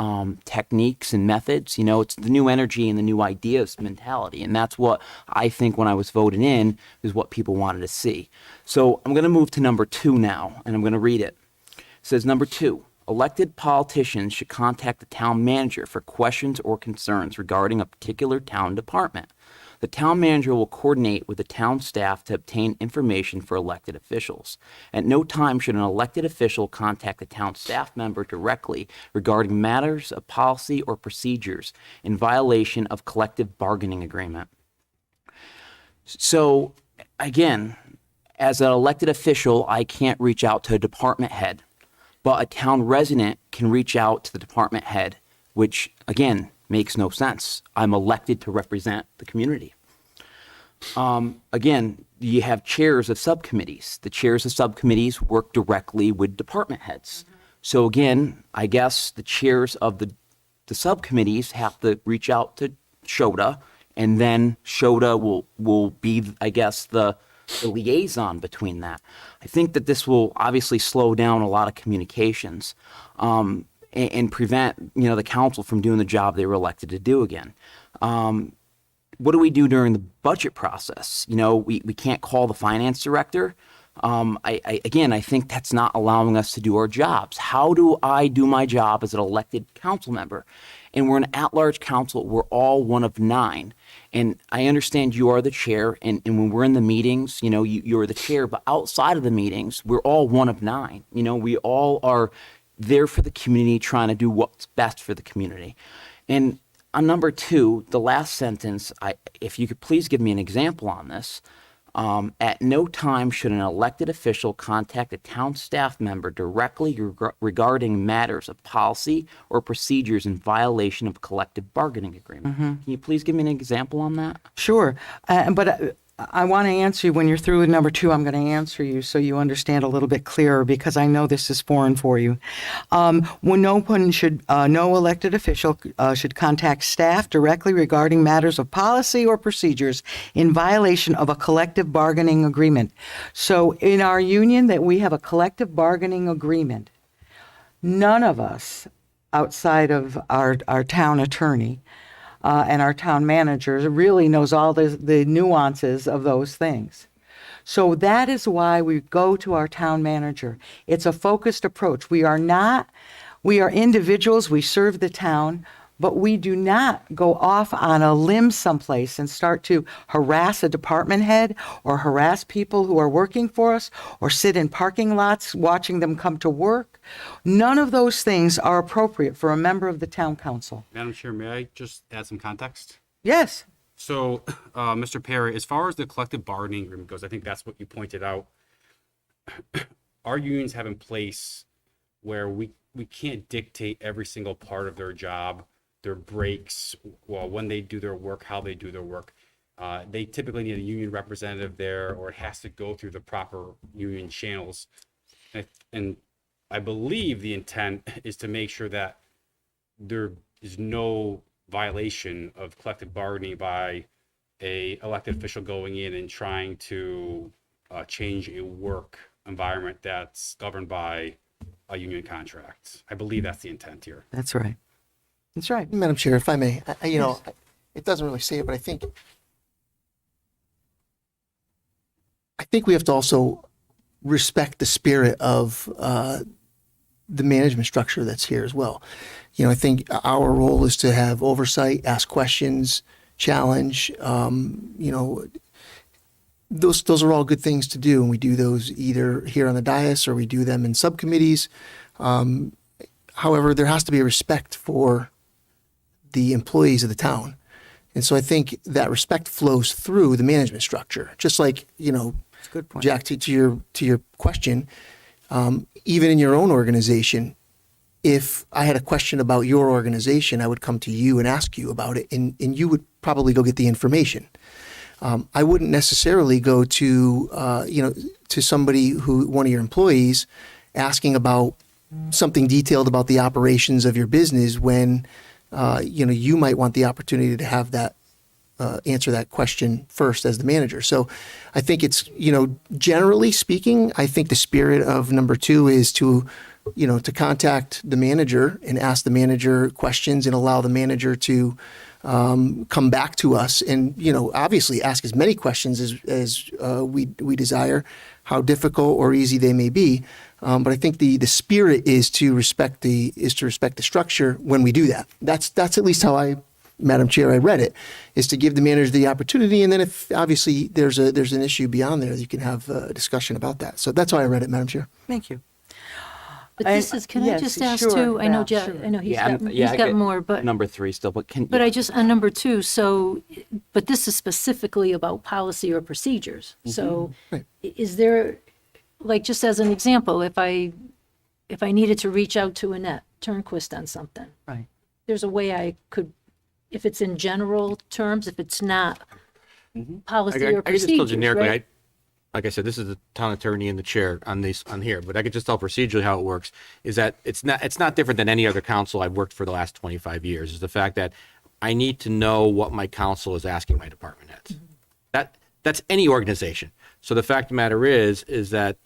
techniques and methods. You know, it's the new energy and the new ideas mentality. And that's what I think when I was voted in is what people wanted to see. So I'm going to move to number 2 now, and I'm going to read it. It says, number 2, elected politicians should contact the town manager for questions or concerns regarding a particular town department. The town manager will coordinate with the town staff to obtain information for elected officials. At no time should an elected official contact the town staff member directly regarding matters of policy or procedures in violation of collective bargaining agreement. So, again, as an elected official, I can't reach out to a department head, but a town resident can reach out to the department head, which, again, makes no sense. I'm elected to represent the community. Again, you have chairs of subcommittees. The chairs of subcommittees work directly with department heads. So again, I guess the chairs of the subcommittees have to reach out to SHOTA, and then SHOTA will be, I guess, the liaison between that. I think that this will obviously slow down a lot of communications. And prevent, the council from doing the job they were elected to do again. What do we do during the budget process? We can't call the finance director. I think that's not allowing us to do our jobs. How do I do my job as an elected council member? And we're an at-large council. We're all one of 9. And I understand you are the chair, and when we're in the meetings, you're the chair. But outside of the meetings, we're all one of 9. We all are there for the community, trying to do what's best for the community. And on number 2, the last sentence, if you could please give me an example on this. At no time should an elected official contact a town staff member directly regarding matters of policy or procedures in violation of a collective bargaining agreement. Can you please give me an example on that? Sure. But I want to answer you. When you're through with number 2, I'm going to answer you so you understand a little bit clearer, because I know this is foreign for you. When no elected official should contact staff directly regarding matters of policy or procedures in violation of a collective bargaining agreement. So in our union that we have a collective bargaining agreement, none of us outside of our town attorney and our town manager really knows all the nuances of those things. So that is why we go to our town manager. It's a focused approach. We are individuals, we serve the town, but we do not go off on a limb someplace and start to harass a department head or harass people who are working for us or sit in parking lots watching them come to work. None of those things are appropriate for a member of the town council. Madam Chair, may I just add some context? Yes. So, Mr. Perry, as far as the collective bargaining agreement goes, I think that's what you pointed out. Our unions have in place where we can't dictate every single part of their job, their breaks, well, when they do their work, how they do their work. They typically need a union representative there, or it has to go through the proper union channels. And I believe the intent is to make sure that there is no violation of collective bargaining by a elected official going in and trying to change a work environment that's governed by a union contract. I believe that's the intent here. That's right. That's right. Madam Chair, if I may, it doesn't really say it, but I think we have to also respect the spirit of the management structure that's here as well. I think our role is to have oversight, ask questions, challenge. Those are all good things to do, and we do those either here on the dais or we do them in subcommittees. However, there has to be a respect for the employees of the town. And so I think that respect flows through the management structure. Just like, That's a good point. Jack, to your question, even in your own organization, if I had a question about your organization, I would come to you and ask you about it, and you would probably go get the information. I wouldn't necessarily go to somebody one of your employees, asking about something detailed about the operations of your business when you might want the opportunity to have that answer that question first as the manager. So I think it's, generally speaking, I think the spirit of number 2 is to contact the manager and ask the manager questions and allow the manager to come back to us and, obviously ask as many questions as we desire, how difficult or easy they may be. But I think the spirit is to respect the structure when we do that. That's at least how Madam Chair, I read it, is to give the manager the opportunity. And then if obviously there's an issue beyond there, you can have a discussion about that. So that's how I read it, Madam Chair. Thank you. But this is, can I Yes, just ask sure, too, I know Val, Jack, sure. I know he's Yeah, got, yeah, he's I got get more, but. Number 3 still, but can. But I just, on number 2, so, but this is specifically about policy or procedures. So is there, like, just as an example, if I needed to reach out to Annette Turnquist on something, Right. there's a way I could, if it's in general terms, if it's not policy or I just tell procedures, generically, right? like I said, this is the town attorney in the chair on here, but I could just tell procedurally how it works is that it's not different than any other council I've worked for the last 25 years, is the fact that I need to know what my council is asking my department heads. That's any organization. So the fact of the matter is that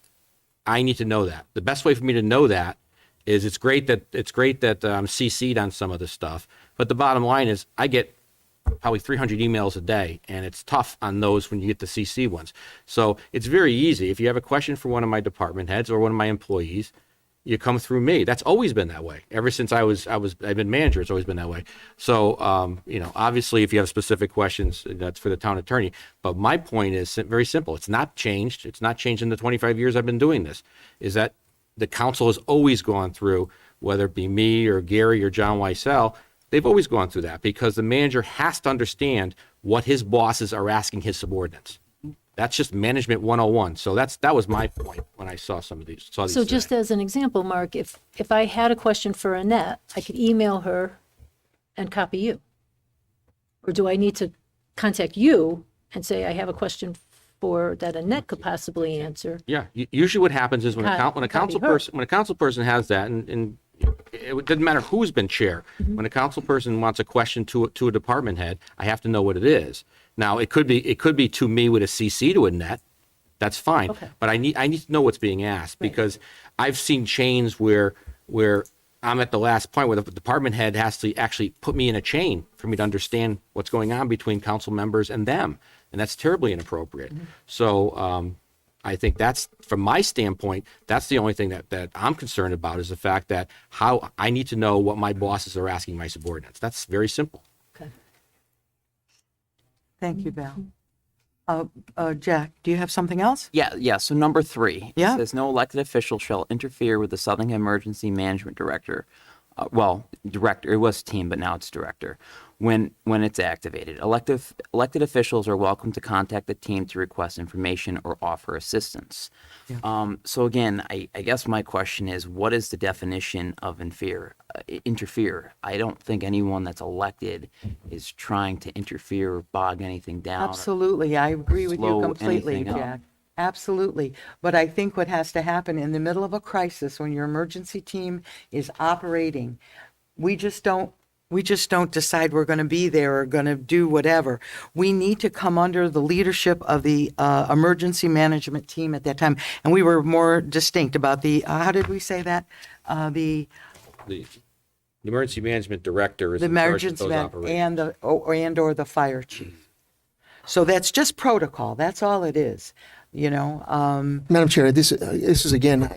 I need to know that. The best way for me to know that is it's great that I'm CC'd on some of this stuff, but the bottom line is I get probably 300 emails a day, and it's tough on those when you get the CC ones. So it's very easy. If you have a question for one of my department heads or one of my employees, you come through me. That's always been that way. Ever since I've been manager, it's always been that way. So, obviously if you have specific questions, that's for the town attorney. But my point is very simple. It's not changed. It's not changed in the 25 years I've been doing this, is that the council has always gone through, whether it be me or Gary or John Weissel, they've always gone through that because the manager has to understand what his bosses are asking his subordinates. That's just management 101. So that was my point when I saw some of these. So just as an example, Mark, if I had a question for Annette, I could email her and copy you. Or do I need to contact you and say, I have a question for that Annette could possibly answer? Yeah, usually what happens is when a council person has that, and it doesn't matter who's been chair. When a council person wants a question to a department head, I have to know what it is. Now it could be to me with a CC to Annette. That's fine. Okay. But I need to know what's being asked because I've seen chains where I'm at the last point where the department head has to actually put me in a chain for me to understand what's going on between council members and them, and that's terribly inappropriate. So I think that's, from my standpoint, that's the only thing that I'm concerned about is the fact that how I need to know what my bosses are asking my subordinates. That's very simple. Thank you, Val. Jack, do you have something else? Yeah. So number 3, Yeah. it says no elected official shall interfere with the Southern Emergency Management Director. Director. It was team, but now it's director. When it's activated, elected officials are welcome to contact the team to request information or offer assistance. Yeah. So again, I guess my question is, what is the definition of interfere? I don't think anyone that's elected is trying to interfere or bog anything down. Absolutely. I agree with you slow completely, anything up. Jack. Absolutely. But I think what has to happen in the middle of a crisis, when your emergency team is operating, we just don't decide we're going to be there or going to do whatever. We need to come under the leadership of the emergency management team at that time. And we were more distinct about the, how did we say that? The emergency management director is the in charge of emergency those operations. and/or the fire chief. So that's just protocol. That's all it is. Madam Chair, this is again,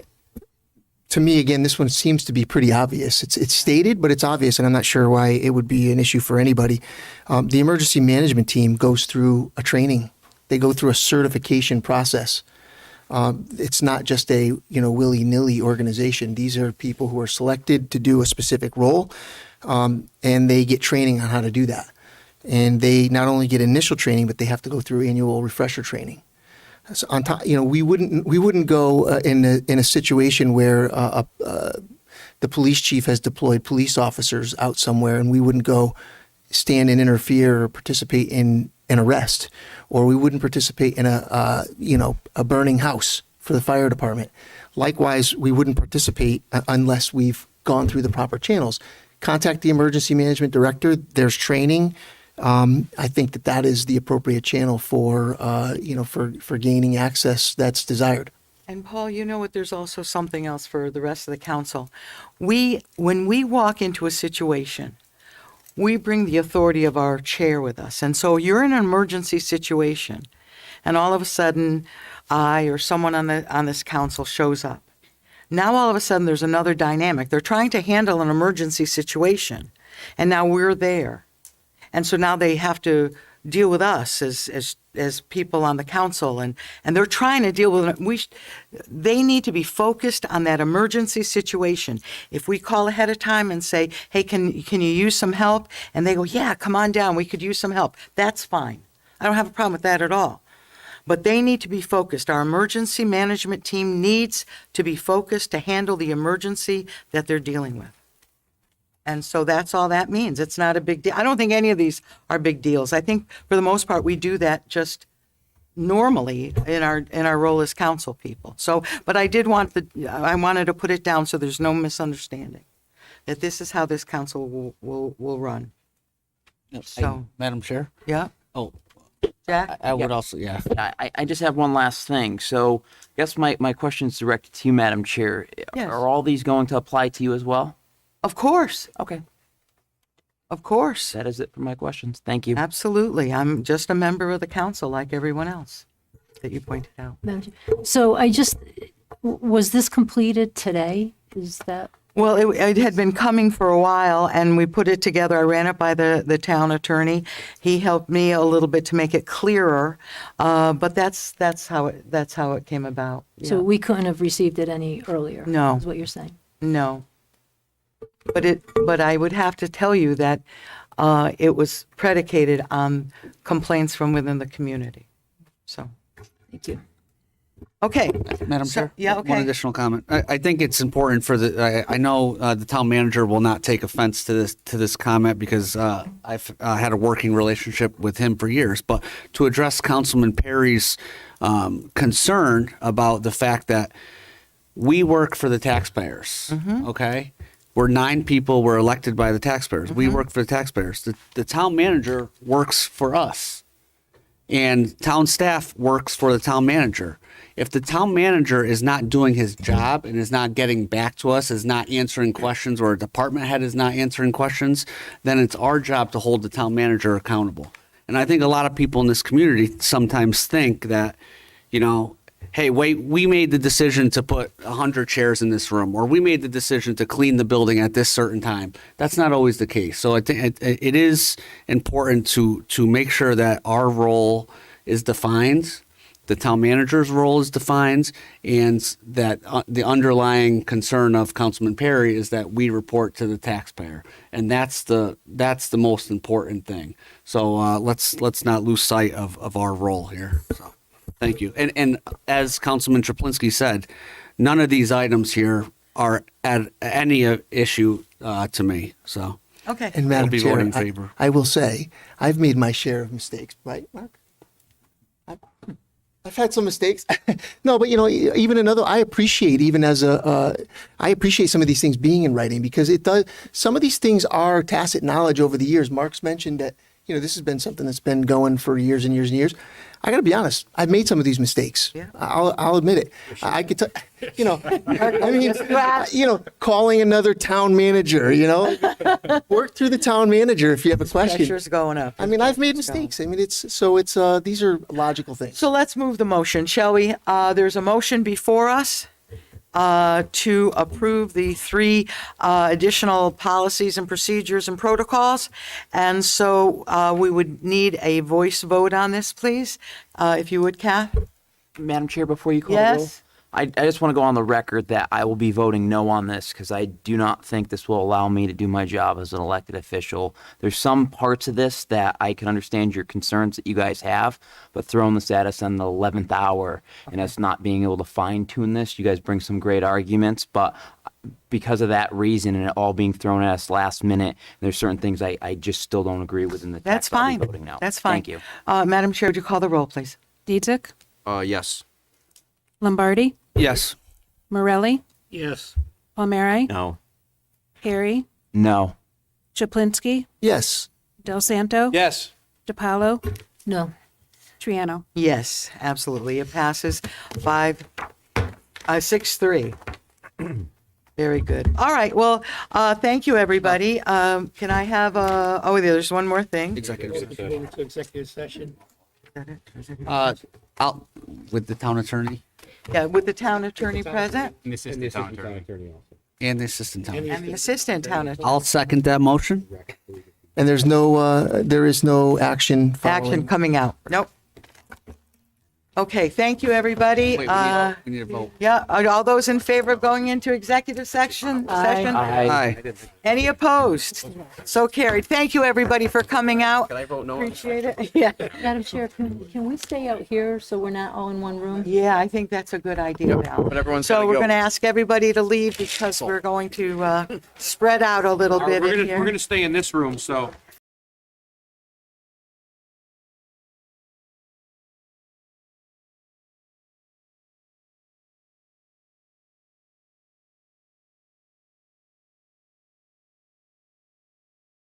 to me, again, this one seems to be pretty obvious. It's stated, but it's obvious, and I'm not sure why it would be an issue for anybody. The emergency management team goes through a training. They go through a certification process. It's not just a willy-nilly organization. These are people who are selected to do a specific role, and they get training on how to do that. And they not only get initial training, but they have to go through annual refresher training. So on top, we wouldn't go in a situation where the police chief has deployed police officers out somewhere, and we wouldn't go stand and interfere or participate in an arrest, or we wouldn't participate in a burning house for the fire department. Likewise, we wouldn't participate unless we've gone through the proper channels. Contact the emergency management director. There's training. I think that that is the appropriate channel for, for gaining access that's desired. And Paul, you know what, there's also something else for the rest of the council. When we walk into a situation, we bring the authority of our chair with us. And so you're in an emergency situation, and all of a sudden, I or someone on this council shows up. Now all of a sudden there's another dynamic. They're trying to handle an emergency situation, and now we're there. And so now they have to deal with us as people on the council, and they're trying to deal with it. They need to be focused on that emergency situation. If we call ahead of time and say, hey, can you use some help? And they go, yeah, come on down, we could use some help. That's fine. I don't have a problem with that at all. But they need to be focused. Our emergency management team needs to be focused to handle the emergency that they're dealing with. And so that's all that means. It's not a big deal. I don't think any of these are big deals. I think for the most part, we do that just normally in our role as council people. So, but I wanted to put it down so there's no misunderstanding, that this is how this council will run. So, Madam Chair? Yeah. Oh, Jack? I would also, yeah. I just have one last thing. So I guess my question is directed to you, Madam Chair. Yes. Are all these going to apply to you as well? Of course. Okay. Of course. That is it for my questions. Thank you. Absolutely. I'm just a member of the council like everyone else that you pointed out. So was this completed today? Is that? Well, it had been coming for a while, and we put it together. I ran it by the town attorney. He helped me a little bit to make it clearer, but that's how it came about. So we couldn't have received it any earlier? No. Is what you're saying? No. But I would have to tell you that it was predicated on complaints from within the community. So. Thank you. Okay. Madam Chair? Yeah, okay. One additional comment. I think it's important for I know the town manager will not take offense to this comment because I've had a working relationship with him for years. But to address Councilman Perry's concern about the fact that we work for the taxpayers, okay? We're 9 people, we're elected by the taxpayers. We work for the taxpayers. The town manager works for us, and town staff works for the town manager. If the town manager is not doing his job and is not getting back to us, is not answering questions, or a department head is not answering questions, then it's our job to hold the town manager accountable. And I think a lot of people in this community sometimes think that, hey, wait, we made the decision to put 100 chairs in this room, or we made the decision to clean the building at this certain time. That's not always the case. So I think it is important to make sure that our role is defined, the town manager's role is defined, and that the underlying concern of Councilman Perry is that we report to the taxpayer, and that's the most important thing. So let's not lose sight of our role here. So. Thank you. And as Councilman Czaplinski said, none of these items here are at any issue to me. So okay. And Madam I'll be Chair, voting in favor. I will say, I've made my share of mistakes, right, Mark? I've had some mistakes. No, but even I appreciate I appreciate some of these things being in writing, because it does. Some of these things are tacit knowledge over the years. Mark's mentioned that, this has been something that's been going for years and years and years. I got to be honest. I've made some of these mistakes. Yeah. I'll admit it. I could tell, calling another town manager, work through the town manager if you have a question. Pressure's going up. I've made mistakes. These are logical things. So let's move the motion, shall we? There's a motion before us to approve the 3 additional policies and procedures and protocols. And so we would need a voice vote on this, please. If you would, Kath? Madam Chair, before you call the roll, Yes? I just want to go on the record that I will be voting no on this because I do not think this will allow me to do my job as an elected official. There's some parts of this that I can understand your concerns that you guys have, but throwing this at us on the 11th hour and us not being able to fine tune this, you guys bring some great arguments, but because of that reason and it all being thrown at us last minute, there's certain things I just still don't agree with in the That's text. I'll be fine. voting no. That's fine. Thank you. Madam Chair, would you call the roll, please? Dietzick, Yes. Lombardi, Yes. Morelli, Yes. Palmieri, No. Perry, No. Czaplinski, Yes. Del Santo. Yes. DiPaolo. No. Triano. Yes, absolutely. It passes 6-3. Very good. All right. Well, thank you, everybody. Can I have there's one more thing. Executive session. Go into executive session. Out with the town attorney Yeah, with the town attorney present And this is the town attorney. and the assistant town. and the assistant town attorney. I'll second that motion. And there is no action following. Action coming out. Nope. Okay, thank you, everybody. Wait, we need a vote. Yeah, are all those in favor of going into executive session? Aye. Any opposed? So carried. Thank you, everybody, for coming out. Can I vote no? Appreciate it. Yeah. Madam Chair, can we stay out here so we're not all in one room? Yeah, I think that's a good idea, Val. But everyone's So gotta we're go. going to ask everybody to leave because we're going to spread out a little bit in here. We're gonna stay in this room, so